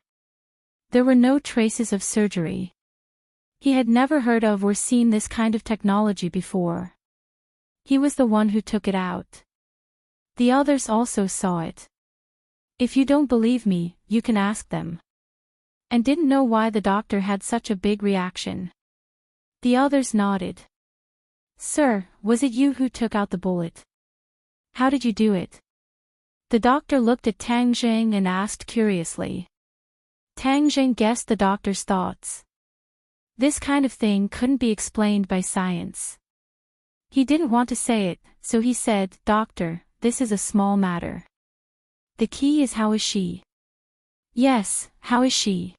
There were no traces of surgery. He had never heard of or seen this kind of technology before. He was the one who took it out. The others also saw it. "If you don't believe me, you can ask them." And didn't know why the doctor had such a big reaction. The others nodded. "Sir, was it you who took out the bullet? How did you do it?" The doctor looked at Tang Jing and asked curiously. Tang Jing guessed the doctor's thoughts. This kind of thing couldn't be explained by science. He didn't want to say it, so he said, "Doctor, this is a small matter. The key is how is she?" "Yes, how is she?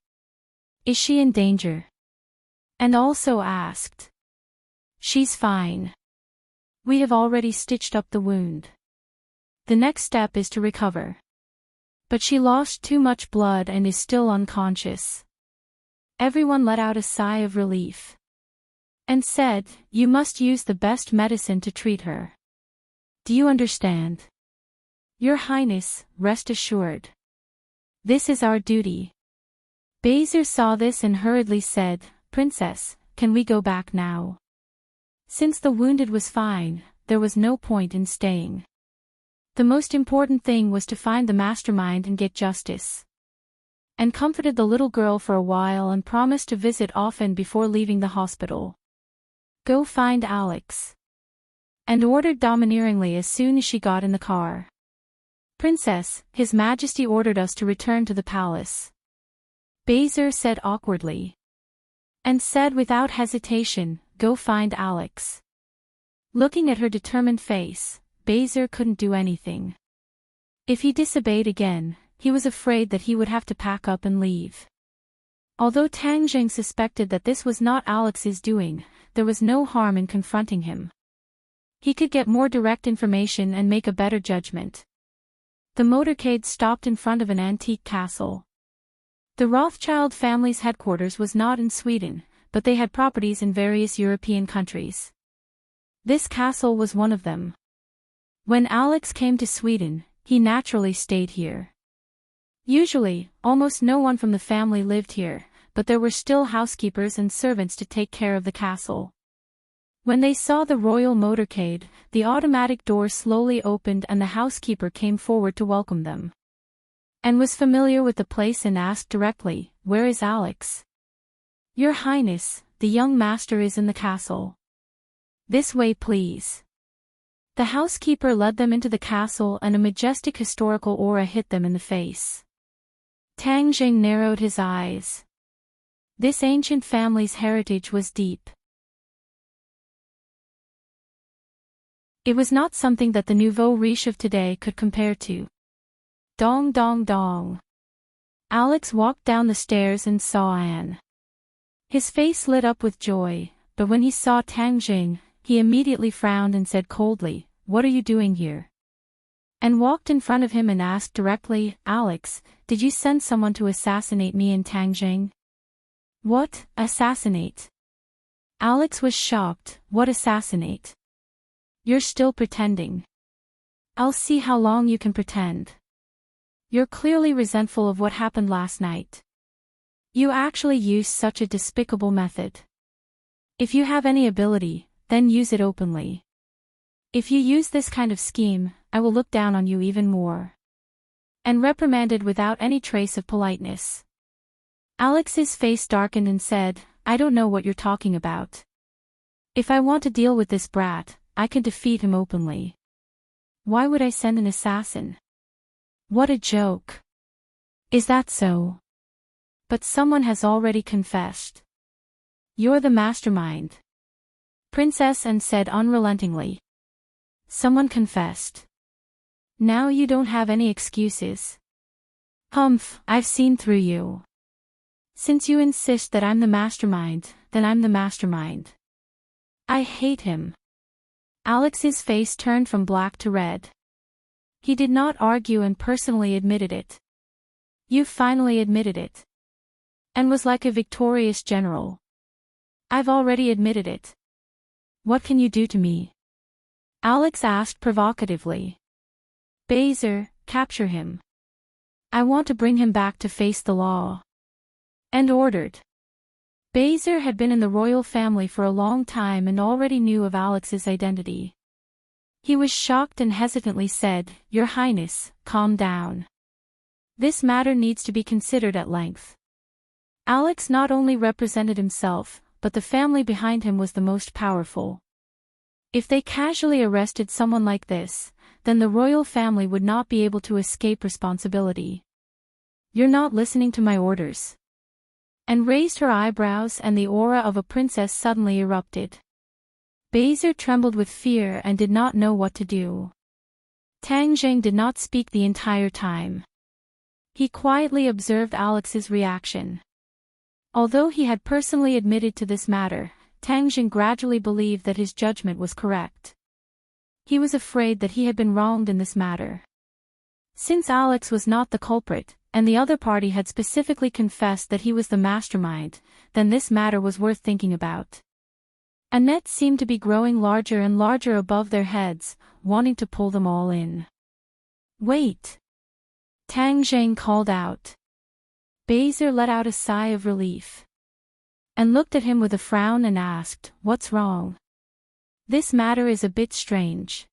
Is she in danger?" And also asked. "She's fine. We have already stitched up the wound. The next step is to recover. But she lost too much blood and is still unconscious." Everyone let out a sigh of relief. And said, "You must use the best medicine to treat her. Do you understand?" "Your Highness, rest assured. This is our duty." Beizir saw this and hurriedly said, "Princess, can we go back now?" Since the wounded was fine, there was no point in staying. The most important thing was to find the mastermind and get justice. And comforted the little girl for a while and promised to visit often before leaving the hospital. "Go find Alex." And ordered domineeringly as soon as she got in the car. "Princess, His Majesty ordered us to return to the palace." Beizir said awkwardly. And said without hesitation, "Go find Alex." Looking at her determined face, Beizir couldn't do anything. If he disobeyed again, he was afraid that he would have to pack up and leave. Although Tang Jing suspected that this was not Alex's doing, there was no harm in confronting him. He could get more direct information and make a better judgment. The motorcade stopped in front of an antique castle. The Rothschild family's headquarters was not in Sweden, but they had properties in various European countries. This castle was one of them. When Alex came to Sweden, he naturally stayed here. Usually, almost no one from the family lived here, but there were still housekeepers and servants to take care of the castle. When they saw the royal motorcade, the automatic door slowly opened and the housekeeper came forward to welcome them. And was familiar with the place and asked directly, "Where is Alex?" "Your Highness, the young master is in the castle." "This way please." The housekeeper led them into the castle and a majestic historical aura hit them in the face. Tang Jing narrowed his eyes. This ancient family's heritage was deep. It was not something that the nouveau riche of today could compare to. Dong dong dong. Alex walked down the stairs and saw Anne. His face lit up with joy, but when he saw Tang Jing, he immediately frowned and said coldly, "What are you doing here?" And walked in front of him and asked directly, "Alex, did you send someone to assassinate me and Tang Jing?" "What, assassinate?" Alex was shocked. "What assassinate? You're still pretending. I'll see how long you can pretend. You're clearly resentful of what happened last night. You actually used such a despicable method. If you have any ability, then use it openly. If you use this kind of scheme, I will look down on you even more." And reprimanded without any trace of politeness. Alex's face darkened and said, I don't know what you're talking about. If I want to deal with this brat, I can defeat him openly. Why would I send an assassin? What a joke. Is that so? But someone has already confessed. You're the mastermind. Princess Anne said unrelentingly. Someone confessed. Now you don't have any excuses. Humph, I've seen through you. Since you insist that I'm the mastermind, then I'm the mastermind. I hate him. Alex's face turned from black to red. He did not argue and personally admitted it. You finally admitted it. And was like a victorious general. I've already admitted it. What can you do to me? Alex asked provocatively. Baser, capture him. I want to bring him back to face the law. And ordered. Baser had been in the royal family for a long time and already knew of Alex's identity. He was shocked and hesitantly said, Your Highness, calm down. This matter needs to be considered at length. Alex not only represented himself, but the family behind him was the most powerful. If they casually arrested someone like this, then the royal family would not be able to escape responsibility. You're not listening to my orders. And raised her eyebrows and the aura of a princess suddenly erupted. Baser trembled with fear and did not know what to do. Tang Jing did not speak the entire time. He quietly observed Alex's reaction. Although he had personally admitted to this matter, Tang Jing gradually believed that his judgment was correct. He was afraid that he had been wronged in this matter. Since Alex was not the culprit, and the other party had specifically confessed that he was the mastermind, then this matter was worth thinking about. A net seemed to be growing larger and larger above their heads, wanting to pull them all in. Wait! Tang Jing called out. Baser let out a sigh of relief. And looked at him with a frown and asked, What's wrong? This matter is a bit strange.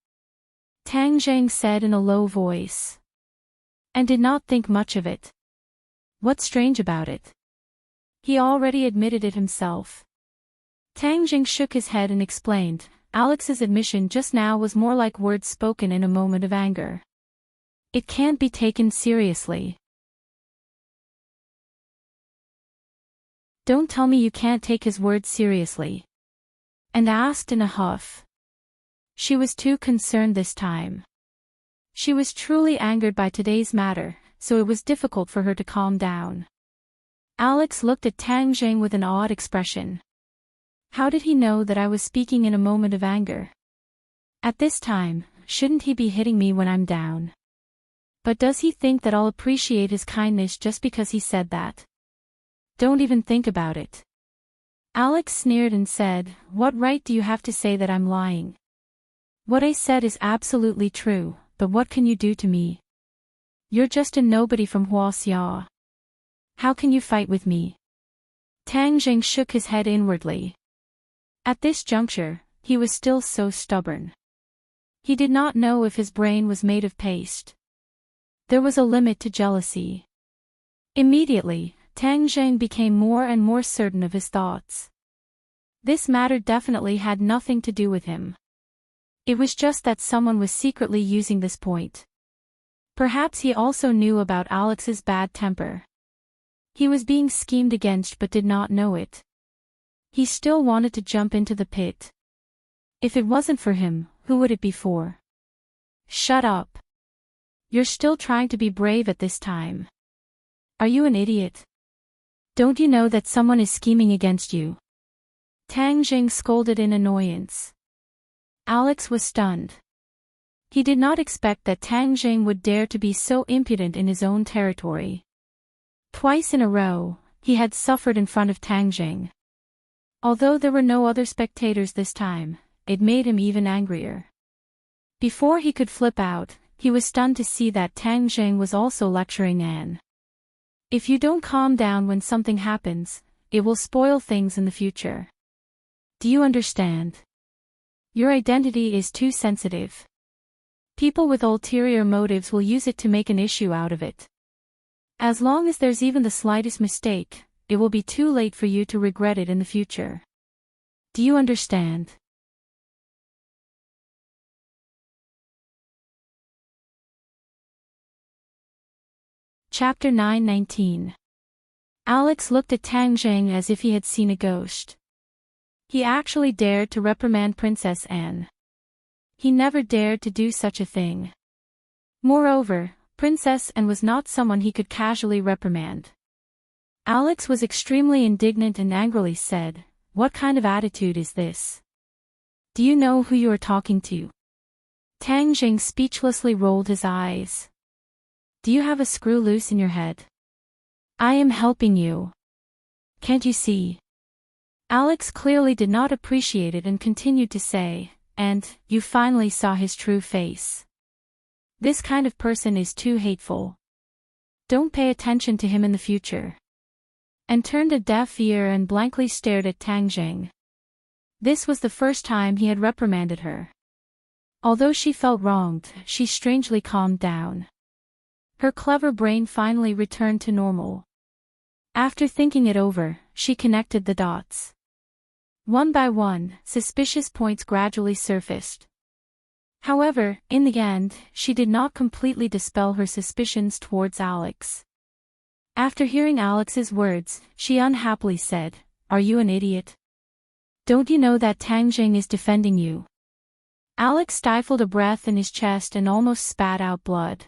Tang Jing said in a low voice. And did not think much of it. What's strange about it? He already admitted it himself. Tang Jing shook his head and explained, Alex's admission just now was more like words spoken in a moment of anger. It can't be taken seriously. Don't tell me you can't take his words seriously. And asked in a huff. She was too concerned this time. She was truly angered by today's matter, so it was difficult for her to calm down. Alex looked at Tang Jing with an odd expression. How did he know that I was speaking in a moment of anger? At this time, shouldn't he be hitting me when I'm down? But does he think that I'll appreciate his kindness just because he said that? Don't even think about it. Alex sneered and said, What right do you have to say that I'm lying? What I said is absolutely true, but what can you do to me? You're just a nobody from Huaxia. How can you fight with me? Tang Jing shook his head inwardly. At this juncture, he was still so stubborn. He did not know if his brain was made of paste. There was a limit to jealousy. Immediately, Tang Jing became more and more certain of his thoughts. This matter definitely had nothing to do with him. It was just that someone was secretly using this point. Perhaps he also knew about Alex's bad temper. He was being schemed against but did not know it. He still wanted to jump into the pit. If it wasn't for him, who would it be for? Shut up. You're still trying to be brave at this time. Are you an idiot? Don't you know that someone is scheming against you? Tang Jing scolded in annoyance. Alex was stunned. He did not expect that Tang Jing would dare to be so impudent in his own territory. Twice in a row, he had suffered in front of Tang Jing. Although there were no other spectators this time, it made him even angrier. Before he could flip out, he was stunned to see that Tang Jing was also lecturing Anne. If you don't calm down when something happens, it will spoil things in the future. Do you understand? Your identity is too sensitive. People with ulterior motives will use it to make an issue out of it. As long as there's even the slightest mistake, it will be too late for you to regret it in the future. Do you understand? Chapter 9:19. Alex looked at Tang Zheng as if he had seen a ghost. He actually dared to reprimand Princess Anne. He never dared to do such a thing. Moreover, Princess Anne was not someone he could casually reprimand. Alex was extremely indignant and angrily said, "What kind of attitude is this? Do you know who you are talking to?" Tang Zheng speechlessly rolled his eyes. "Do you have a screw loose in your head? I am helping you. Can't you see?" Alex clearly did not appreciate it and continued to say, "And, you finally saw his true face. This kind of person is too hateful. Don't pay attention to him in the future." And turned a deaf ear and blankly stared at Tang Zheng. This was the first time he had reprimanded her. Although she felt wronged, she strangely calmed down. Her clever brain finally returned to normal. After thinking it over, she connected the dots. One by one, suspicious points gradually surfaced. However, in the end, she did not completely dispel her suspicions towards Alex. After hearing Alex's words, she unhappily said, "Are you an idiot? Don't you know that Tang Zheng is defending you?" Alex stifled a breath in his chest and almost spat out blood.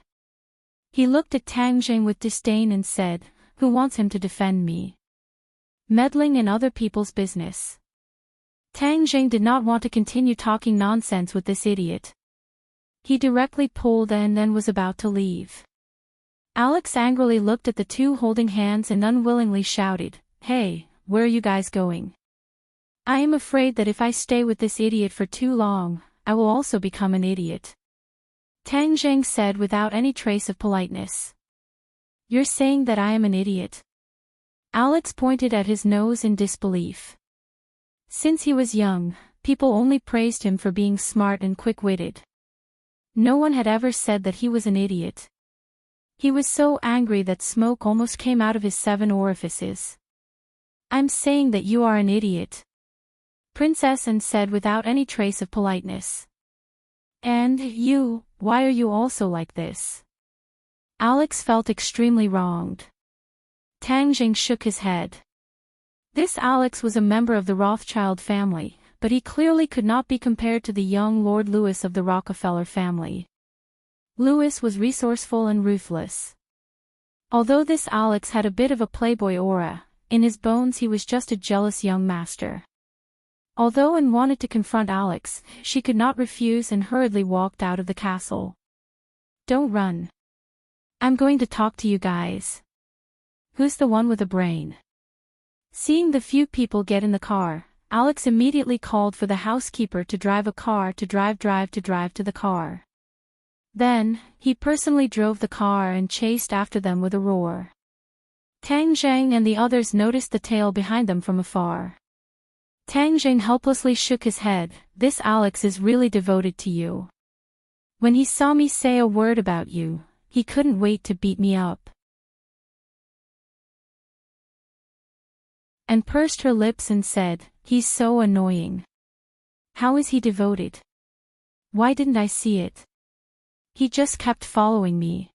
He looked at Tang Zheng with disdain and said, "Who wants him to defend me? Meddling in other people's business." Tang Zheng did not want to continue talking nonsense with this idiot. He directly pulled and then was about to leave. Alex angrily looked at the two holding hands and unwillingly shouted, "Hey, where are you guys going? I am afraid that if I stay with this idiot for too long, I will also become an idiot." Tang Zheng said without any trace of politeness. "You're saying that I am an idiot?" Alex pointed at his nose in disbelief. Since he was young, people only praised him for being smart and quick-witted. No one had ever said that he was an idiot. He was so angry that smoke almost came out of his 7 orifices. "I'm saying that you are an idiot," Princess Anne said without any trace of politeness. "And you, why are you also like this?" Alex felt extremely wronged. Tang Zheng shook his head. This Alex was a member of the Rothschild family, but he clearly could not be compared to the young Lord Louis of the Rockefeller family. Louis was resourceful and ruthless. Although this Alex had a bit of a playboy aura, in his bones he was just a jealous young master. Although Anne wanted to confront Alex, she could not refuse and hurriedly walked out of the castle. "Don't run. I'm going to talk to you guys. Who's the one with a brain?" Seeing the few people get in the car, Alex immediately called for the housekeeper to drive a car to drive to the car. Then, he personally drove the car and chased after them with a roar. Tang Zheng and the others noticed the tail behind them from afar. Tang Zheng helplessly shook his head. "This Alex is really devoted to you. When he saw me say a word about you, he couldn't wait to beat me up." And pursed her lips and said, "He's so annoying. How is he devoted? Why didn't I see it? He just kept following me.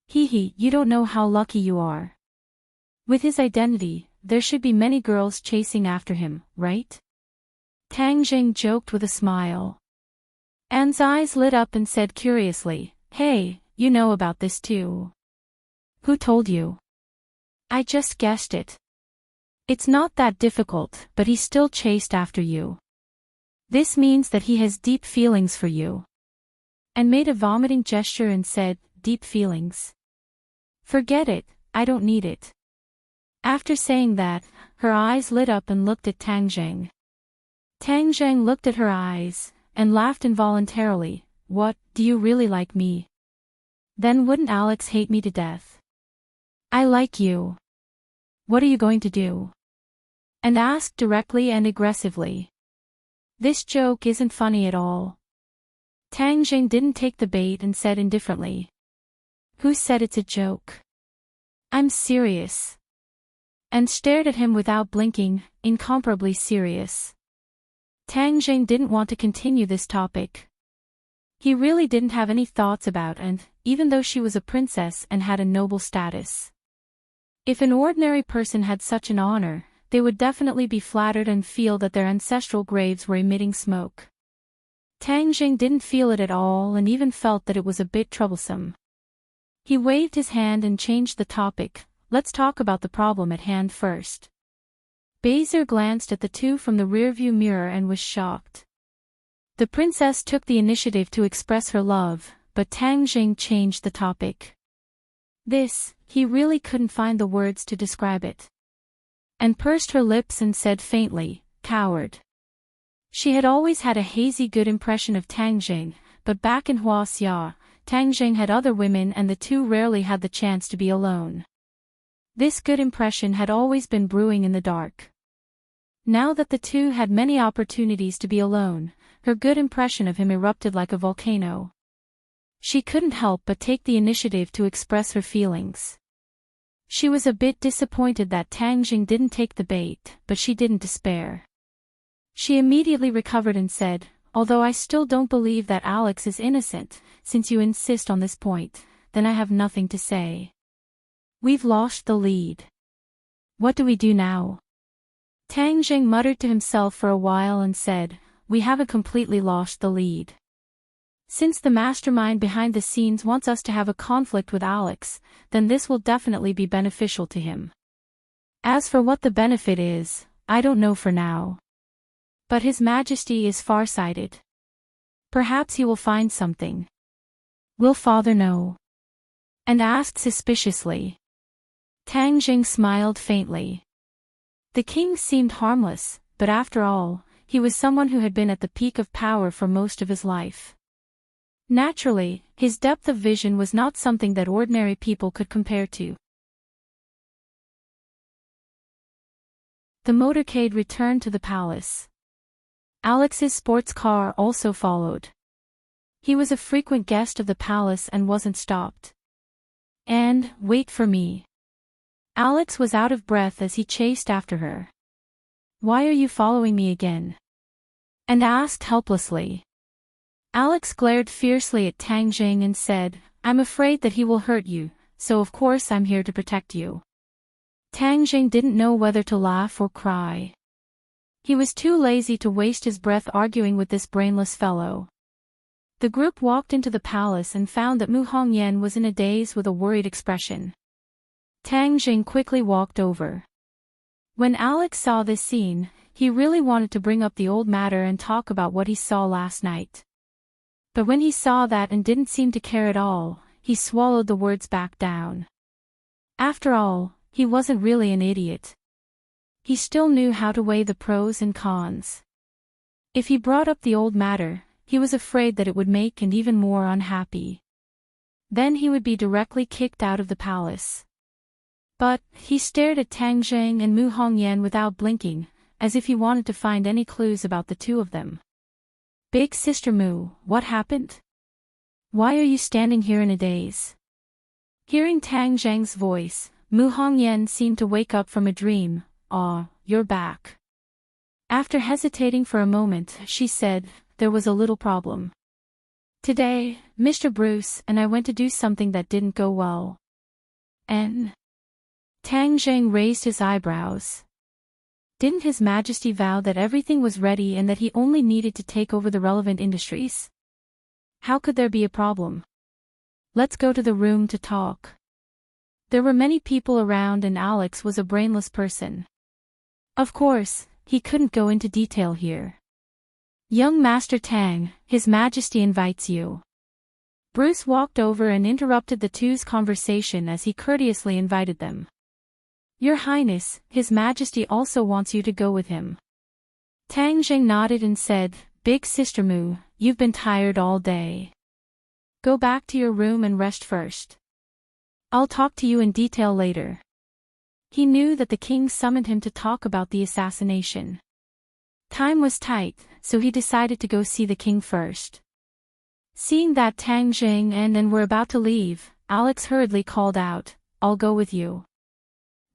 Hee, you don't know how lucky you are. With his identity, there should be many girls chasing after him, right?" Tang Zheng joked with a smile. Anne's eyes lit up and said curiously, "Hey, you know about this too. Who told you?" "I just guessed it. It's not that difficult, but he still chased after you. This means that he has deep feelings for you." And made a vomiting gesture and said, "Deep feelings? Forget it, I don't need it." After saying that, her eyes lit up and looked at Tang Zheng. Tang Zheng looked at her eyes, and laughed involuntarily. "What, do you really like me? Then wouldn't Alex hate me to death?" "I like you. What are you going to do?" And asked directly and aggressively. "This joke isn't funny at all." Tang Zheng didn't take the bait and said indifferently. "Who said it's a joke? I'm serious. and stared at him without blinking, incomparably serious. Tang Jing didn't want to continue this topic. He really didn't have any thoughts about and, even though she was a princess and had a noble status. If an ordinary person had such an honor, they would definitely be flattered and feel that their ancestral graves were emitting smoke. Tang Jing didn't feel it at all and even felt that it was a bit troublesome. He waved his hand and changed the topic. Let's talk about the problem at hand first. Beizir glanced at the two from the rearview mirror and was shocked. The princess took the initiative to express her love, but Tang Jing changed the topic. He really couldn't find the words to describe it. And pursed her lips and said faintly, coward. She had always had a hazy good impression of Tang Jing, but back in Huaxia, Tang Jing had other women and the two rarely had the chance to be alone. This good impression had always been brewing in the dark. Now that the two had many opportunities to be alone, her good impression of him erupted like a volcano. She couldn't help but take the initiative to express her feelings. She was a bit disappointed that Tang Jing didn't take the bait, but she didn't despair. She immediately recovered and said, although I still don't believe that Alex is innocent, since you insist on this point, then I have nothing to say. We've lost the lead. What do we do now? Tang Jing muttered to himself for a while and said, we haven't completely lost the lead. Since the mastermind behind the scenes wants us to have a conflict with Alex, then this will definitely be beneficial to him. As for what the benefit is, I don't know for now. But His Majesty is farsighted. Perhaps he will find something. Will father know? And asked suspiciously. Tang Jing smiled faintly. The king seemed harmless, but after all, he was someone who had been at the peak of power for most of his life. Naturally, his depth of vision was not something that ordinary people could compare to. The motorcade returned to the palace. Alex's sports car also followed. He was a frequent guest of the palace and wasn't stopped. And, wait for me. Alex was out of breath as he chased after her. Why are you following me again? And asked helplessly. Alex glared fiercely at Tang Jing and said, I'm afraid that he will hurt you, so of course I'm here to protect you. Tang Jing didn't know whether to laugh or cry. He was too lazy to waste his breath arguing with this brainless fellow. The group walked into the palace and found that Mu Hongyan was in a daze with a worried expression. Tang Jing quickly walked over. When Alex saw this scene, he really wanted to bring up the old matter and talk about what he saw last night. But when he saw that and didn't seem to care at all, he swallowed the words back down. After all, he wasn't really an idiot. He still knew how to weigh the pros and cons. If he brought up the old matter, he was afraid that it would make him even more unhappy. Then he would be directly kicked out of the palace. But, he stared at Tang Jing and Mu Hongyan without blinking, as if he wanted to find any clues about the two of them. Big Sister Mu, what happened? Why are you standing here in a daze? Hearing Tang Jing's voice, Mu Hongyan seemed to wake up from a dream. Ah, you're back. After hesitating for a moment, she said, there was a little problem. Today, Mr. Bruce and I went to do something that didn't go well. And? Tang Jing raised his eyebrows. Didn't His Majesty vow that everything was ready and that he only needed to take over the relevant industries? How could there be a problem? Let's go to the room to talk. There were many people around and Alex was a brainless person. Of course, he couldn't go into detail here. Young Master Tang, His Majesty invites you. Bruce walked over and interrupted the two's conversation as he courteously invited them. Your Highness, His Majesty also wants you to go with him. Tang Jing nodded and said, Big Sister Mu, you've been tired all day. Go back to your room and rest first. I'll talk to you in detail later. He knew that the king summoned him to talk about the assassination. Time was tight, so he decided to go see the king first. Seeing that Tang Jing and were about to leave, Alex hurriedly called out, I'll go with you.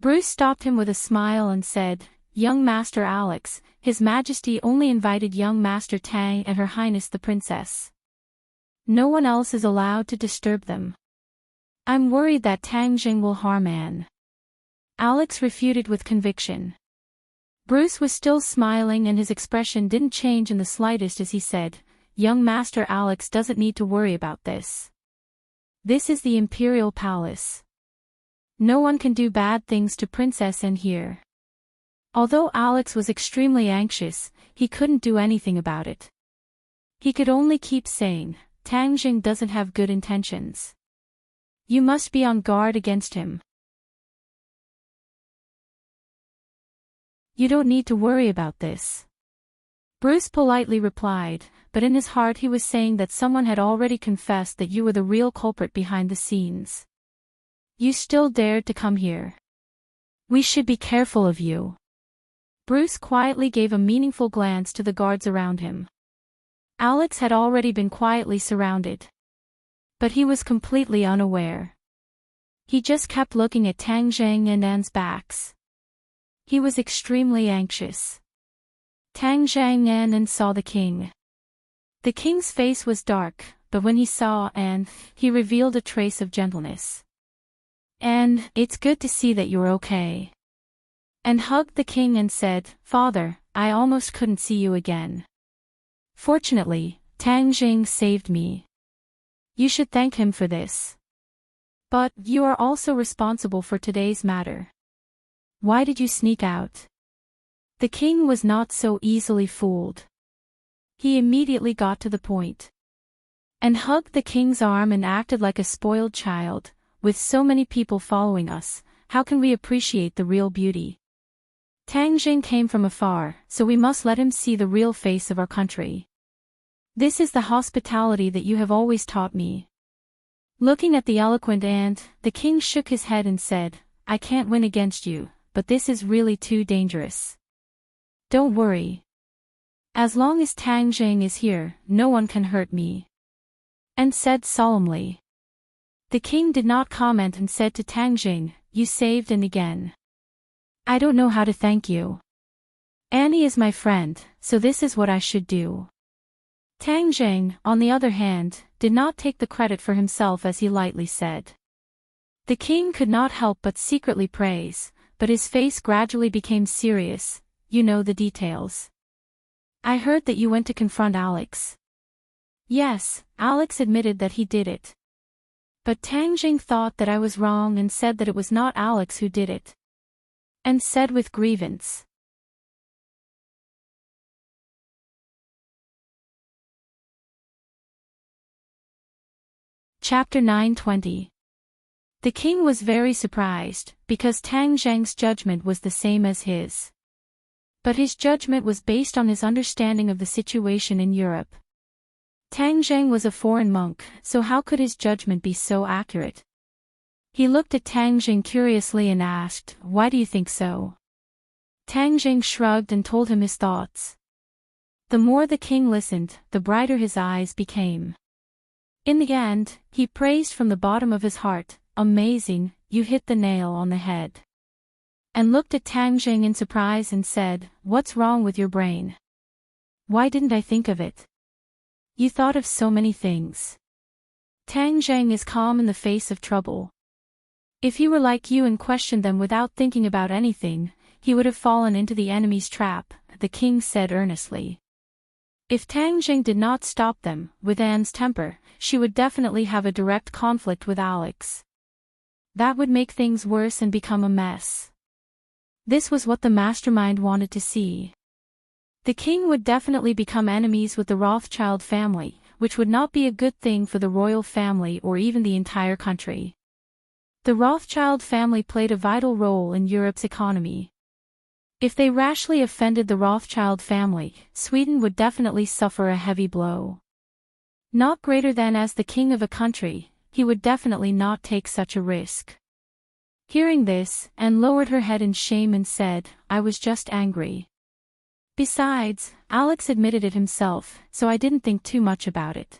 Bruce stopped him with a smile and said, "Young Master Alex, His Majesty only invited young Master Tang and Her Highness the Princess. No one else is allowed to disturb them. I'm worried that Tang Jing will harm Anne." Alex refuted with conviction. Bruce was still smiling and his expression didn't change in the slightest as he said, "Young Master Alex doesn't need to worry about this. This is the Imperial Palace. No one can do bad things to Princess Anne here." Although Alex was extremely anxious, he couldn't do anything about it. He could only keep saying, "Tang Jing doesn't have good intentions. You must be on guard against him. You don't need to worry about this." Bruce politely replied, but in his heart he was saying that someone had already confessed that you were the real culprit behind the scenes. You still dared to come here. We should be careful of you. Bruce quietly gave a meaningful glance to the guards around him. Alex had already been quietly surrounded. But he was completely unaware. He just kept looking at Tang Jing and Anne's backs. He was extremely anxious. Tang Jing and saw the king. The king's face was dark, but when he saw Anne, he revealed a trace of gentleness. "Anne, it's good to see that you're okay." And hugged the king and said, "Father, I almost couldn't see you again. Fortunately, Tang Jing saved me. You should thank him for this. But you are also responsible for today's matter. Why did you sneak out?" The king was not so easily fooled. He immediately got to the point. And hugged the king's arm and acted like a spoiled child. "With so many people following us, how can we appreciate the real beauty? Tang Jing came from afar, so we must let him see the real face of our country. This is the hospitality that you have always taught me." Looking at the eloquent Anne, the king shook his head and said, "I can't win against you, but this is really too dangerous. Don't worry. As long as Tang Jing is here, no one can hurt me." And said solemnly. The king did not comment and said to Tang Jing, "You saved Anne again. I don't know how to thank you. Annie is my friend, so this is what I should do." Tang Jing, on the other hand, did not take the credit for himself as he lightly said. The king could not help but secretly praise, but his face gradually became serious. "You know the details. I heard that you went to confront Alex." Yes, Alex admitted that he did it. But Tang Jing thought that I was wrong and said that it was not Alex who did it. And said with grievance. Chapter 9:20. The king was very surprised, because Tang Jing's judgment was the same as his. But his judgment was based on his understanding of the situation in Europe. Tang Jing was a foreign monk, so how could his judgment be so accurate? He looked at Tang Jing curiously and asked, "Why do you think so?" Tang Jing shrugged and told him his thoughts. The more the king listened, the brighter his eyes became. In the end, he praised from the bottom of his heart, "Amazing, you hit the nail on the head." And looked at Tang Jing in surprise and said, "What's wrong with your brain? Why didn't I think of it? You thought of so many things." Tang Jing is calm in the face of trouble. If he were like you and questioned them without thinking about anything, he would have fallen into the enemy's trap, the king said earnestly. If Tang Jing did not stop them, with Anne's temper, she would definitely have a direct conflict with Alex. That would make things worse and become a mess. This was what the mastermind wanted to see. The king would definitely become enemies with the Rothschild family, which would not be a good thing for the royal family or even the entire country. The Rothschild family played a vital role in Europe's economy. If they rashly offended the Rothschild family, Sweden would definitely suffer a heavy blow. Not greater than as the king of a country, he would definitely not take such a risk. Hearing this, Anne lowered her head in shame and said, "I was just angry. Besides, Alex admitted it himself, so I didn't think too much about it.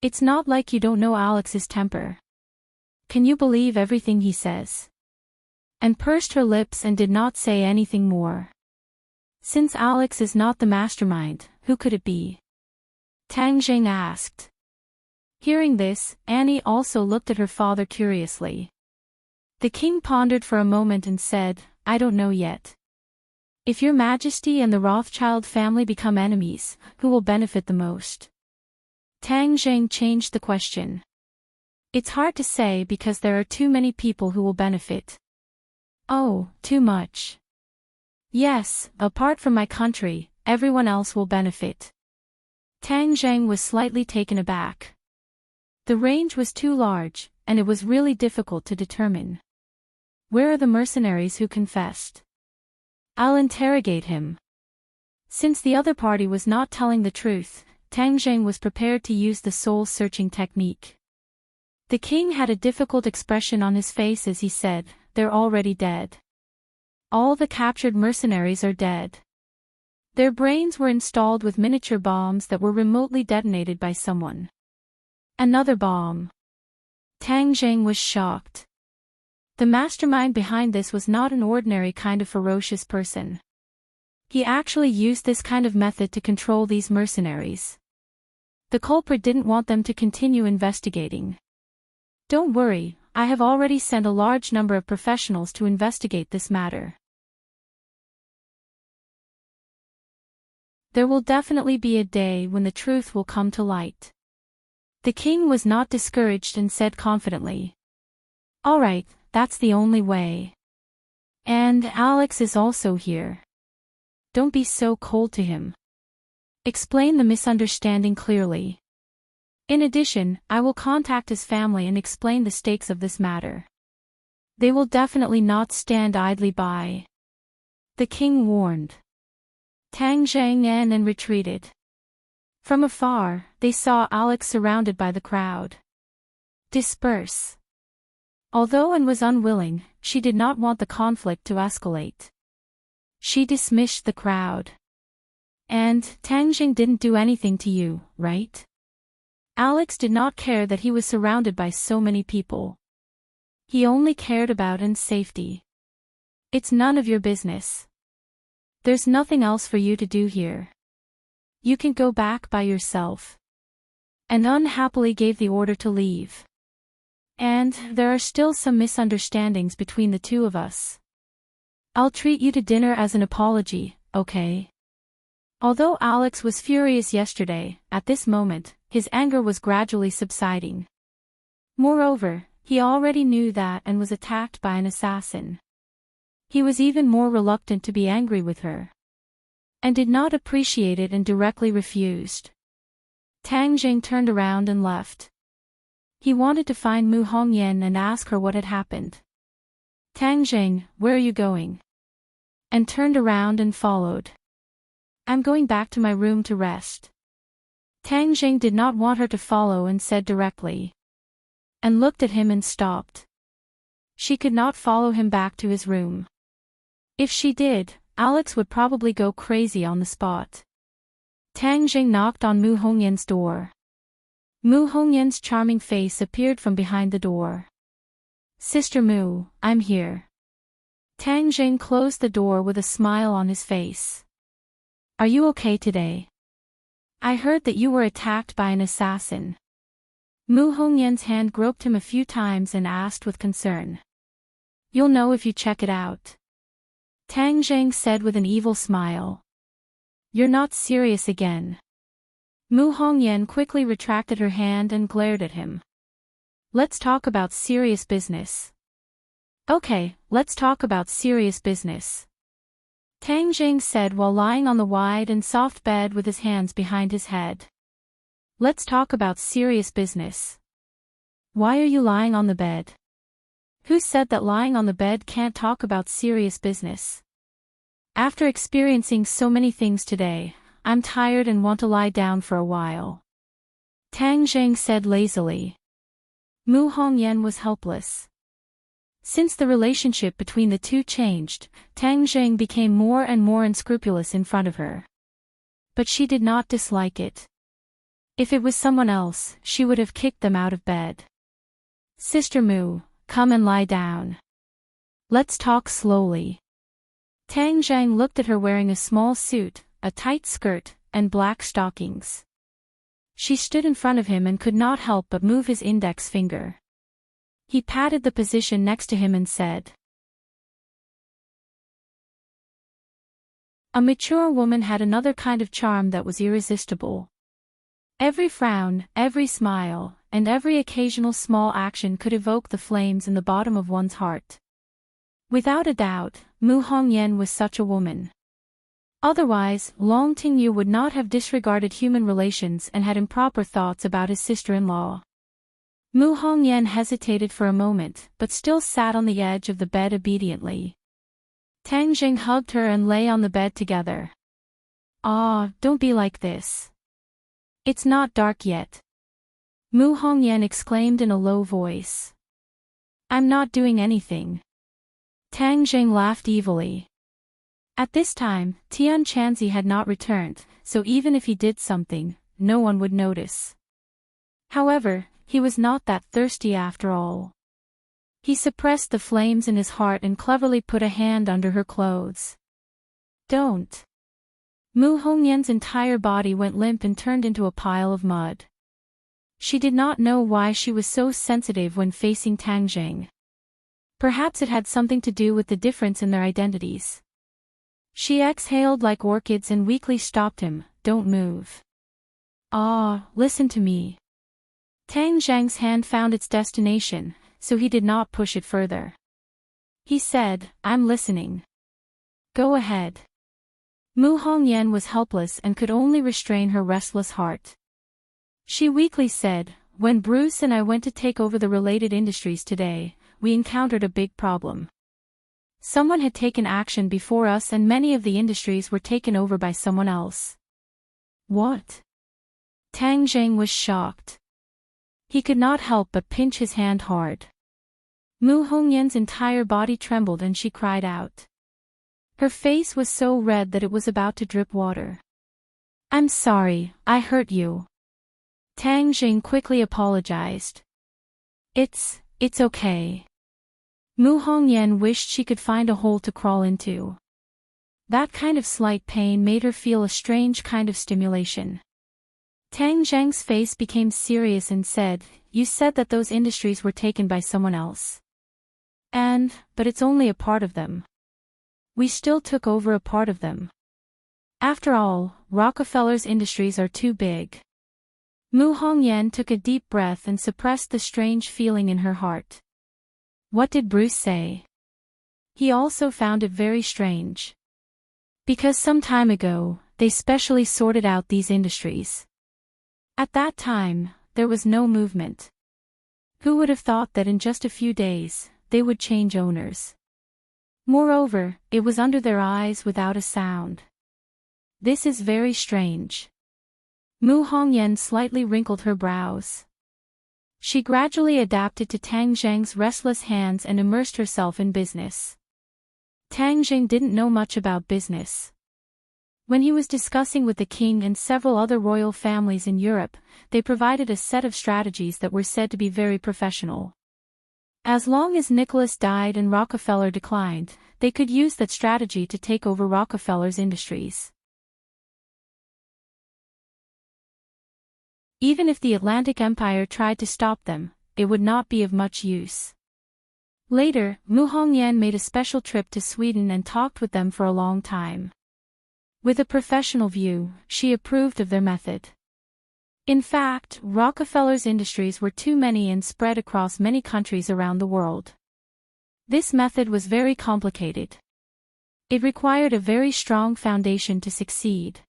It's not like you don't know Alex's temper. Can you believe everything he says? and pursed her lips and did not say anything more. Since Alex is not the mastermind, who could it be? Tang Jing asked. Hearing this, Annie also looked at her father curiously. The king pondered for a moment and said, I don't know yet. If your majesty and the Rothschild family become enemies, who will benefit the most? Tang Jing changed the question. It's hard to say because there are too many people who will benefit. Oh, too much. Yes, apart from my country, everyone else will benefit. Tang Jing was slightly taken aback. The range was too large, and it was really difficult to determine. Where are the mercenaries who confessed? I'll interrogate him. Since the other party was not telling the truth, Tang Jing was prepared to use the soul-searching technique. The king had a difficult expression on his face as he said, they're already dead. All the captured mercenaries are dead. Their brains were installed with miniature bombs that were remotely detonated by someone. Another bomb. Tang Jing was shocked. The mastermind behind this was not an ordinary kind of ferocious person. He actually used this kind of method to control these mercenaries. The culprit didn't want them to continue investigating. Don't worry, I have already sent a large number of professionals to investigate this matter. There will definitely be a day when the truth will come to light. The king was not discouraged and said confidently. All right, that's the only way. And Alex is also here. Don't be so cold to him. Explain the misunderstanding clearly. In addition, I will contact his family and explain the stakes of this matter. They will definitely not stand idly by. The king warned. Tang Jing and retreated. From afar, they saw Alex surrounded by the crowd. Disperse. Although Anne was unwilling, she did not want the conflict to escalate. She dismissed the crowd. And Tang Jing didn't do anything to you, right? Alex did not care that he was surrounded by so many people. He only cared about Anne's safety. It's none of your business. There's nothing else for you to do here. You can go back by yourself. And unhappily gave the order to leave. And there are still some misunderstandings between the two of us. I'll treat you to dinner as an apology, okay? Although Alex was furious yesterday, at this moment, his anger was gradually subsiding. Moreover, he already knew that Anne was attacked by an assassin. He was even more reluctant to be angry with her. And did not appreciate it and directly refused. Tang Jing turned around and left. He wanted to find Mu Hongyan and ask her what had happened. Tang Jing, where are you going? And turned around and followed. I'm going back to my room to rest. Tang Jing did not want her to follow and said directly. And looked at him and stopped. She could not follow him back to his room. If she did, Alex would probably go crazy on the spot. Tang Jing knocked on Mu Hongyan's door. Mu Hongyan's charming face appeared from behind the door. Sister Mu, I'm here. Tang Jing closed the door with a smile on his face. Are you okay today? I heard that you were attacked by an assassin. Mu Hongyan's hand groped him a few times and asked with concern. You'll know if you check it out. Tang Jing said with an evil smile. You're not serious again. Mu Hongyan quickly retracted her hand and glared at him. Let's talk about serious business. Okay, let's talk about serious business. Tang Jing said while lying on the wide and soft bed with his hands behind his head. Let's talk about serious business. Why are you lying on the bed? Who said that lying on the bed can't talk about serious business? After experiencing so many things today, I'm tired and want to lie down for a while. Tang Jing said lazily. Mu Hongyan was helpless. Since the relationship between the two changed, Tang Jing became more and more unscrupulous in front of her. But she did not dislike it. If it was someone else, she would have kicked them out of bed. Sister Mu, come and lie down. Let's talk slowly. Tang Zhang looked at her wearing a small suit, a tight skirt, and black stockings. She stood in front of him and could not help but move his index finger. He patted the position next to him and said, "A mature woman had another kind of charm that was irresistible. Every frown, every smile, and every occasional small action could evoke the flames in the bottom of one's heart. Without a doubt, Mu Hongyan was such a woman. Otherwise, Long Tingyu would not have disregarded human relations and had improper thoughts about his sister-in-law." Mu Hongyan hesitated for a moment, but still sat on the edge of the bed obediently. Tang Jing hugged her and lay on the bed together. "Ah, don't be like this. It's not dark yet." Mu Hongyan exclaimed in a low voice. "I'm not doing anything." Tang Jing laughed evilly. At this time, Tian Chanzi had not returned, so even if he did something, no one would notice. However, he was not that thirsty after all. He suppressed the flames in his heart and cleverly put a hand under her clothes. "Don't." Mu Hongyan's entire body went limp and turned into a pile of mud. She did not know why she was so sensitive when facing Tang Jing. Perhaps it had something to do with the difference in their identities. She exhaled like orchids and weakly stopped him. "Don't move. Ah, listen to me." Tang Zhang's hand found its destination, so he did not push it further. He said, "I'm listening. Go ahead." Mu Hongyan was helpless and could only restrain her restless heart. She weakly said, "When Bruce and I went to take over the related industries today, we encountered a big problem. Someone had taken action before us and many of the industries were taken over by someone else." "What?" Tang Jing was shocked. He could not help but pinch his hand hard. Mu Hongyan's entire body trembled and she cried out. Her face was so red that it was about to drip water. "I'm sorry, I hurt you." Tang Jing quickly apologized. It's okay." Mu Hongyan wished she could find a hole to crawl into. That kind of slight pain made her feel a strange kind of stimulation. Tang Zhang's face became serious and said, "You said that those industries were taken by someone else. But it's only a part of them. We still took over a part of them. After all, Rockefeller's industries are too big." Mu Hongyan took a deep breath and suppressed the strange feeling in her heart. What did Bruce say? He also found it very strange. Because some time ago, they specially sorted out these industries. At that time, there was no movement. Who would have thought that in just a few days, they would change owners? Moreover, it was under their eyes without a sound. This is very strange. Mu Hongyan slightly wrinkled her brows. She gradually adapted to Tang Zhang's restless hands and immersed herself in business. Tang Zhang didn't know much about business. When he was discussing with the king and several other royal families in Europe, they provided a set of strategies that were said to be very professional. As long as Nicholas died and Rockefeller declined, they could use that strategy to take over Rockefeller's industries. Even if the Atlantic Empire tried to stop them, it would not be of much use. Later, Mu Hongyan made a special trip to Sweden and talked with them for a long time. With a professional view, she approved of their method. In fact, Rockefeller's industries were too many and spread across many countries around the world. This method was very complicated. It required a very strong foundation to succeed.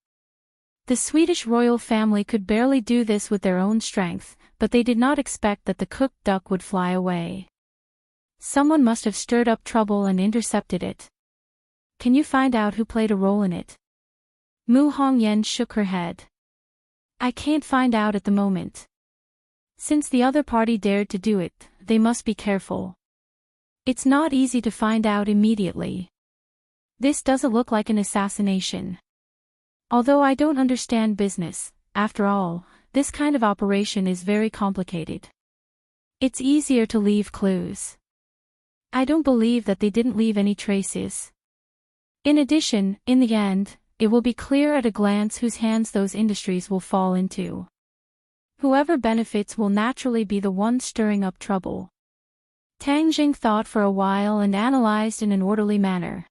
The Swedish royal family could barely do this with their own strength, but they did not expect that the cooked duck would fly away. Someone must have stirred up trouble and intercepted it. Can you find out who played a role in it? Mu Hongyan shook her head. I can't find out at the moment. Since the other party dared to do it, they must be careful. It's not easy to find out immediately. This doesn't look like an assassination. Although I don't understand business, after all, this kind of operation is very complicated. It's easier to leave clues. I don't believe that they didn't leave any traces. In addition, in the end, it will be clear at a glance whose hands those industries will fall into. Whoever benefits will naturally be the one stirring up trouble. Tang Jing thought for a while and analyzed in an orderly manner.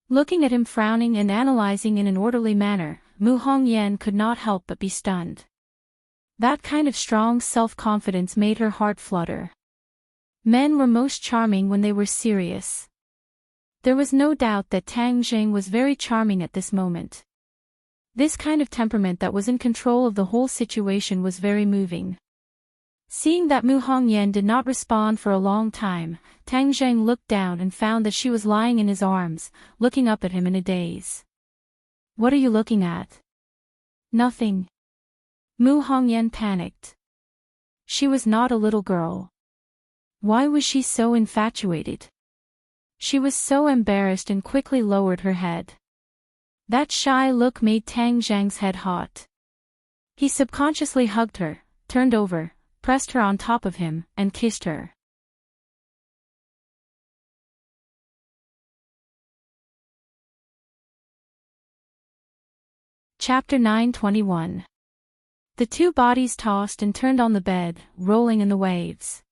Looking at him frowning and analyzing in an orderly manner, Mu Hongyan could not help but be stunned. That kind of strong self-confidence made her heart flutter. Men were most charming when they were serious. There was no doubt that Tang Jing was very charming at this moment. This kind of temperament that was in control of the whole situation was very moving. Seeing that Mu Hongyan did not respond for a long time, Tang Jing looked down and found that she was lying in his arms, looking up at him in a daze. What are you looking at? Nothing. Mu Hongyan panicked. She was not a little girl. Why was she so infatuated? She was so embarrassed and quickly lowered her head. That shy look made Tang Zhang's head hot. He subconsciously hugged her, turned over, pressed her on top of him, and kissed her. Chapter 9:21. The two bodies tossed and turned on the bed, rolling in the waves.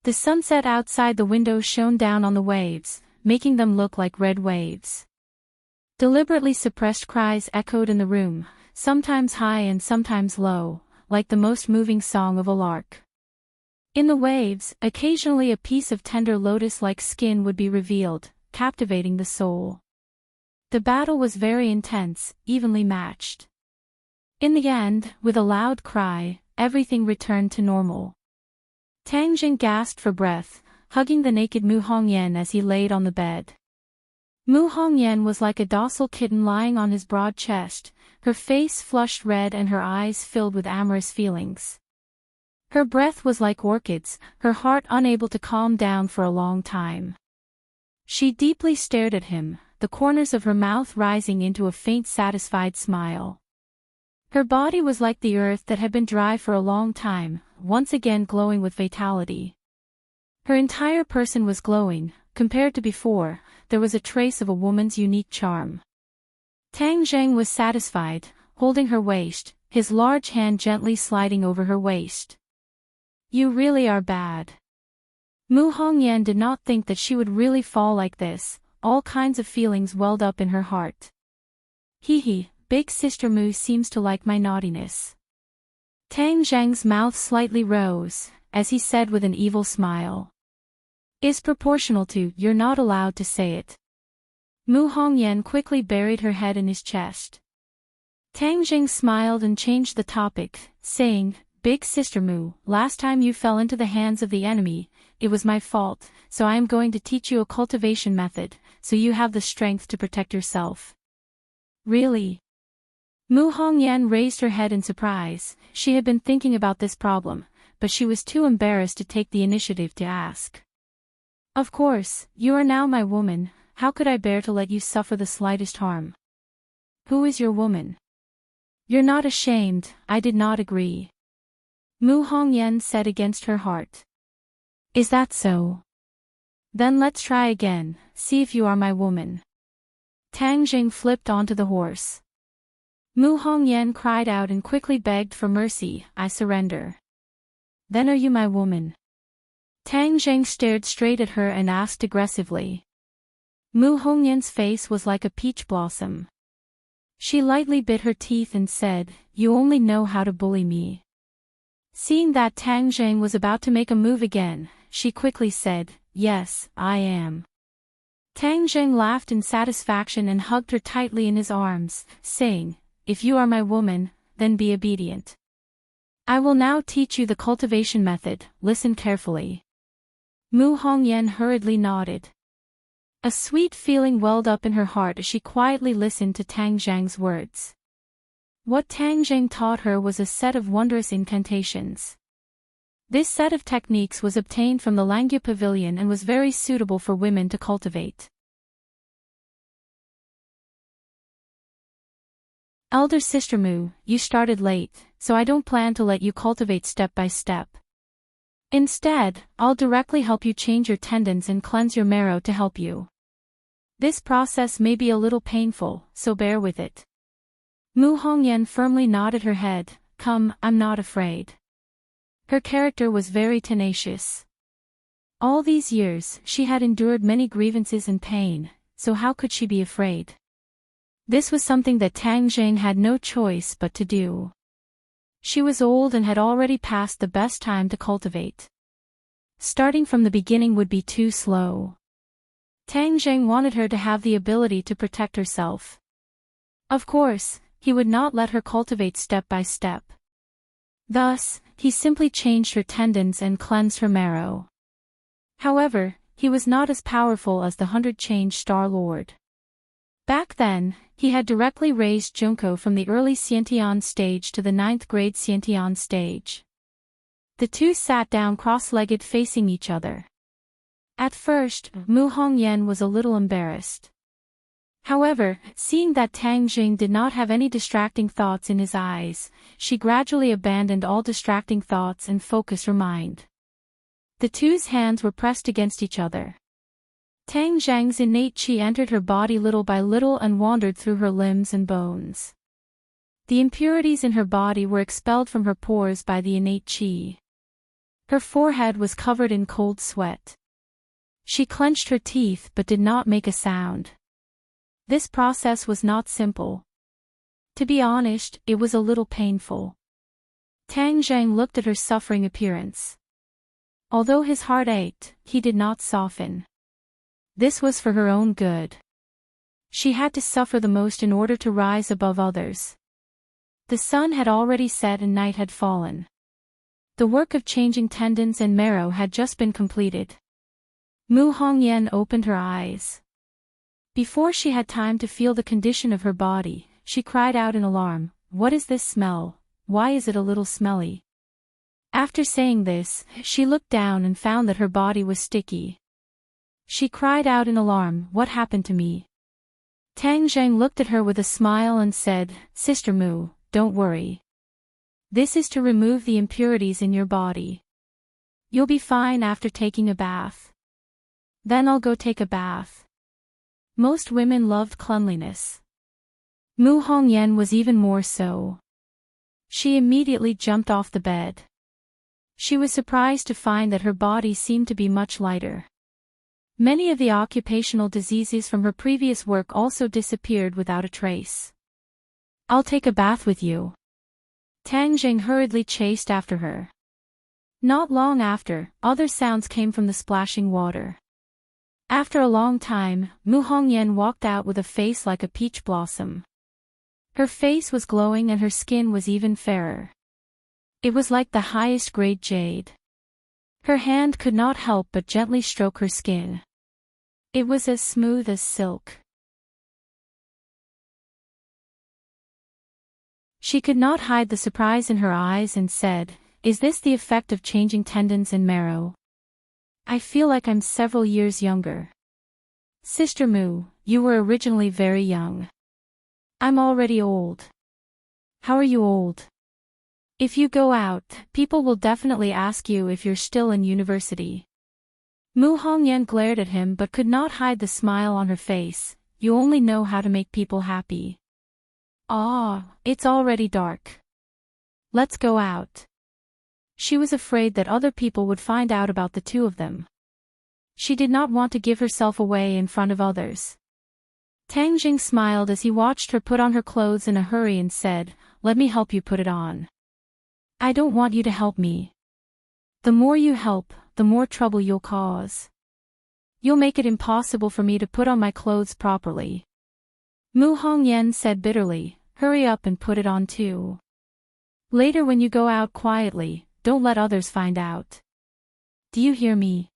The sunset outside the window shone down on the waves, making them look like red waves. Deliberately suppressed cries echoed in the room, sometimes high and sometimes low, like the most moving song of a lark. In the waves, occasionally a piece of tender lotus-like skin would be revealed, captivating the soul. The battle was very intense, evenly matched. In the end, with a loud cry, everything returned to normal. Tang Jing gasped for breath, hugging the naked Mu Hongyan as he laid on the bed. Mu Hongyan was like a docile kitten lying on his broad chest, her face flushed red and her eyes filled with amorous feelings. Her breath was like orchids, her heart unable to calm down for a long time. She deeply stared at him, the corners of her mouth rising into a faint satisfied smile. Her body was like the earth that had been dry for a long time, once again glowing with vitality. Her entire person was glowing. Compared to before, there was a trace of a woman's unique charm. Tang Zhang was satisfied, holding her waist, his large hand gently sliding over her waist. You really are bad. Mu Hongyan did not think that she would really fall like this. All kinds of feelings welled up in her heart. Hee, big sister Mu seems to like my naughtiness. Tang Zhang's mouth slightly rose, as he said with an evil smile. Is proportional to, you're not allowed to say it. Mu Hongyan quickly buried her head in his chest. Tang Jing smiled and changed the topic, saying, Big sister Mu, last time you fell into the hands of the enemy, it was my fault, so I am going to teach you a cultivation method, so you have the strength to protect yourself. Really? Mu Hongyan raised her head in surprise. She had been thinking about this problem, but she was too embarrassed to take the initiative to ask. Of course, you are now my woman, how could I bear to let you suffer the slightest harm? Who is your woman? You're not ashamed, I did not agree. Mu Hongyan said against her heart. Is that so? Then let's try again, see if you are my woman. Tang Jing flipped onto the horse. Mu Hongyan cried out and quickly begged for mercy, I surrender. Then are you my woman? Tang Jing stared straight at her and asked aggressively. Mu Hongyan's face was like a peach blossom. She lightly bit her teeth and said, You only know how to bully me. Seeing that Tang Jing was about to make a move again, she quickly said, Yes, I am. Tang Jing laughed in satisfaction and hugged her tightly in his arms, saying, If you are my woman, then be obedient. I will now teach you the cultivation method, listen carefully. Mu Hongyan hurriedly nodded. A sweet feeling welled up in her heart as she quietly listened to Tang Zhang's words. What Tang Zhang taught her was a set of wondrous incantations. This set of techniques was obtained from the Langya Pavilion and was very suitable for women to cultivate. Elder sister Mu, you started late, so I don't plan to let you cultivate step by step. Instead, I'll directly help you change your tendons and cleanse your marrow to help you. This process may be a little painful, so bear with it. Mu Hongyan firmly nodded her head. Come, I'm not afraid. Her character was very tenacious. All these years, she had endured many grievances and pain, so how could she be afraid? This was something that Tang Jing had no choice but to do. She was old and had already passed the best time to cultivate. Starting from the beginning would be too slow. Tang Jing wanted her to have the ability to protect herself. Of course, he would not let her cultivate step by step. Thus, he simply changed her tendons and cleansed her marrow. However, he was not as powerful as the 100-change Star Lord. Back then, he had directly raised Junko from the early Xiantian stage to the 9th grade Xiantian stage. The two sat down cross-legged facing each other. At first, Mu Hongyan was a little embarrassed. However, seeing that Tang Jing did not have any distracting thoughts in his eyes, she gradually abandoned all distracting thoughts and focused her mind. The two's hands were pressed against each other. Tang Zhang's innate qi entered her body little by little and wandered through her limbs and bones. The impurities in her body were expelled from her pores by the innate qi. Her forehead was covered in cold sweat. She clenched her teeth but did not make a sound. This process was not simple. To be honest, it was a little painful. Tang Zhang looked at her suffering appearance. Although his heart ached, he did not soften. This was for her own good. She had to suffer the most in order to rise above others. The sun had already set and night had fallen. The work of changing tendons and marrow had just been completed. Mu Hongyan opened her eyes. Before she had time to feel the condition of her body, she cried out in alarm, "What is this smell? Why is it a little smelly?" After saying this, she looked down and found that her body was sticky. She cried out in alarm, "What happened to me?" Tang Zhang looked at her with a smile and said, "Sister Mu, don't worry. This is to remove the impurities in your body. You'll be fine after taking a bath. Then I'll go take a bath." Most women loved cleanliness. Mu Hongyan was even more so. She immediately jumped off the bed. She was surprised to find that her body seemed to be much lighter. Many of the occupational diseases from her previous work also disappeared without a trace. "I'll take a bath with you." Tang Jing hurriedly chased after her. Not long after, other sounds came from the splashing water. After a long time, Mu Hongyan walked out with a face like a peach blossom. Her face was glowing and her skin was even fairer. It was like the highest grade jade. Her hand could not help but gently stroke her skin. It was as smooth as silk. She could not hide the surprise in her eyes and said, "Is this the effect of changing tendons and marrow? I feel like I'm several years younger." "Sister Mu, you were originally very young. I'm already old." "How are you old?" "If you go out, people will definitely ask you if you're still in university." Mu Hongyan glared at him but could not hide the smile on her face. "You only know how to make people happy." "Ah, it's already dark. Let's go out." She was afraid that other people would find out about the two of them. She did not want to give herself away in front of others. Tang Jing smiled as he watched her put on her clothes in a hurry and said, "Let me help you put it on." "I don't want you to help me. The more you help, the more trouble you'll cause. You'll make it impossible for me to put on my clothes properly." Mu Hongyan said bitterly, "Hurry up and put it on too. Later when you go out quietly, don't let others find out. Do you hear me?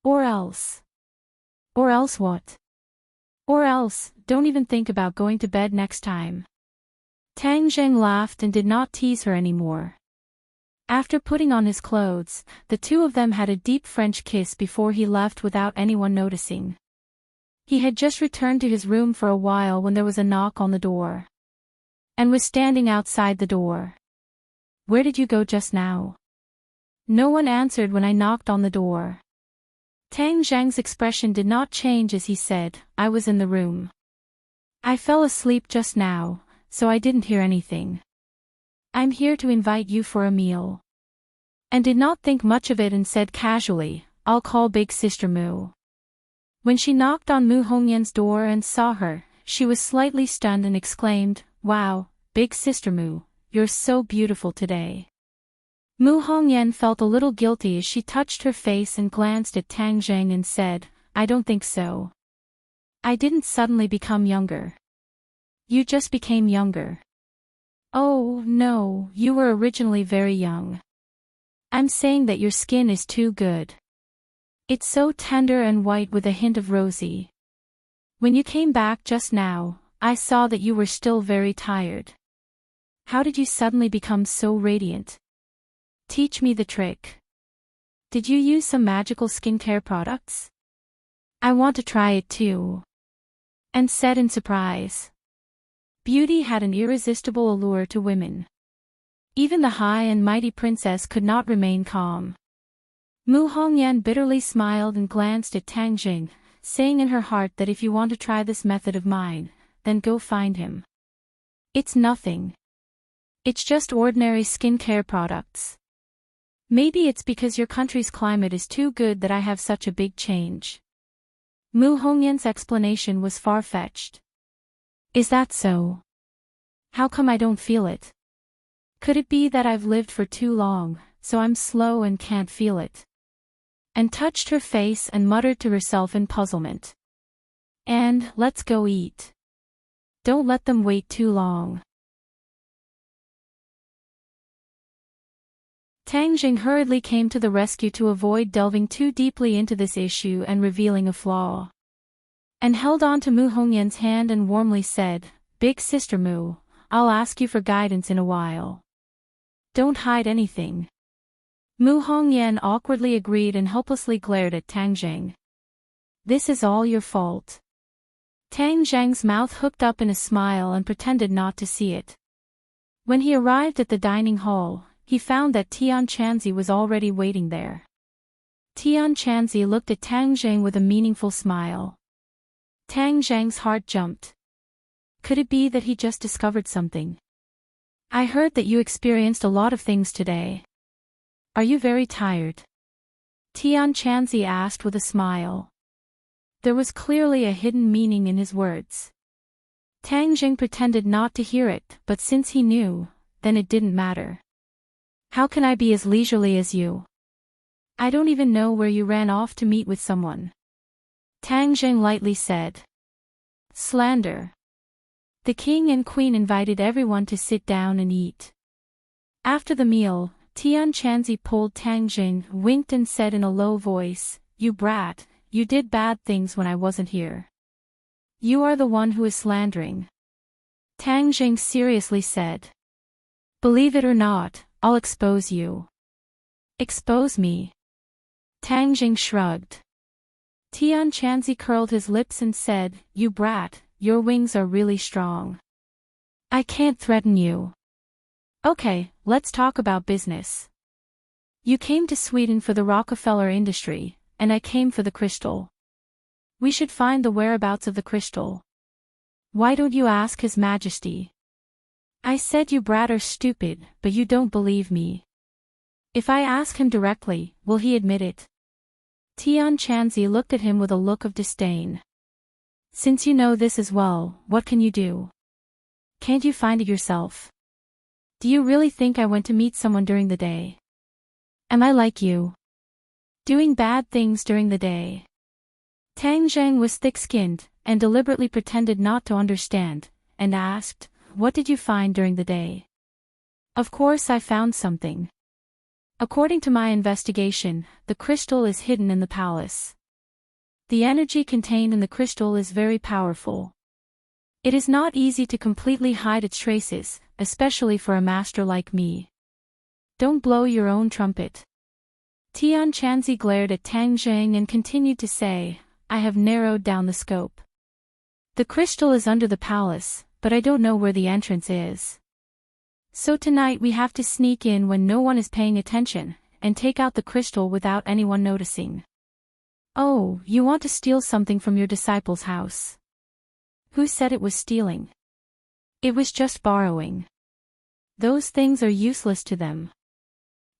Or else." "Or else what?" "Or else, don't even think about going to bed next time." Tang Zheng laughed and did not tease her anymore. After putting on his clothes, the two of them had a deep French kiss before he left without anyone noticing. He had just returned to his room for a while when there was a knock on the door. And was standing outside the door. "Where did you go just now?" No one answered when I knocked on the door. Tang Zhang's expression did not change as he said, I was in the room. I fell asleep just now, so I didn't hear anything. I'm here to invite you for a meal. And did not think much of it and said casually, I'll call Big Sister Mu. When she knocked on Mu Hongyan's door and saw her, she was slightly stunned and exclaimed, Wow, Big Sister Mu, you're so beautiful today. Mu Hongyan felt a little guilty as she touched her face and glanced at Tang Zhang and said, I don't think so. I didn't suddenly become younger. You just became younger. Oh, no, you were originally very young. I'm saying that your skin is too good. It's so tender and white with a hint of rosy. When you came back just now, I saw that you were still very tired. How did you suddenly become so radiant? Teach me the trick. Did you use some magical skincare products? I want to try it too. And said in surprise. Beauty had an irresistible allure to women. Even the high and mighty princess could not remain calm. Mu Hongyan bitterly smiled and glanced at Tang Jing, saying in her heart that if you want to try this method of mine, then go find him. It's nothing. It's just ordinary skincare products. Maybe it's because your country's climate is too good that I have such a big change. Mu Hongyan's explanation was far-fetched. Is that so? How come I don't feel it? Could it be that I've lived for too long, so I'm slow and can't feel it? And touched her face and muttered to herself in puzzlement. And, let's go eat. Don't let them wait too long. Tang Jing hurriedly came to the rescue to avoid delving too deeply into this issue and revealing a flaw. And held on to Mu Hongyan's hand and warmly said, Big Sister Mu, I'll ask you for guidance in a while. Don't hide anything. Mu Hongyan awkwardly agreed and helplessly glared at Tang Jing. This is all your fault. Tang Zhang's mouth hooked up in a smile and pretended not to see it. When he arrived at the dining hall, he found that Tian Chanzi was already waiting there. Tian Chanzi looked at Tang Zhang with a meaningful smile. Tang Zhang's heart jumped. Could it be that he just discovered something? I heard that you experienced a lot of things today. Are you very tired? Tian Chanzi asked with a smile. There was clearly a hidden meaning in his words. Tang Jing pretended not to hear it, but since he knew, then it didn't matter. How can I be as leisurely as you? I don't even know where you ran off to meet with someone. Tang Jing lightly said. Slander. The king and queen invited everyone to sit down and eat. After the meal, Tian Chanzi pulled Tang Jing, winked and said in a low voice, You brat, you did bad things when I wasn't here. You are the one who is slandering. Tang Jing seriously said. Believe it or not, I'll expose you. Expose me? Tang Jing shrugged. Tian Chanzi curled his lips and said, You brat, your wings are really strong. I can't threaten you. Okay, let's talk about business. You came to Sweden for the Rockefeller industry, and I came for the crystal. We should find the whereabouts of the crystal. Why don't you ask His Majesty? I said you brat are stupid, but you don't believe me. If I ask him directly, will he admit it? Tian Chanzi looked at him with a look of disdain. Since you know this as well, what can you do? Can't you find it yourself? Do you really think I went to meet someone during the day? Am I like you? Doing bad things during the day? Tang Zhang was thick-skinned, and deliberately pretended not to understand, and asked, What did you find during the day? Of course I found something. According to my investigation, the crystal is hidden in the palace. The energy contained in the crystal is very powerful. It is not easy to completely hide its traces, especially for a master like me. Don't blow your own trumpet. Tian Chanzi glared at Tang Zhang and continued to say, I have narrowed down the scope. The crystal is under the palace, but I don't know where the entrance is. So tonight we have to sneak in when no one is paying attention, and take out the crystal without anyone noticing. Oh, you want to steal something from your disciple's house? Who said it was stealing? It was just borrowing. Those things are useless to them.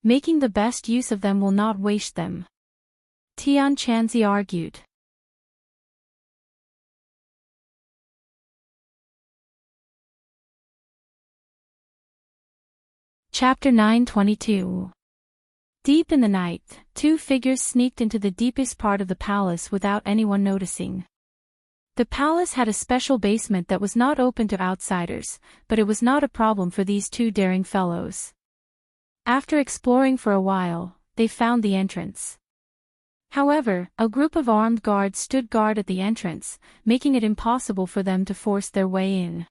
Making the best use of them will not waste them. Enchanting argued. Chapter 9:22. Deep in the night, two figures sneaked into the deepest part of the palace without anyone noticing. The palace had a special basement that was not open to outsiders, but it was not a problem for these two daring fellows. After exploring for a while, they found the entrance. However, a group of armed guards stood guard at the entrance, making it impossible for them to force their way in.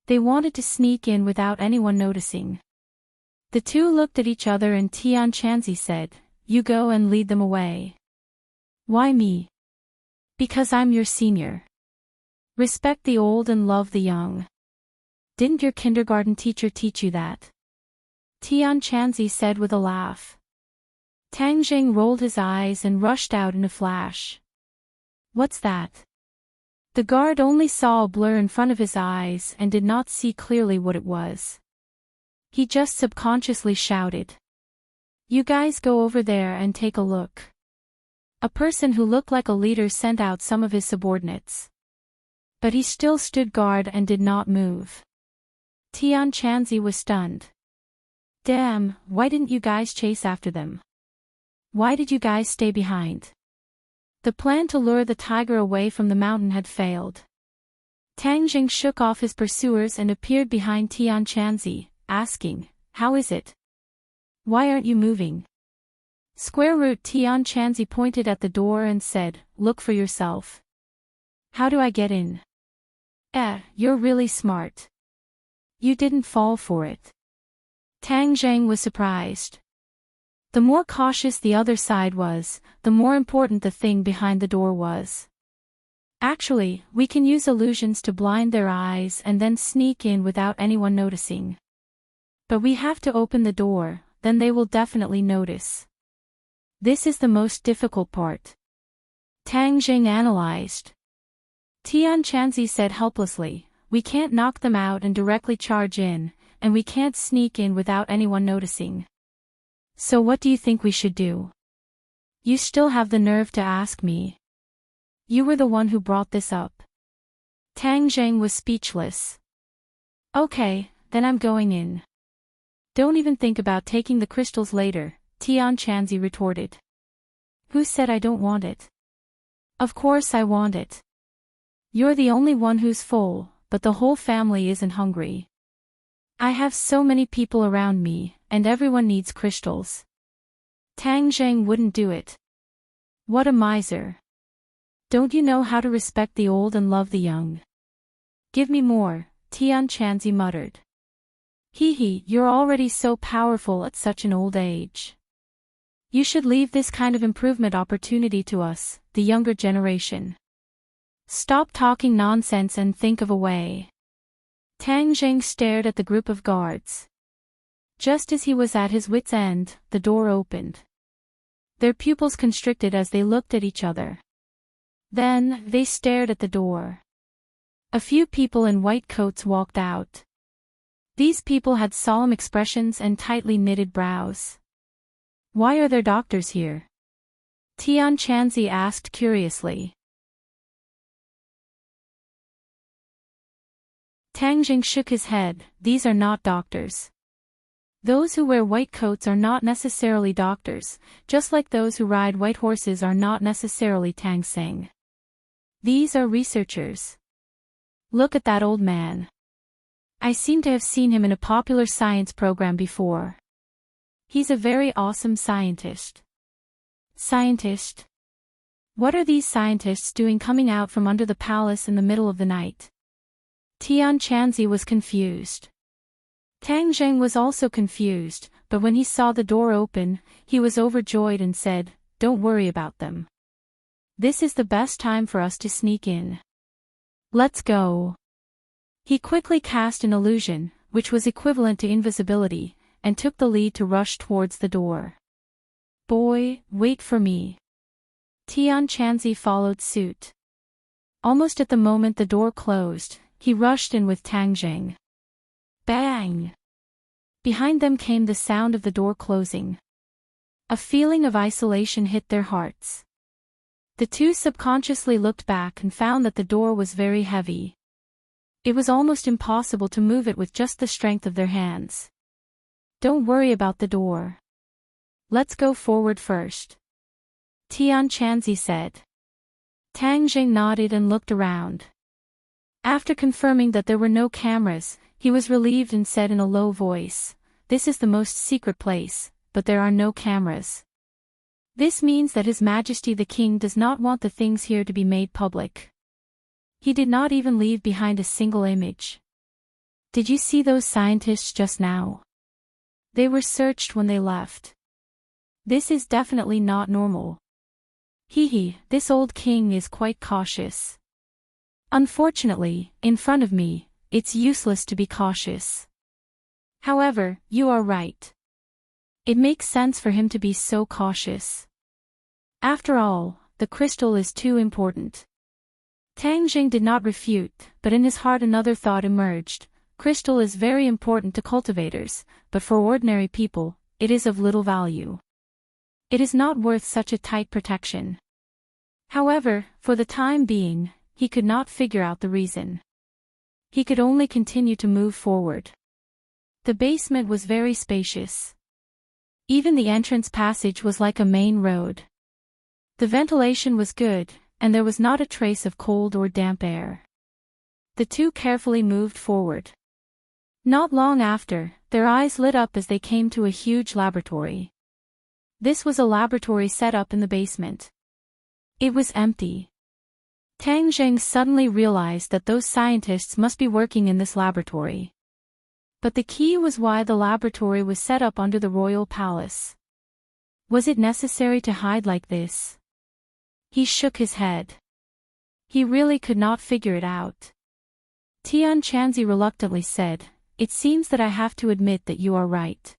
They wanted to sneak in without anyone noticing. The two looked at each other and Enchanting said, "You go and lead them away." "Why me?" "Because I'm your senior. Respect the old and love the young. Didn't your kindergarten teacher teach you that?" Enchanting said with a laugh. Tang Jing rolled his eyes and rushed out in a flash. "What's that?" The guard only saw a blur in front of his eyes and did not see clearly what it was. He just subconsciously shouted, "You guys go over there and take a look." A person who looked like a leader sent out some of his subordinates. But he still stood guard and did not move. Enchanting was stunned. "Damn, why didn't you guys chase after them? Why did you guys stay behind?" The plan to lure the tiger away from the mountain had failed. Tang Jing shook off his pursuers and appeared behind Enchanting, asking, "How is it? Why aren't you moving?" Square root Enchanting pointed at the door and said, "Look for yourself." "How do I get in?" You're really smart. You didn't fall for it." Tang Jing was surprised. The more cautious the other side was, the more important the thing behind the door was. "Actually, we can use illusions to blind their eyes and then sneak in without anyone noticing. But we have to open the door, then they will definitely notice. This is the most difficult part." Tang Jing analyzed. Enchanting said helplessly, "We can't knock them out and directly charge in, and we can't sneak in without anyone noticing. So what do you think we should do? You still have the nerve to ask me? You were the one who brought this up." Tang Jing was speechless. "Okay, then I'm going in." "Don't even think about taking the crystals later," Enchanting retorted. "Who said I don't want it? Of course I want it. You're the only one who's full, but the whole family isn't hungry. I have so many people around me, and everyone needs crystals." Tang Jing wouldn't do it. What a miser. Don't you know how to respect the old and love the young? "Give me more," Enchanting muttered. Hee, you're already so powerful at such an old age. You should leave this kind of improvement opportunity to us, the younger generation. Stop talking nonsense and think of a way. Tang Jing stared at the group of guards. Just as he was at his wit's end, the door opened. Their pupils constricted as they looked at each other. Then, they stared at the door. A few people in white coats walked out. These people had solemn expressions and tightly knitted brows. "Why are there doctors here?" Enchanting asked curiously. Tang Jing shook his head, "These are not doctors. Those who wear white coats are not necessarily doctors, just like those who ride white horses are not necessarily Tang Seng. These are researchers. Look at that old man. I seem to have seen him in a popular science program before. He's a very awesome scientist." "Scientist? What are these scientists doing coming out from under the palace in the middle of the night?" Enchanting was confused. Tang Jing was also confused, but when he saw the door open, he was overjoyed and said, "Don't worry about them. This is the best time for us to sneak in. Let's go." He quickly cast an illusion, which was equivalent to invisibility, and took the lead to rush towards the door. Boy, wait for me. Tian Chanzi followed suit. Almost at the moment the door closed, he rushed in with Tang Jing. Bang! Behind them came the sound of the door closing. A feeling of isolation hit their hearts. The two subconsciously looked back and found that the door was very heavy. It was almost impossible to move it with just the strength of their hands. Don't worry about the door. Let's go forward first. Tian Chanzi said. Tang Jing nodded and looked around. After confirming that there were no cameras, he was relieved and said in a low voice, "This is the most secret place, but there are no cameras. This means that His Majesty the King does not want the things here to be made public." He did not even leave behind a single image. Did you see those scientists just now? They were searched when they left. This is definitely not normal. Hee, this old king is quite cautious. Unfortunately, in front of me, it's useless to be cautious. However, you are right. It makes sense for him to be so cautious. After all, the crystal is too important. Tang Jing did not refute, but in his heart another thought emerged. Crystal is very important to cultivators, but for ordinary people, it is of little value. It is not worth such a tight protection. However, for the time being, he could not figure out the reason. He could only continue to move forward. The basement was very spacious. Even the entrance passage was like a main road. The ventilation was good, and there was not a trace of cold or damp air. The two carefully moved forward. Not long after, their eyes lit up as they came to a huge laboratory. This was a laboratory set up in the basement. It was empty. Tang Jing suddenly realized that those scientists must be working in this laboratory. But the key was why the laboratory was set up under the royal palace. Was it necessary to hide like this? He shook his head. He really could not figure it out. Tian Chanzi reluctantly said, "It seems that I have to admit that you are right.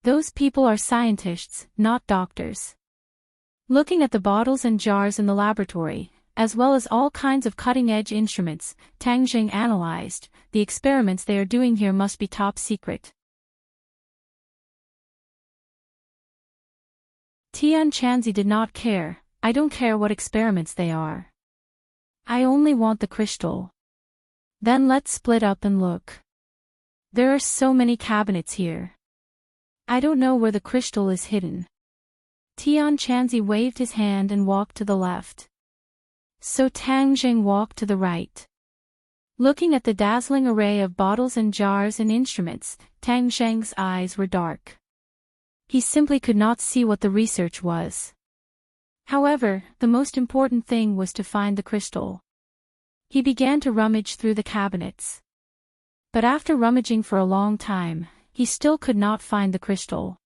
Those people are scientists, not doctors." Looking at the bottles and jars in the laboratory, as well as all kinds of cutting-edge instruments, Tang Jing analyzed, the experiments they are doing here must be top secret. Tian Chanzi did not care. "I don't care what experiments they are. I only want the crystal. Then let's split up and look. There are so many cabinets here. I don't know where the crystal is hidden." Tian Chanzi waved his hand and walked to the left. So Tang Jing walked to the right. Looking at the dazzling array of bottles and jars and instruments, Tang Jing's eyes were dark. He simply could not see what the research was. However, the most important thing was to find the crystal. He began to rummage through the cabinets. But after rummaging for a long time, he still could not find the crystal.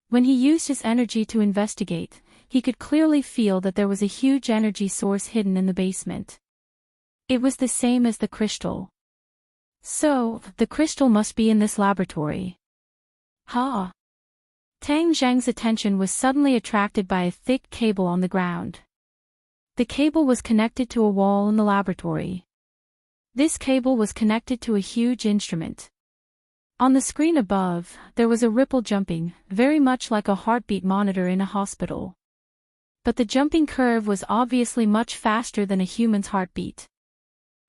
When he used his energy to investigate, he could clearly feel that there was a huge energy source hidden in the basement. It was the same as the crystal. So, the crystal must be in this laboratory. Ha! Tang Zhang's attention was suddenly attracted by a thick cable on the ground. The cable was connected to a wall in the laboratory. This cable was connected to a huge instrument. On the screen above, there was a ripple jumping, very much like a heartbeat monitor in a hospital. But the jumping curve was obviously much faster than a human's heartbeat.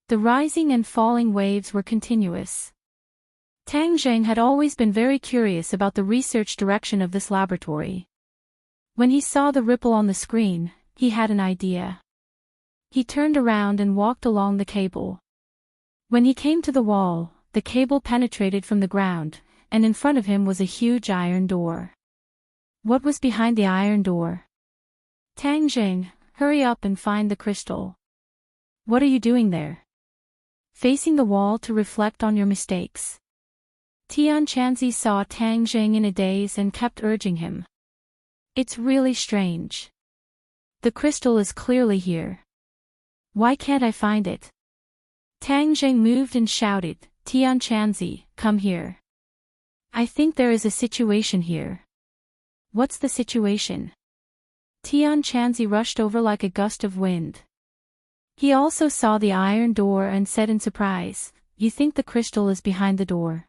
The rising and falling waves were continuous. Tang Zhang had always been very curious about the research direction of this laboratory. When he saw the ripple on the screen, he had an idea. He turned around and walked along the cable. When he came to the wall, the cable penetrated from the ground, and in front of him was a huge iron door. What was behind the iron door? Tang Jing, hurry up and find the crystal. What are you doing there? Facing the wall to reflect on your mistakes. Tian Chanzi saw Tang Jing in a daze and kept urging him. It's really strange. The crystal is clearly here. Why can't I find it? Tang Jing moved and shouted, Tian Chanzi, come here. I think there is a situation here. What's the situation? Tianqianzi rushed over like a gust of wind. He also saw the iron door and said in surprise, "You think the crystal is behind the door?"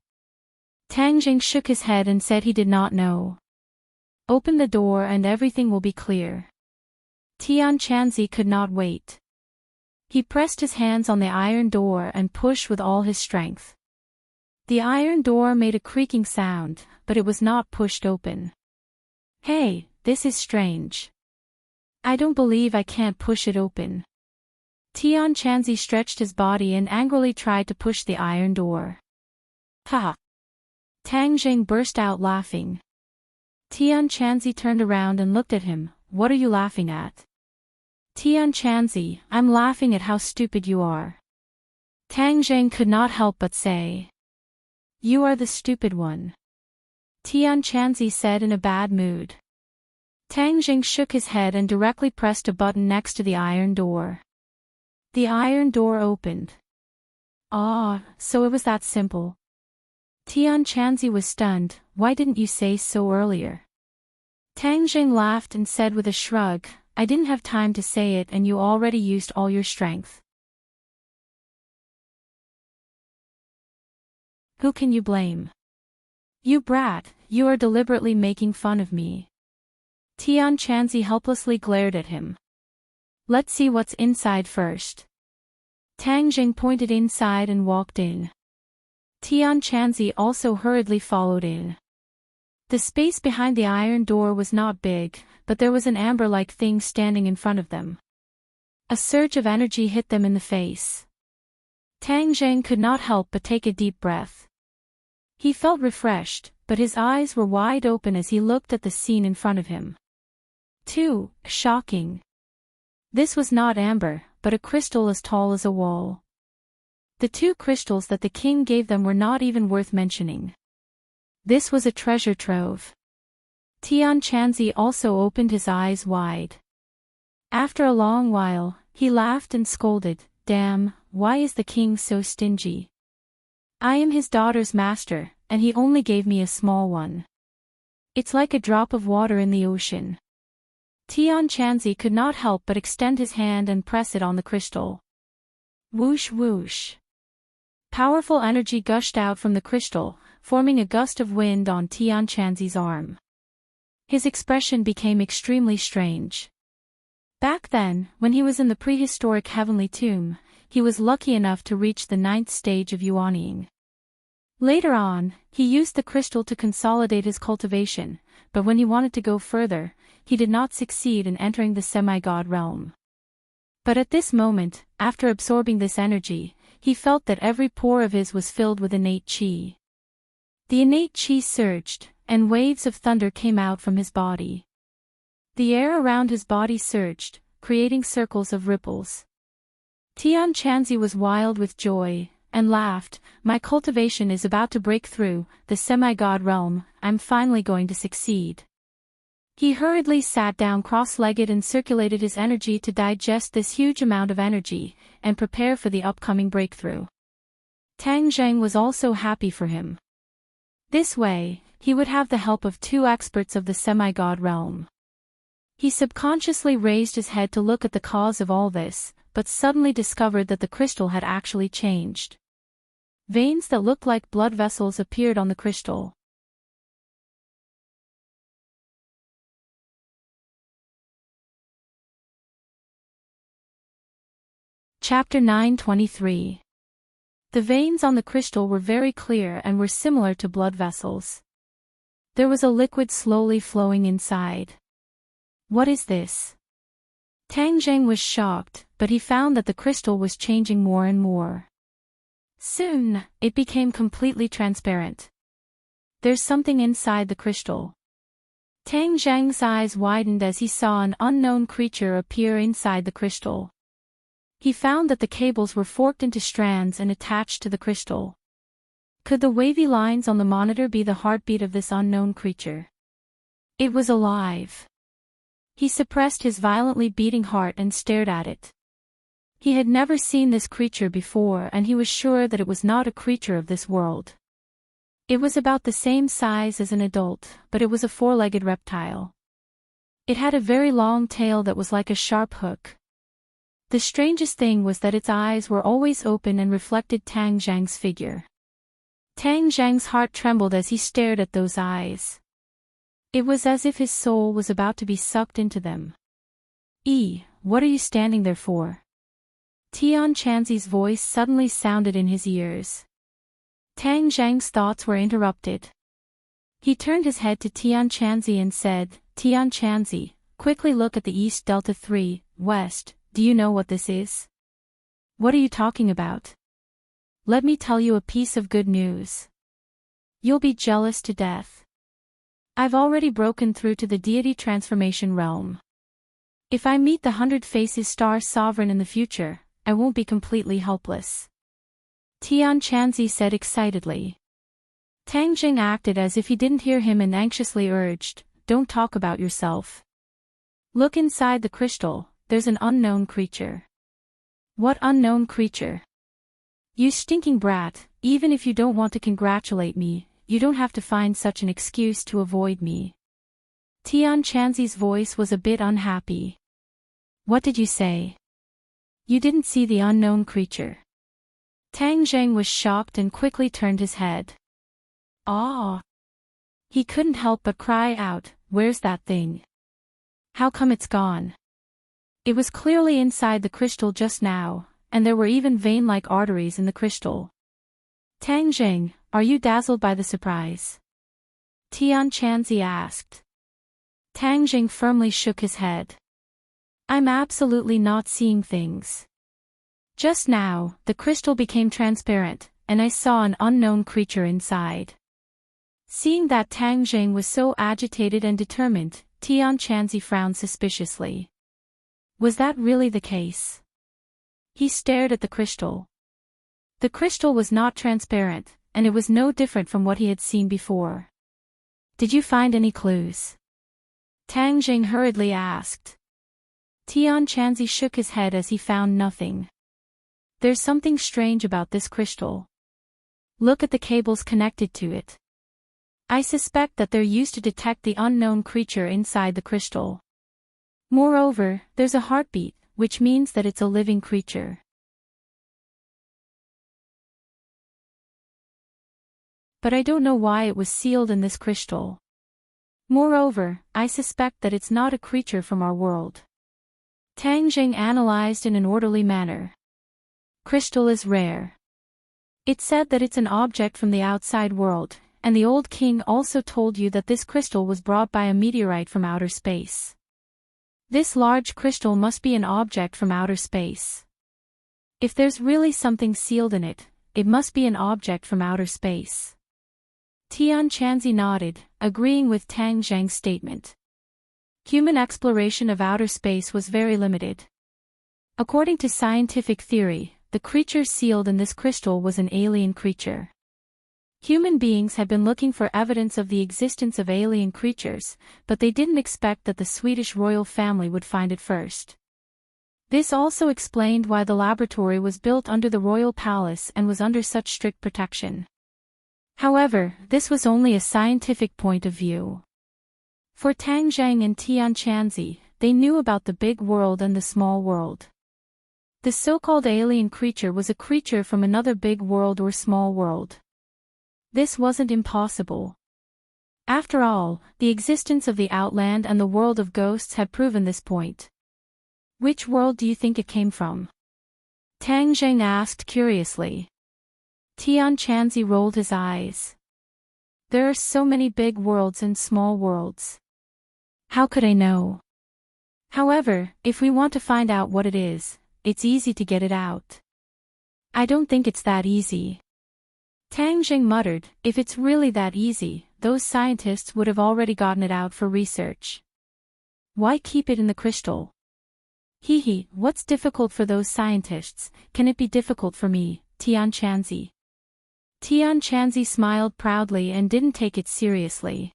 Tang Jing shook his head and said he did not know. "Open the door and everything will be clear." Tianqianzi could not wait. He pressed his hands on the iron door and pushed with all his strength. The iron door made a creaking sound, but it was not pushed open. "Hey, this is strange. I don't believe I can't push it open." Tianqianzi stretched his body and angrily tried to push the iron door. "Ha!" Tang Jing burst out laughing. Tianqianzi turned around and looked at him. "What are you laughing at?" "Tianqianzi, I'm laughing at how stupid you are." Tang Jing could not help but say. "You are the stupid one," Tianqianzi said in a bad mood. Tang Jing shook his head and directly pressed a button next to the iron door. The iron door opened. "Ah, so it was that simple." Tianqianzi was stunned. "Why didn't you say so earlier?" Tang Jing laughed and said with a shrug, "I didn't have time to say it and you already used all your strength." Who can you blame? "You brat, you are deliberately making fun of me." Tianqianzi helplessly glared at him. "Let's see what's inside first." Tang Jing pointed inside and walked in. Tianqianzi also hurriedly followed in. The space behind the iron door was not big, but there was an amber-like thing standing in front of them. A surge of energy hit them in the face. Tang Jing could not help but take a deep breath. He felt refreshed, but his eyes were wide open as he looked at the scene in front of him. Too shocking. This was not amber, but a crystal as tall as a wall. The 2 crystals that the king gave them were not even worth mentioning. This was a treasure trove. Tianqianzi also opened his eyes wide. After a long while, he laughed and scolded, "Damn, why is the king so stingy? I am his daughter's master, and he only gave me a small one. It's like a drop of water in the ocean." Tianqianzi could not help but extend his hand and press it on the crystal. Whoosh whoosh. Powerful energy gushed out from the crystal, forming a gust of wind on Tianqianzi's arm. His expression became extremely strange. Back then, when he was in the prehistoric heavenly tomb, he was lucky enough to reach the 9th stage of yuanying. Later on, he used the crystal to consolidate his cultivation, but when he wanted to go further, he did not succeed in entering the semi-god realm. But at this moment, after absorbing this energy, he felt that every pore of his was filled with innate qi. The innate qi surged, and waves of thunder came out from his body. The air around his body surged, creating circles of ripples. Tianqianzi was wild with joy, and laughed, "My cultivation is about to break through the semi-god realm, I'm finally going to succeed." He hurriedly sat down cross-legged and circulated his energy to digest this huge amount of energy, and prepare for the upcoming breakthrough. Tang Jing was also happy for him. This way, he would have the help of 2 experts of the semi-god realm. He subconsciously raised his head to look at the cause of all this, but suddenly discovered that the crystal had actually changed. Veins that looked like blood vessels appeared on the crystal. Chapter 9:23. The veins on the crystal were very clear and were similar to blood vessels. There was a liquid slowly flowing inside. What is this? Tang Jing was shocked, but he found that the crystal was changing more and more. Soon, it became completely transparent. There's something inside the crystal. Tang Jing's eyes widened as he saw an unknown creature appear inside the crystal. He found that the cables were forked into strands and attached to the crystal. Could the wavy lines on the monitor be the heartbeat of this unknown creature? It was alive. He suppressed his violently beating heart and stared at it. He had never seen this creature before and he was sure that it was not a creature of this world. It was about the same size as an adult, but it was a four-legged reptile. It had a very long tail that was like a sharp hook. The strangest thing was that its eyes were always open and reflected Tang Zhang's figure. Tang Zhang's heart trembled as he stared at those eyes. It was as if his soul was about to be sucked into them. What are you standing there for? Tian Chanzi's voice suddenly sounded in his ears. Tang Zhang's thoughts were interrupted. He turned his head to Tian Chanzi and said, Tian Chanzi, quickly look at the East Delta 3, West, do you know what this is? What are you talking about? Let me tell you a piece of good news. You'll be jealous to death. I've already broken through to the deity transformation realm. If I meet the 100 Faces Star Sovereign in the future, I won't be completely helpless. Tian Chanzi said excitedly. Tang Jing acted as if he didn't hear him and anxiously urged, don't talk about yourself. Look inside the crystal, there's an unknown creature. What unknown creature? You stinking brat, even if you don't want to congratulate me, you don't have to find such an excuse to avoid me. Tian Chanzi's voice was a bit unhappy. What did you say? You didn't see the unknown creature. Tang Zhang was shocked and quickly turned his head. Ah! He couldn't help but cry out, where's that thing? How come it's gone? It was clearly inside the crystal just now, and there were even vein-like arteries in the crystal. Tang Zhang, are you dazzled by the surprise? Tian Chanzi asked. Tang Zhang firmly shook his head. I'm absolutely not seeing things. Just now, the crystal became transparent, and I saw an unknown creature inside. Seeing that Tang Zhang was so agitated and determined, Tian Chanzi frowned suspiciously. Was that really the case? He stared at the crystal. The crystal was not transparent, and it was no different from what he had seen before. Did you find any clues? Tang Zhang hurriedly asked. Tian Chanzi shook his head as he found nothing. There's something strange about this crystal. Look at the cables connected to it. I suspect that they're used to detect the unknown creature inside the crystal. Moreover, there's a heartbeat, which means that it's a living creature. But I don't know why it was sealed in this crystal. Moreover, I suspect that it's not a creature from our world. Tang Zhang analyzed in an orderly manner. Crystal is rare. It said that it's an object from the outside world, and the old king also told you that this crystal was brought by a meteorite from outer space. This large crystal must be an object from outer space. If there's really something sealed in it, it must be an object from outer space. Tian Chanzi nodded, agreeing with Tang Zhang's statement. Human exploration of outer space was very limited. According to scientific theory, the creature sealed in this crystal was an alien creature. Human beings had been looking for evidence of the existence of alien creatures, but they didn't expect that the Swedish royal family would find it first. This also explained why the laboratory was built under the royal palace and was under such strict protection. However, this was only a scientific point of view. For Tang Zhang and Tian Chanzi, they knew about the big world and the small world. The so-called alien creature was a creature from another big world or small world. This wasn't impossible. After all, the existence of the Outland and the world of ghosts had proven this point. Which world do you think it came from? Tang Zhang asked curiously. Tian Chanzi rolled his eyes. There are so many big worlds and small worlds. How could I know? However, if we want to find out what it is, it's easy to get it out. I don't think it's that easy. Tang Zhang muttered, if it's really that easy, those scientists would have already gotten it out for research. Why keep it in the crystal? What's difficult for those scientists, can it be difficult for me, Tian Chanzi? Tian Chanzi smiled proudly and didn't take it seriously.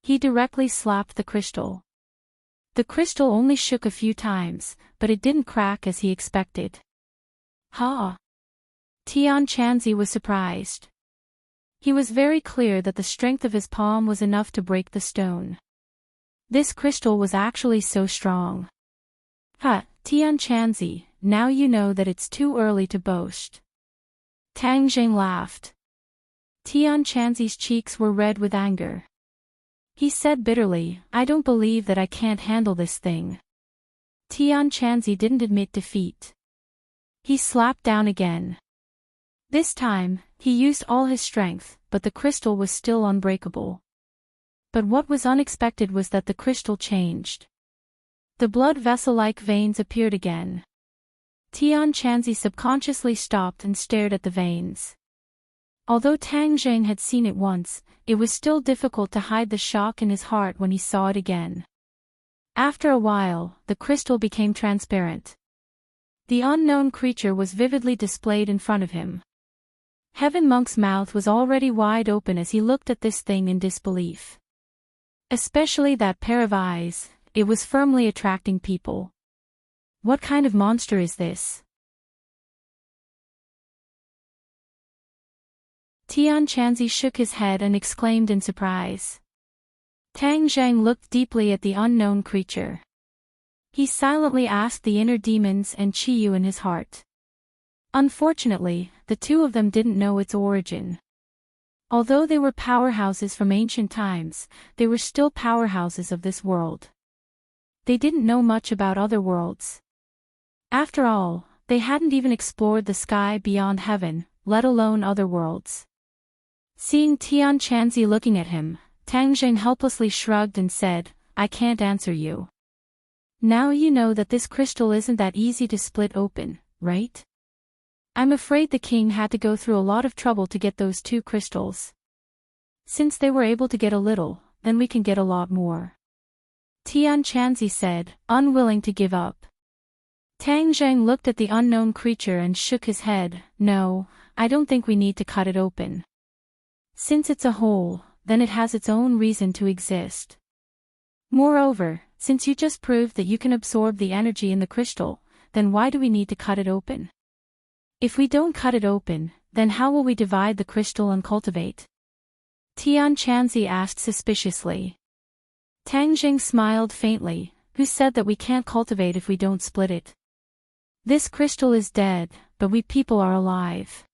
He directly slapped the crystal. The crystal only shook a few times, but it didn't crack as he expected. Ha! Tian Chanzi was surprised. He was very clear that the strength of his palm was enough to break the stone. This crystal was actually so strong. Tianchanzi, now you know that it's too early to boast. Tang Jing laughed. Tianchanzi's cheeks were red with anger. He said bitterly, I don't believe that I can't handle this thing. Tianchanzi didn't admit defeat. He slapped down again. This time, he used all his strength, but the crystal was still unbreakable. But what was unexpected was that the crystal changed. The blood vessel-like veins appeared again. Tianchanzi subconsciously stopped and stared at the veins. Although Tang Jing had seen it once, it was still difficult to hide the shock in his heart when he saw it again. After a while, the crystal became transparent. The unknown creature was vividly displayed in front of him. Heaven Monk's mouth was already wide open as he looked at this thing in disbelief. Especially that pair of eyes, it was firmly attracting people. What kind of monster is this? Tianchanzi shook his head and exclaimed in surprise. Tang Zheng looked deeply at the unknown creature. He silently asked the inner demons and Qiyu in his heart. Unfortunately, the two of them didn't know its origin. Although they were powerhouses from ancient times, they were still powerhouses of this world. They didn't know much about other worlds. After all, they hadn't even explored the sky beyond heaven, let alone other worlds. Seeing Tianchanzi looking at him, Tang Jing helplessly shrugged and said, I can't answer you. Now you know that this crystal isn't that easy to split open, right? I'm afraid the king had to go through a lot of trouble to get those two crystals. Since they were able to get a little, then we can get a lot more. Tianchanzi said, unwilling to give up. Tang Zheng looked at the unknown creature and shook his head. No, I don't think we need to cut it open. Since it's a whole, then it has its own reason to exist. Moreover, since you just proved that you can absorb the energy in the crystal, then why do we need to cut it open? If we don't cut it open, then how will we divide the crystal and cultivate? Tianchanzi asked suspiciously. Tang Jing smiled faintly. Who said that we can't cultivate if we don't split it? This crystal is dead, but we people are alive.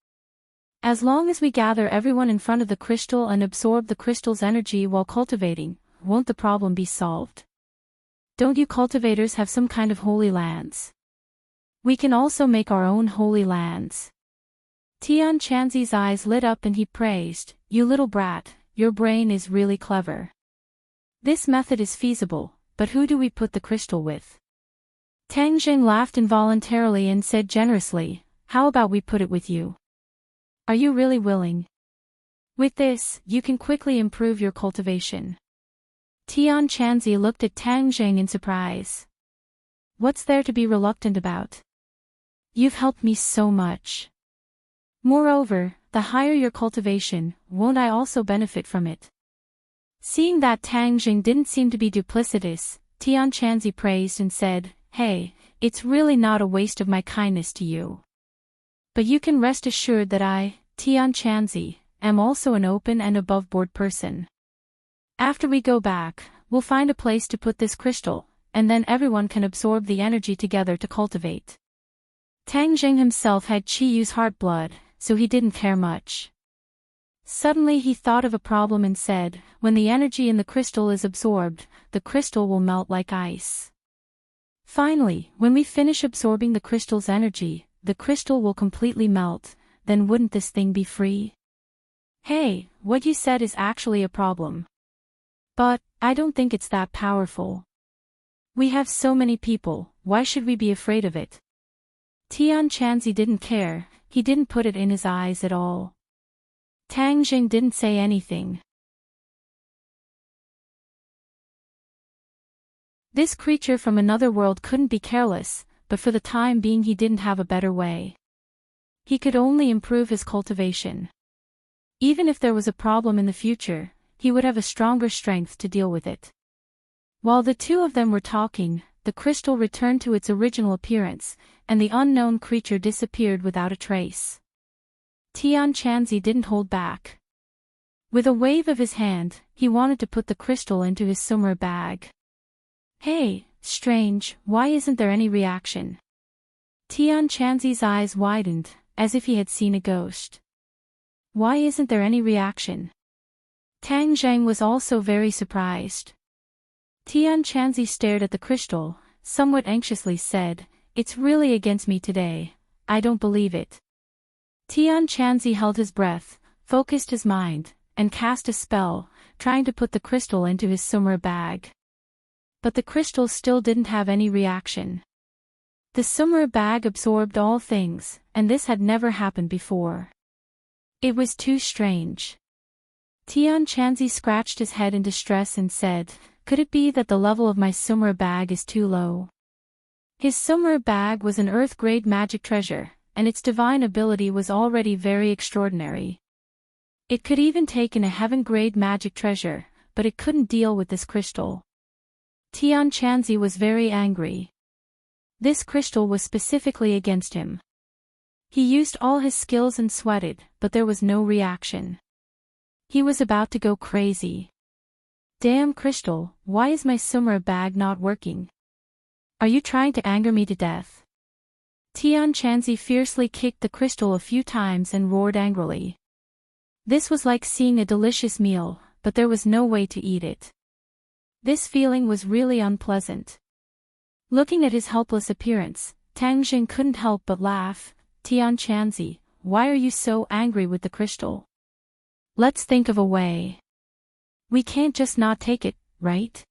As long as we gather everyone in front of the crystal and absorb the crystal's energy while cultivating, won't the problem be solved? Don't you cultivators have some kind of holy lands? We can also make our own holy lands. Tianchanzi's eyes lit up and he praised, you little brat, your brain is really clever. This method is feasible, but who do we put the crystal with? Tang Jing laughed involuntarily and said generously, how about we put it with you? Are you really willing? With this, you can quickly improve your cultivation. Tianchanzi looked at Tang Jing in surprise. What's there to be reluctant about? You've helped me so much. Moreover, the higher your cultivation, won't I also benefit from it? Seeing that Tang Jing didn't seem to be duplicitous, Tianchanzi praised and said, hey, it's really not a waste of my kindness to you. But you can rest assured that I, Tianchanzi, am also an open and above-board person. After we go back, we'll find a place to put this crystal, and then everyone can absorb the energy together to cultivate. Tang Jing himself had Qiyu's heart blood, so he didn't care much. Suddenly he thought of a problem and said, when the energy in the crystal is absorbed, the crystal will melt like ice. Finally, when we finish absorbing the crystal's energy, the crystal will completely melt, then wouldn't this thing be free? Hey, what you said is actually a problem. But, I don't think it's that powerful. We have so many people, why should we be afraid of it? Tianchanzi didn't care, he didn't put it in his eyes at all. Tang Jing didn't say anything. This creature from another world couldn't be careless, but for the time being he didn't have a better way. He could only improve his cultivation. Even if there was a problem in the future, he would have a stronger strength to deal with it. While the two of them were talking, the crystal returned to its original appearance, and the unknown creature disappeared without a trace. Tianchanzi didn't hold back. With a wave of his hand, he wanted to put the crystal into his summer bag. Hey, strange, why isn't there any reaction? Tianchanzi's eyes widened, as if he had seen a ghost. Why isn't there any reaction? Tang Zheng was also very surprised. Tianchanzi stared at the crystal, somewhat anxiously said, "It's really against me today. I don't believe it." Tianchanzi held his breath, focused his mind, and cast a spell, trying to put the crystal into his summer bag. But the crystal still didn't have any reaction. The summer bag absorbed all things, and this had never happened before. It was too strange. Tianchanzi scratched his head in distress and said, "Could it be that the level of my summer bag is too low?" His summer bag was an earth-grade magic treasure, and its divine ability was already very extraordinary. It could even take in a heaven-grade magic treasure, but it couldn't deal with this crystal. Tianchanzi was very angry. This crystal was specifically against him. He used all his skills and sweated, but there was no reaction. He was about to go crazy. Damn crystal, why is my summer bag not working? Are you trying to anger me to death? Tianchanzi fiercely kicked the crystal a few times and roared angrily. This was like seeing a delicious meal, but there was no way to eat it. This feeling was really unpleasant. Looking at his helpless appearance, Tang Jing couldn't help but laugh. "Tianchanzi, why are you so angry with the crystal? Let's think of a way. We can't just not take it, right?"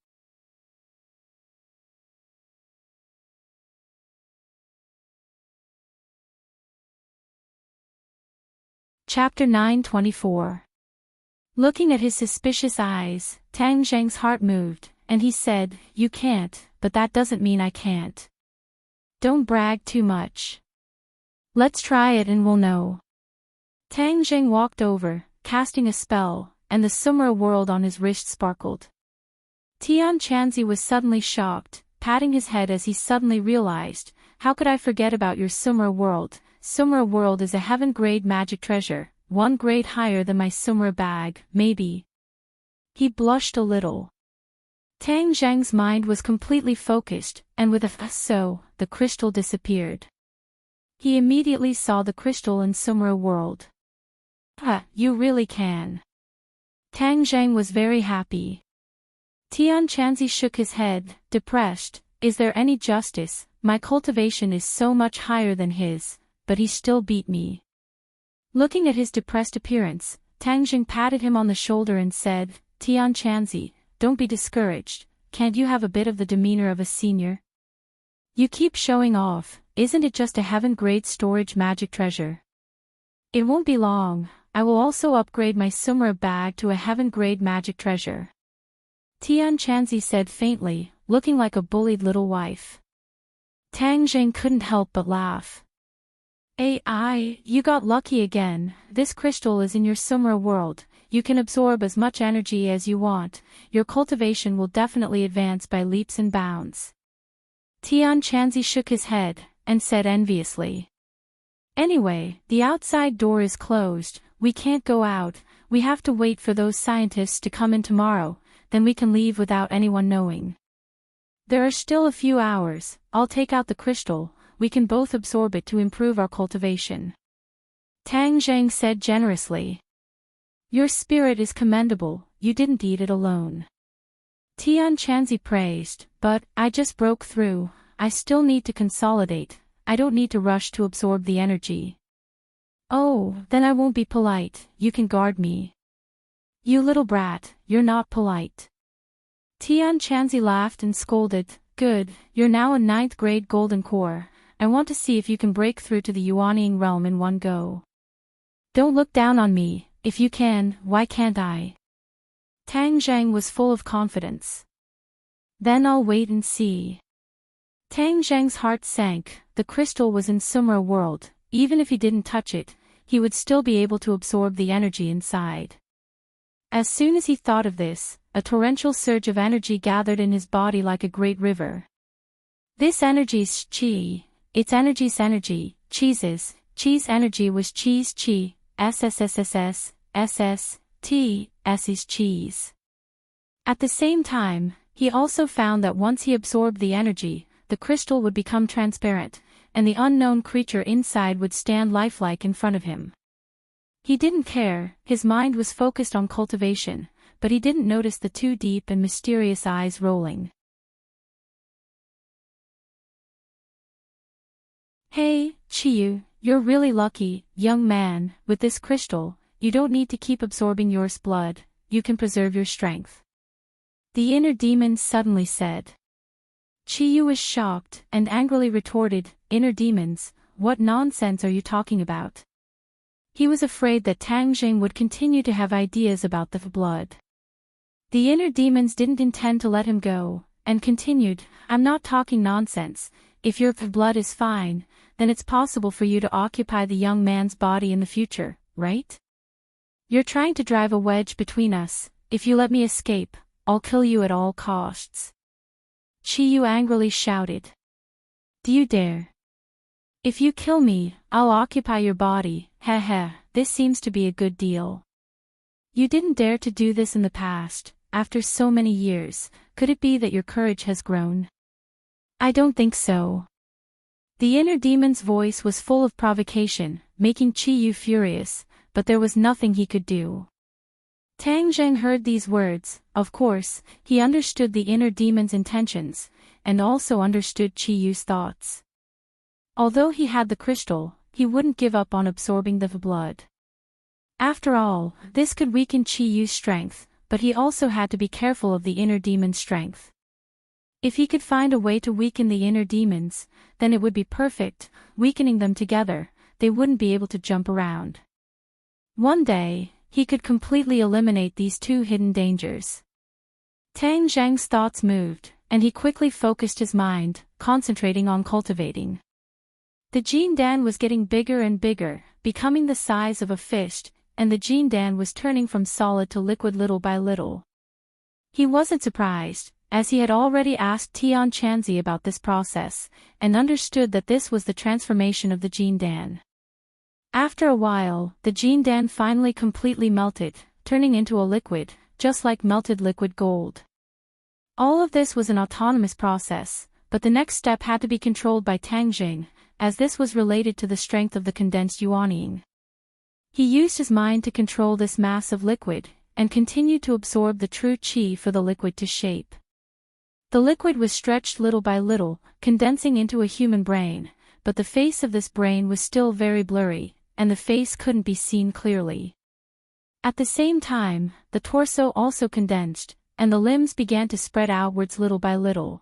Chapter 9:24. Looking at his suspicious eyes, Tang Zheng's heart moved, and he said, "You can't, but that doesn't mean I can't. Don't brag too much. Let's try it and we'll know." Tang Zheng walked over, casting a spell, and the summer world on his wrist sparkled. Tianchanzi was suddenly shocked, patting his head as he suddenly realized, "How could I forget about your summer world? Summer world is a heaven-grade magic treasure, one grade higher than my summer bag, maybe." He blushed a little. Tang Zheng's mind was completely focused, and with a so, the crystal disappeared. He immediately saw the crystal in summer world. You really can." Tang Zheng was very happy. Tianchanzi shook his head, depressed. "Is there any justice? My cultivation is so much higher than his, but he still beat me." Looking at his depressed appearance, Tang Zheng patted him on the shoulder and said, "Tianchanzi, don't be discouraged. Can't you have a bit of the demeanor of a senior? You keep showing off. Isn't it just a heaven-grade storage magic treasure? It won't be long. I will also upgrade my summer bag to a heaven-grade magic treasure." Tianchanzi said faintly, looking like a bullied little wife. Tang Zheng couldn't help but laugh. You got lucky again. This crystal is in your summer world. You can absorb as much energy as you want. Your cultivation will definitely advance by leaps and bounds." Tianchanzi shook his head, and said enviously, "Anyway, the outside door is closed. We can't go out. We have to wait for those scientists to come in tomorrow, then we can leave without anyone knowing. There are still a few hours. I'll take out the crystal. We can both absorb it to improve our cultivation." Tang Zheng said generously. "Your spirit is commendable. You didn't eat it alone." Tianchanzi praised, "But I just broke through. I still need to consolidate. I don't need to rush to absorb the energy." "Oh, then I won't be polite. You can guard me." "You little brat, you're not polite." Tianchanzi laughed and scolded, "Good, you're now a 9th grade golden core. I want to see if you can break through to the Yuanying realm in one go. Don't look down on me. If you can, why can't I?" Tang Zheng was full of confidence. "Then I'll wait and see." Tang Zheng's heart sank. The crystal was in summer world. Even if he didn't touch it, he would still be able to absorb the energy inside. As soon as he thought of this, a torrential surge of energy gathered in his body like a great river. This energy's chi. It's energy's energy. Cheese's energy was cheese chi. SSSSS, SS, T, Essie's cheese. At the same time, he also found that once he absorbed the energy, the crystal would become transparent, and the unknown creature inside would stand lifelike in front of him. He didn't care, his mind was focused on cultivation, but he didn't notice the two deep and mysterious eyes rolling. Hey, Chiyu, you're really lucky, young man, with this crystal, you don't need to keep absorbing yours blood, you can preserve your strength. The inner demon suddenly said. Chiyu was shocked and angrily retorted, inner demons, what nonsense are you talking about? He was afraid that Tang Jing would continue to have ideas about the blood. The inner demons didn't intend to let him go, and continued, I'm not talking nonsense, if your blood is fine, then it's possible for you to occupy the young man's body in the future, right? You're trying to drive a wedge between us, if you let me escape, I'll kill you at all costs. Chiyu angrily shouted. Do you dare? If you kill me, I'll occupy your body, heh, this seems to be a good deal. You didn't dare to do this in the past, after so many years, could it be that your courage has grown? I don't think so. The inner demon's voice was full of provocation, making Chiyu furious, but there was nothing he could do. Tang Zheng heard these words, of course, he understood the inner demon's intentions, and also understood Chiyu's thoughts. Although he had the crystal, he wouldn't give up on absorbing the blood. After all, this could weaken Chiyu's strength, but he also had to be careful of the inner demon's strength. If he could find a way to weaken the inner demons, then it would be perfect, weakening them together, they wouldn't be able to jump around. One day, he could completely eliminate these two hidden dangers. Tang Zheng's thoughts moved, and he quickly focused his mind, concentrating on cultivating. The Jindan was getting bigger and bigger, becoming the size of a fist, and the Jindan was turning from solid to liquid little by little. He wasn't surprised, as he had already asked Tian Chanzi about this process, and understood that this was the transformation of the Jindan. After a while, the Jindan finally completely melted, turning into a liquid, just like melted liquid gold. All of this was an autonomous process, but the next step had to be controlled by Tang Jing, as this was related to the strength of the condensed yuanying. He used his mind to control this mass of liquid, and continued to absorb the true qi for the liquid to shape. The liquid was stretched little by little, condensing into a human brain, but the face of this brain was still very blurry, and the face couldn't be seen clearly. At the same time, the torso also condensed, and the limbs began to spread outwards little by little.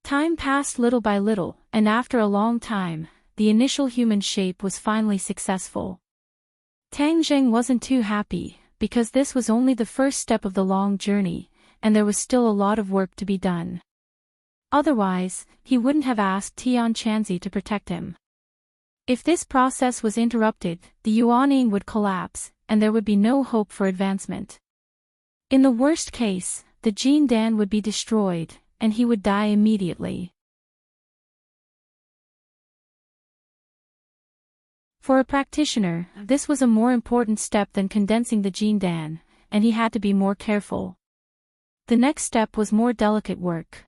Time passed little by little, and after a long time, the initial human shape was finally successful. Tang Zheng wasn't too happy, because this was only the first step of the long journey, and there was still a lot of work to be done. Otherwise, he wouldn't have asked Tian Chanzi to protect him. If this process was interrupted, the yuanying would collapse, and there would be no hope for advancement. In the worst case, the Jindan would be destroyed, and he would die immediately. For a practitioner, this was a more important step than condensing the Jindan, and he had to be more careful. The next step was more delicate work.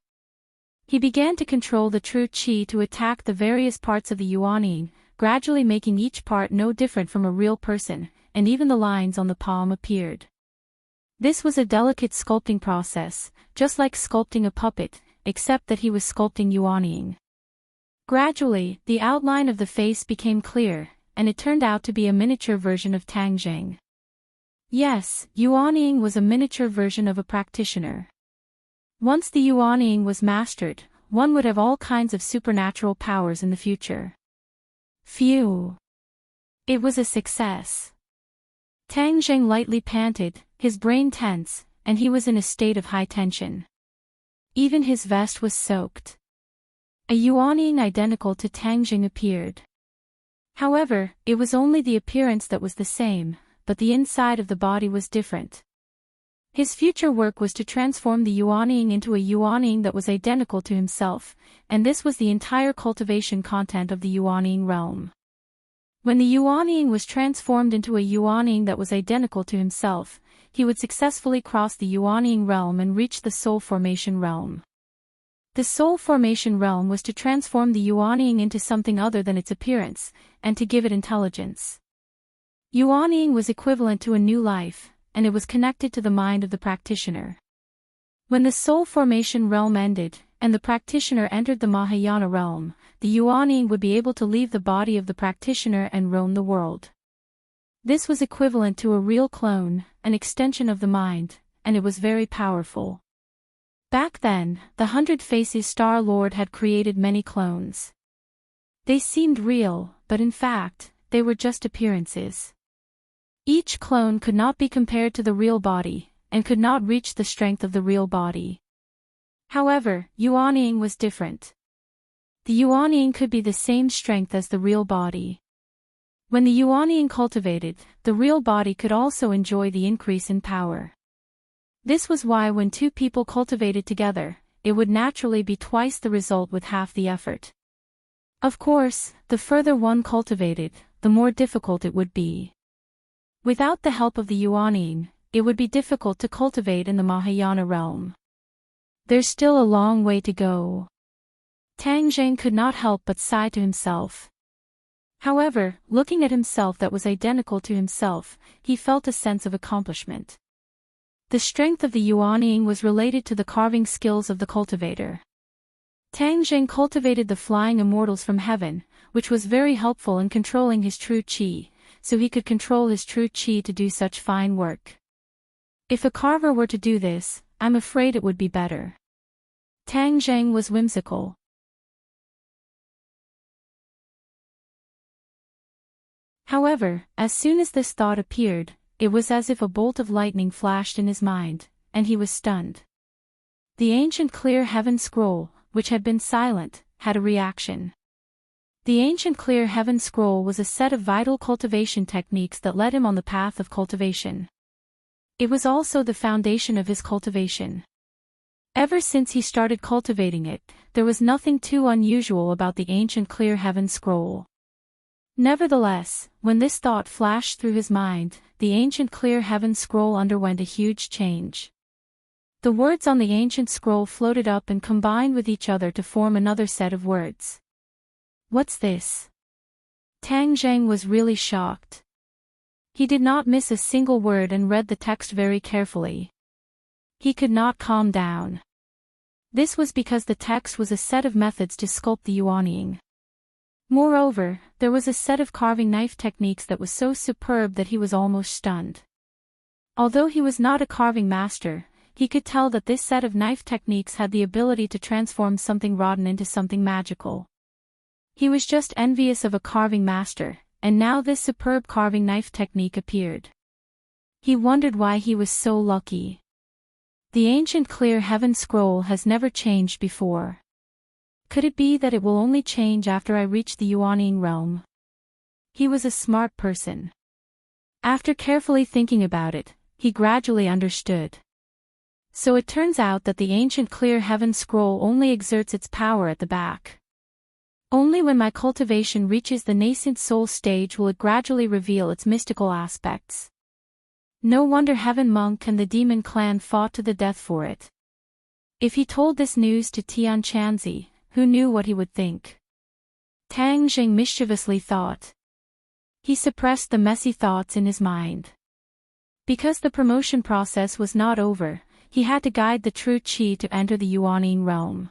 He began to control the true qi to attack the various parts of the yuanying, gradually making each part no different from a real person, and even the lines on the palm appeared. This was a delicate sculpting process, just like sculpting a puppet, except that he was sculpting yuanying. Gradually, the outline of the face became clear, and it turned out to be a miniature version of Tang Jing. Yes, yuanying was a miniature version of a practitioner. Once the yuanying was mastered, one would have all kinds of supernatural powers in the future. Phew! It was a success. Tang Jing lightly panted, his brain tense, and he was in a state of high tension. Even his vest was soaked. A yuanying identical to Tang Jing appeared. However, it was only the appearance that was the same, but the inside of the body was different. His future work was to transform the yuanying into a yuanying that was identical to himself, and this was the entire cultivation content of the yuanying realm. When the yuanying was transformed into a yuanying that was identical to himself, he would successfully cross the Yuanying realm and reach the soul formation realm. The soul formation realm was to transform the Yuanying into something other than its appearance, and to give it intelligence. Yuanying was equivalent to a new life, and it was connected to the mind of the practitioner. When the soul formation realm ended, and the practitioner entered the Mahayana realm, the Yuanying would be able to leave the body of the practitioner and roam the world. This was equivalent to a real clone, an extension of the mind, and it was very powerful. Back then, the 100 Faces Star Lord had created many clones. They seemed real, but in fact, they were just appearances. Each clone could not be compared to the real body, and could not reach the strength of the real body. However, Yuanying was different. The Yuanying could be the same strength as the real body. When the Yuanying cultivated, the real body could also enjoy the increase in power. This was why when two people cultivated together, it would naturally be twice the result with half the effort. Of course, the further one cultivated, the more difficult it would be. Without the help of the Yuanying, it would be difficult to cultivate in the Mahayana realm. There's still a long way to go. Tang Zheng could not help but sigh to himself. However, looking at himself that was identical to himself, he felt a sense of accomplishment. The strength of the Yuanying was related to the carving skills of the cultivator. Tang Zheng cultivated the flying immortals from heaven, which was very helpful in controlling his true qi, so he could control his true qi to do such fine work. If a carver were to do this, I'm afraid it would be better. Tang Zheng was whimsical. However, as soon as this thought appeared, it was as if a bolt of lightning flashed in his mind, and he was stunned. The ancient clear heaven scroll, which had been silent, had a reaction. The ancient clear heaven scroll was a set of vital cultivation techniques that led him on the path of cultivation. It was also the foundation of his cultivation. Ever since he started cultivating it, there was nothing too unusual about the ancient clear heaven scroll. Nevertheless, when this thought flashed through his mind, the ancient clear heaven scroll underwent a huge change. The words on the ancient scroll floated up and combined with each other to form another set of words. What's this? Tang Zheng was really shocked. He did not miss a single word and read the text very carefully. He could not calm down. This was because the text was a set of methods to sculpt the Yuanying. Moreover, there was a set of carving knife techniques that was so superb that he was almost stunned. Although he was not a carving master, he could tell that this set of knife techniques had the ability to transform something rotten into something magical. He was just envious of a carving master, and now this superb carving knife technique appeared. He wondered why he was so lucky. The ancient clear heaven scroll has never changed before. Could it be that it will only change after I reach the Yuanying realm? He was a smart person. After carefully thinking about it, he gradually understood. So it turns out that the ancient clear heaven scroll only exerts its power at the back. Only when my cultivation reaches the nascent soul stage will it gradually reveal its mystical aspects. No wonder Heaven Monk and the demon clan fought to the death for it. If he told this news to Tian Chanzi, who knew what he would think? Tang Zheng mischievously thought. He suppressed the messy thoughts in his mind. Because the promotion process was not over, he had to guide the true qi to enter the Yuanying realm.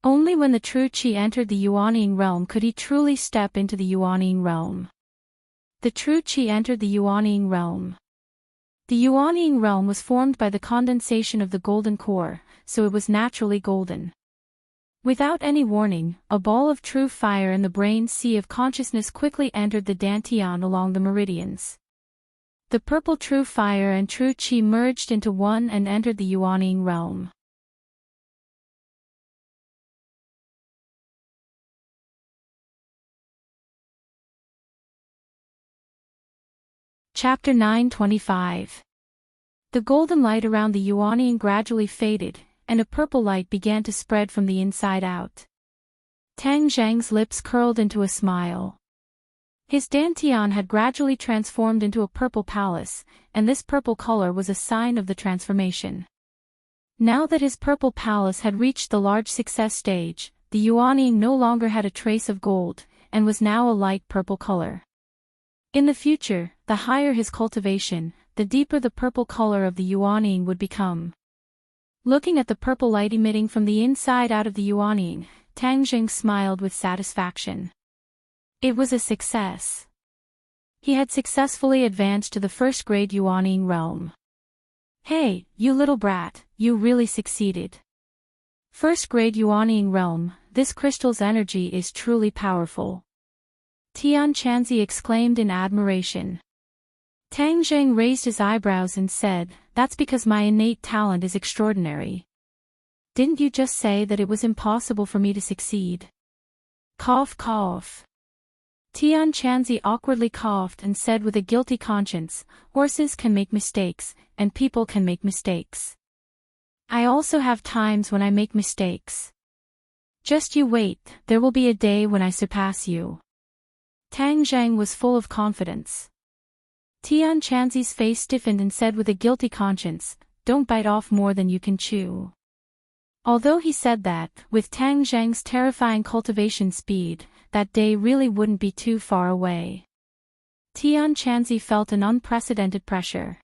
Only when the true qi entered the Yuanying realm could he truly step into the Yuanying realm. The true qi entered the Yuanying realm. The Yuanying realm was formed by the condensation of the golden core, so it was naturally golden. Without any warning, a ball of true fire in the brain sea of consciousness quickly entered the dantian along the meridians. The purple true fire and true qi merged into one and entered the Yuanying realm. Chapter 9:25. The golden light around the Yuanying gradually faded, and a purple light began to spread from the inside out. Tang Zheng's lips curled into a smile. His dantian had gradually transformed into a purple palace, and this purple color was a sign of the transformation. Now that his purple palace had reached the large success stage, the yuanying no longer had a trace of gold, and was now a light purple color. In the future, the higher his cultivation, the deeper the purple color of the yuanying would become. Looking at the purple light emitting from the inside out of the yuanying, Tang Jing smiled with satisfaction. It was a success. He had successfully advanced to the first-grade yuanying realm. Hey, you little brat, you really succeeded. First-grade yuanying realm, this crystal's energy is truly powerful. Tian Chanzi exclaimed in admiration. Tang Jing raised his eyebrows and said, "That's because my innate talent is extraordinary. Didn't you just say that it was impossible for me to succeed?" Cough cough. Tian Chanzi awkwardly coughed and said with a guilty conscience, "Horses can make mistakes, and people can make mistakes. I also have times when I make mistakes. Just you wait, there will be a day when I surpass you." Tang Zhang was full of confidence. Tian Chanzi's face stiffened and said with a guilty conscience, "Don't bite off more than you can chew." Although he said that, with Tang Zhang's terrifying cultivation speed, that day really wouldn't be too far away. Tian Chanzi felt an unprecedented pressure.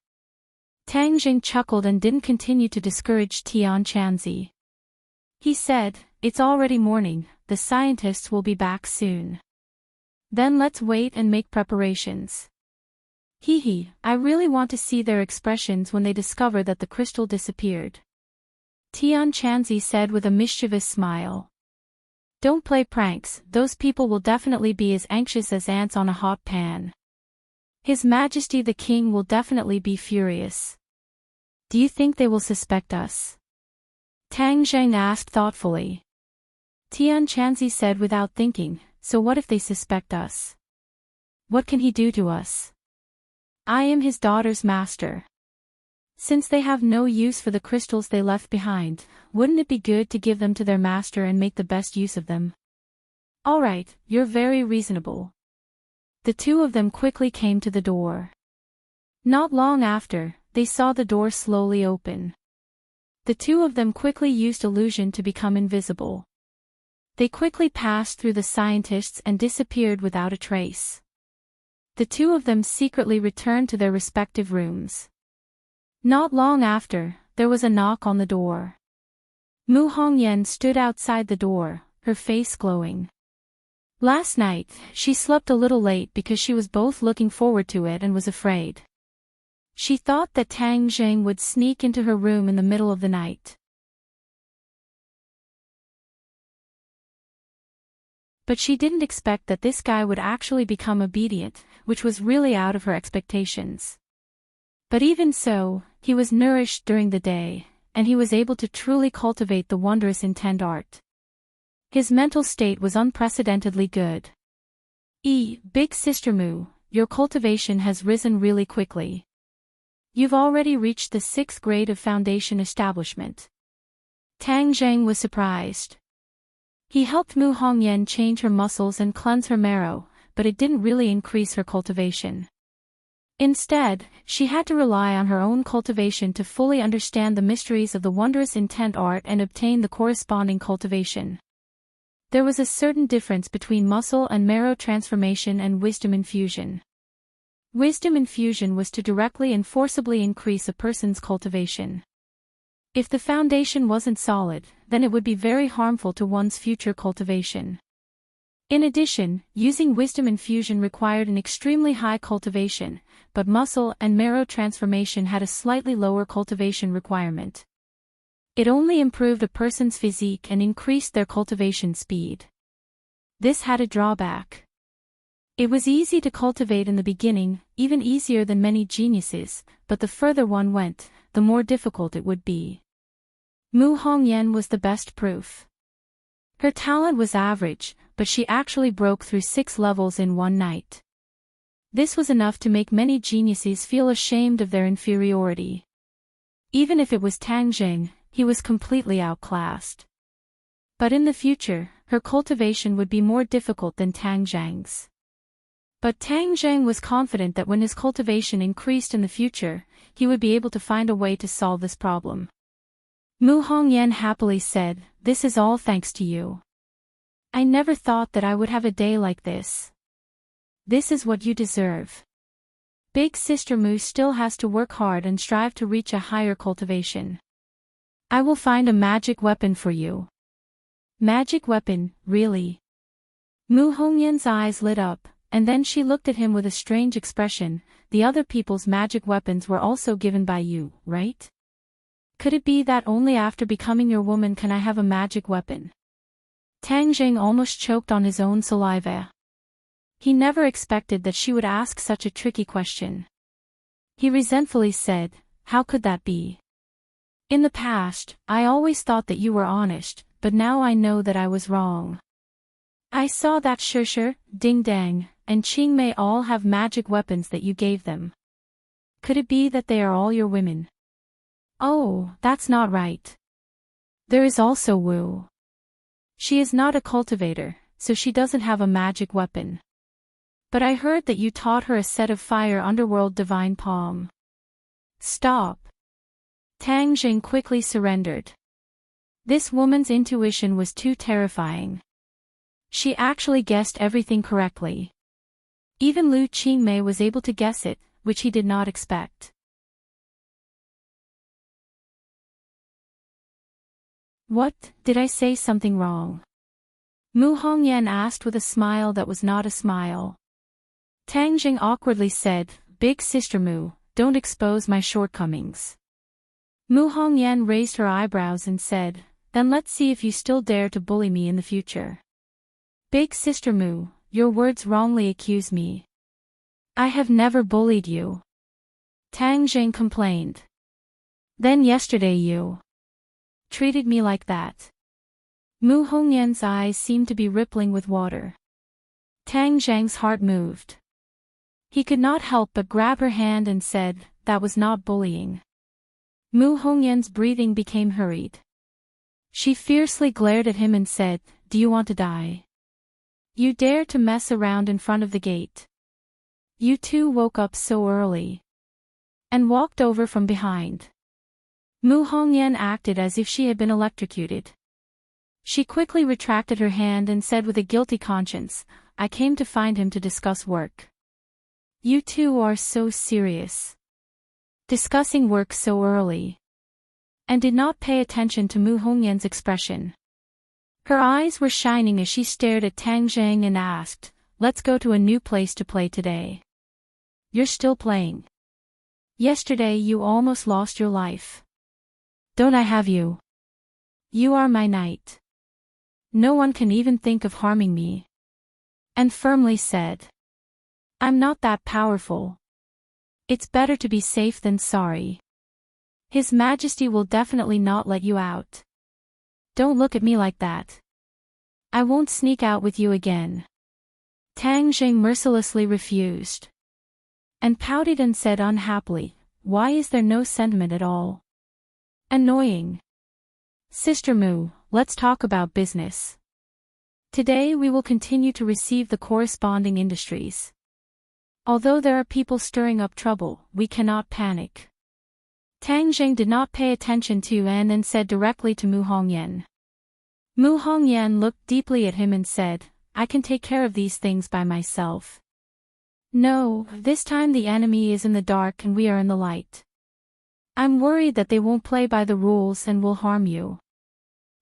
Tang Jing chuckled and didn't continue to discourage Tian Chanzi. He said, "It's already morning, the scientists will be back soon. Then let's wait and make preparations. Hee, I really want to see their expressions when they discover that the crystal disappeared." Tian Chanzi said with a mischievous smile. "Don't play pranks, those people will definitely be as anxious as ants on a hot pan. His Majesty the King will definitely be furious. Do you think they will suspect us?" Tang Zheng asked thoughtfully. Tian Chanzi said without thinking, "So what if they suspect us? What can he do to us? I am his daughter's master. Since they have no use for the crystals they left behind, wouldn't it be good to give them to their master and make the best use of them?" "Alright, you're very reasonable." The two of them quickly came to the door. Not long after, they saw the door slowly open. The two of them quickly used illusion to become invisible. They quickly passed through the scientists and disappeared without a trace. The two of them secretly returned to their respective rooms. Not long after, there was a knock on the door. Mu Hongyan stood outside the door, her face glowing. Last night, she slept a little late because she was both looking forward to it and was afraid. She thought that Tang Zheng would sneak into her room in the middle of the night. But she didn't expect that this guy would actually become obedient, which was really out of her expectations. But even so, he was nourished during the day, and he was able to truly cultivate the wondrous intent art. His mental state was unprecedentedly good. Big Sister Mu, your cultivation has risen really quickly. You've already reached the 6th grade of foundation establishment. Tang Zheng was surprised. He helped Mu Hongyan change her muscles and cleanse her marrow, but it didn't really increase her cultivation. Instead, she had to rely on her own cultivation to fully understand the mysteries of the wondrous intent art and obtain the corresponding cultivation. There was a certain difference between muscle and marrow transformation and wisdom infusion. Wisdom infusion was to directly and forcibly increase a person's cultivation. If the foundation wasn't solid, then it would be very harmful to one's future cultivation. In addition, using wisdom infusion required an extremely high cultivation, but muscle and marrow transformation had a slightly lower cultivation requirement. It only improved a person's physique and increased their cultivation speed. This had a drawback. It was easy to cultivate in the beginning, even easier than many geniuses, but the further one went, the more difficult it would be. Mu Hongyan was the best proof. Her talent was average, but she actually broke through 6 levels in one night. This was enough to make many geniuses feel ashamed of their inferiority. Even if it was Tang Jing, he was completely outclassed. But in the future, her cultivation would be more difficult than Tang Zhang's. But Tang Zheng was confident that when his cultivation increased in the future, he would be able to find a way to solve this problem. Mu Hongyan happily said, "This is all thanks to you. I never thought that I would have a day like this. This is what you deserve." Big Sister Mu still has to work hard and strive to reach a higher cultivation. I will find a magic weapon for you. Magic weapon, really? Mu Hongyan's eyes lit up, and then she looked at him with a strange expression. The other people's magic weapons were also given by you, right? Could it be that only after becoming your woman can I have a magic weapon? Tang Zheng almost choked on his own saliva. He never expected that she would ask such a tricky question. He resentfully said, "How could that be? In the past, I always thought that you were honest, but now I know that I was wrong. I saw that Shishir, Ding Dang, and Qingmei all have magic weapons that you gave them. Could it be that they are all your women?" "Oh, that's not right. There is also Wu. She is not a cultivator, so she doesn't have a magic weapon. But I heard that you taught her a set of fire underworld divine palm." "Stop." Tang Jing quickly surrendered. This woman's intuition was too terrifying. She actually guessed everything correctly. Even Lu Qingmei was able to guess it, which he did not expect. "What, did I say something wrong?" Mu Hongyan asked with a smile that was not a smile. Tang Jing awkwardly said, "Big Sister Mu, don't expose my shortcomings." Mu Hongyan raised her eyebrows and said, "Then let's see if you still dare to bully me in the future." "Big Sister Mu, your words wrongly accuse me. I have never bullied you." Tang Jing complained. "Then yesterday you treated me like that." Mu Hongyan's eyes seemed to be rippling with water. Tang Zhang's heart moved. He could not help but grab her hand and said, "That was not bullying." Mu Hongyan's breathing became hurried. She fiercely glared at him and said, "Do you want to die? You dare to mess around in front of the gate? You two woke up so early." And walked over from behind. Mu Hongyan acted as if she had been electrocuted. She quickly retracted her hand and said with a guilty conscience, "I came to find him to discuss work." "You two are so serious. Discussing work so early." And did not pay attention to Mu Hongyan's expression. Her eyes were shining as she stared at Tang Zhang and asked, "Let's go to a new place to play today." "You're still playing? Yesterday you almost lost your life. Don't I have you? You are my knight. No one can even think of harming me." And firmly said, "I'm not that powerful. It's better to be safe than sorry. His Majesty will definitely not let you out. Don't look at me like that. I won't sneak out with you again." Tang Jing mercilessly refused. And pouted and said unhappily, "Why is there no sentiment at all? Annoying. Sister Mu, let's talk about business. Today we will continue to receive the corresponding industries. Although there are people stirring up trouble, we cannot panic." Tang Jing did not pay attention to and then said directly to Mu Hongyan. Mu Hongyan looked deeply at him and said, "I can take care of these things by myself. No, this time the enemy is in the dark and we are in the light. I'm worried that they won't play by the rules and will harm you."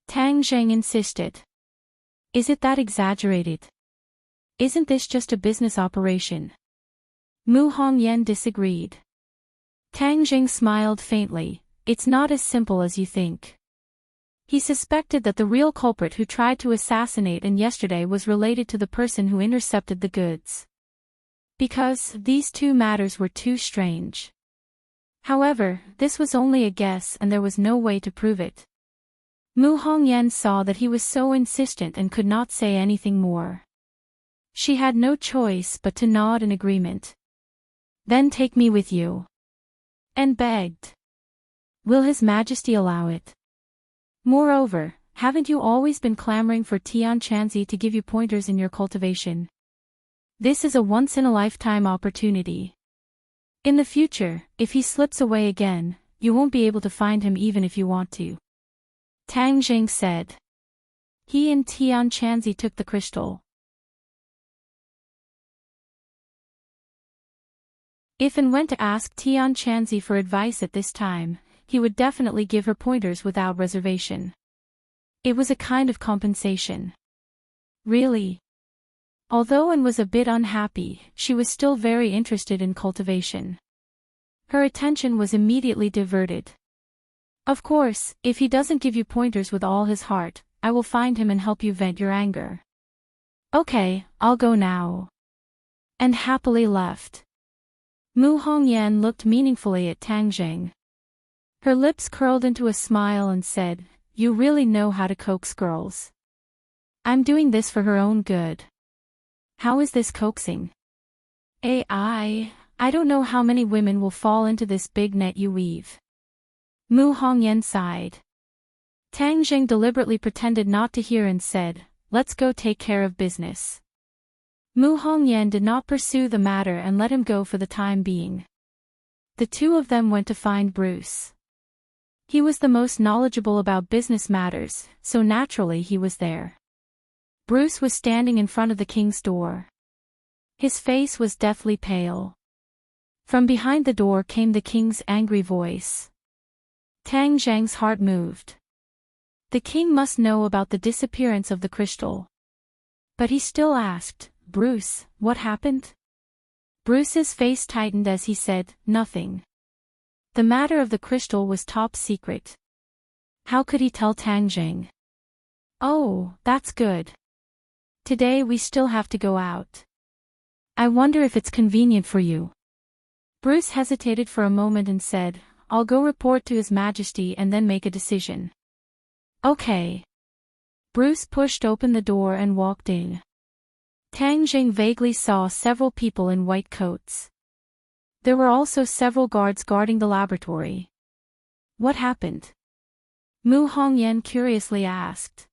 Tang Jing insisted. "Is it that exaggerated? Isn't this just a business operation?" Mu Hongyan disagreed. Tang Jing smiled faintly. "It's not as simple as you think." He suspected that the real culprit who tried to assassinate him yesterday was related to the person who intercepted the goods. Because these two matters were too strange. However, this was only a guess and there was no way to prove it. Mu Hongyan saw that he was so insistent and could not say anything more. She had no choice but to nod in agreement. "Then take me with you." And begged. "Will His Majesty allow it? Moreover, haven't you always been clamoring for Tian Chanzi to give you pointers in your cultivation? This is a once-in-a-lifetime opportunity. In the future, if he slips away again, you won't be able to find him even if you want to. Tang Jing said. He and Tian Chanzi took the crystal. If and when to ask Tian Chanzi for advice at this time, he would definitely give her pointers without reservation. It was a kind of compensation. Really? Although Anne was a bit unhappy, she was still very interested in cultivation. Her attention was immediately diverted. Of course, if he doesn't give you pointers with all his heart, I will find him and help you vent your anger. Okay, I'll go now. And happily left. Mu Hongyan looked meaningfully at Tang Jing. Her lips curled into a smile and said, "You really know how to coax girls. I'm doing this for her own good." How is this coaxing? I don't know how many women will fall into this big net you weave. Mu Hongyan sighed. Tang Jing deliberately pretended not to hear and said, "Let's go take care of business." Mu Hongyan did not pursue the matter and let him go for the time being. The two of them went to find Bruce. He was the most knowledgeable about business matters, so naturally he was there. Bruce was standing in front of the king's door. His face was deathly pale. From behind the door came the king's angry voice. Tang Zhang's heart moved. The king must know about the disappearance of the crystal. But he still asked, "Bruce, what happened?" Bruce's face tightened as he said, "Nothing." The matter of the crystal was top secret. How could he tell Tang Jing? "Oh, that's good. Today we still have to go out. I wonder if it's convenient for you." Bruce hesitated for a moment and said, "I'll go report to His Majesty and then make a decision." "Okay." Bruce pushed open the door and walked in. Tang Jing vaguely saw several people in white coats. There were also several guards guarding the laboratory. "What happened?" Mu Hongyan curiously asked.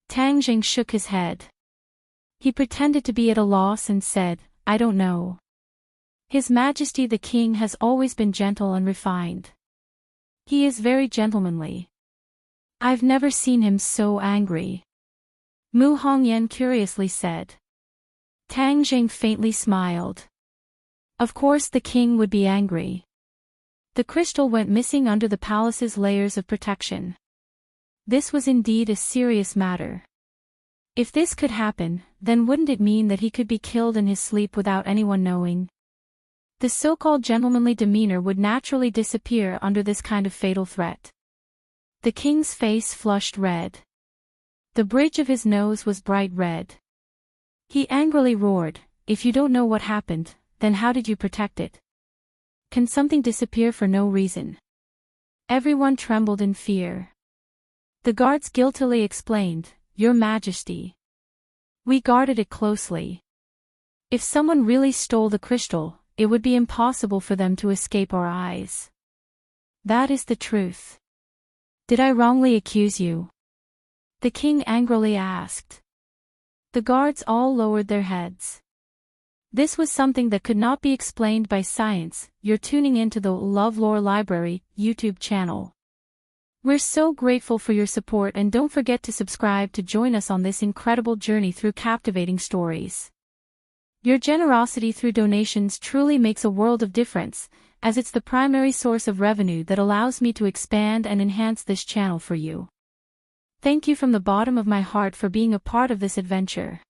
Tang Jing shook his head. He pretended to be at a loss and said, "I don't know. His Majesty the King has always been gentle and refined. He is very gentlemanly. I've never seen him so angry." Mu Hongyan curiously said. Tang Jing faintly smiled. Of course the king would be angry. The crystal went missing under the palace's layers of protection. This was indeed a serious matter. If this could happen, then wouldn't it mean that he could be killed in his sleep without anyone knowing? The so-called gentlemanly demeanor would naturally disappear under this kind of fatal threat. The king's face flushed red. The bridge of his nose was bright red. He angrily roared, "If you don't know what happened, then how did you protect it? Can something disappear for no reason?" Everyone trembled in fear. The guards guiltily explained, "Your Majesty. We guarded it closely. If someone really stole the crystal, it would be impossible for them to escape our eyes. That is the truth." "Did I wrongly accuse you?" the king angrily asked. The guards all lowered their heads. This was something that could not be explained by science. You're tuning into the LoveLore Library YouTube channel. We're so grateful for your support, and don't forget to subscribe to join us on this incredible journey through captivating stories. Your generosity through donations truly makes a world of difference, as it's the primary source of revenue that allows me to expand and enhance this channel for you. Thank you from the bottom of my heart for being a part of this adventure.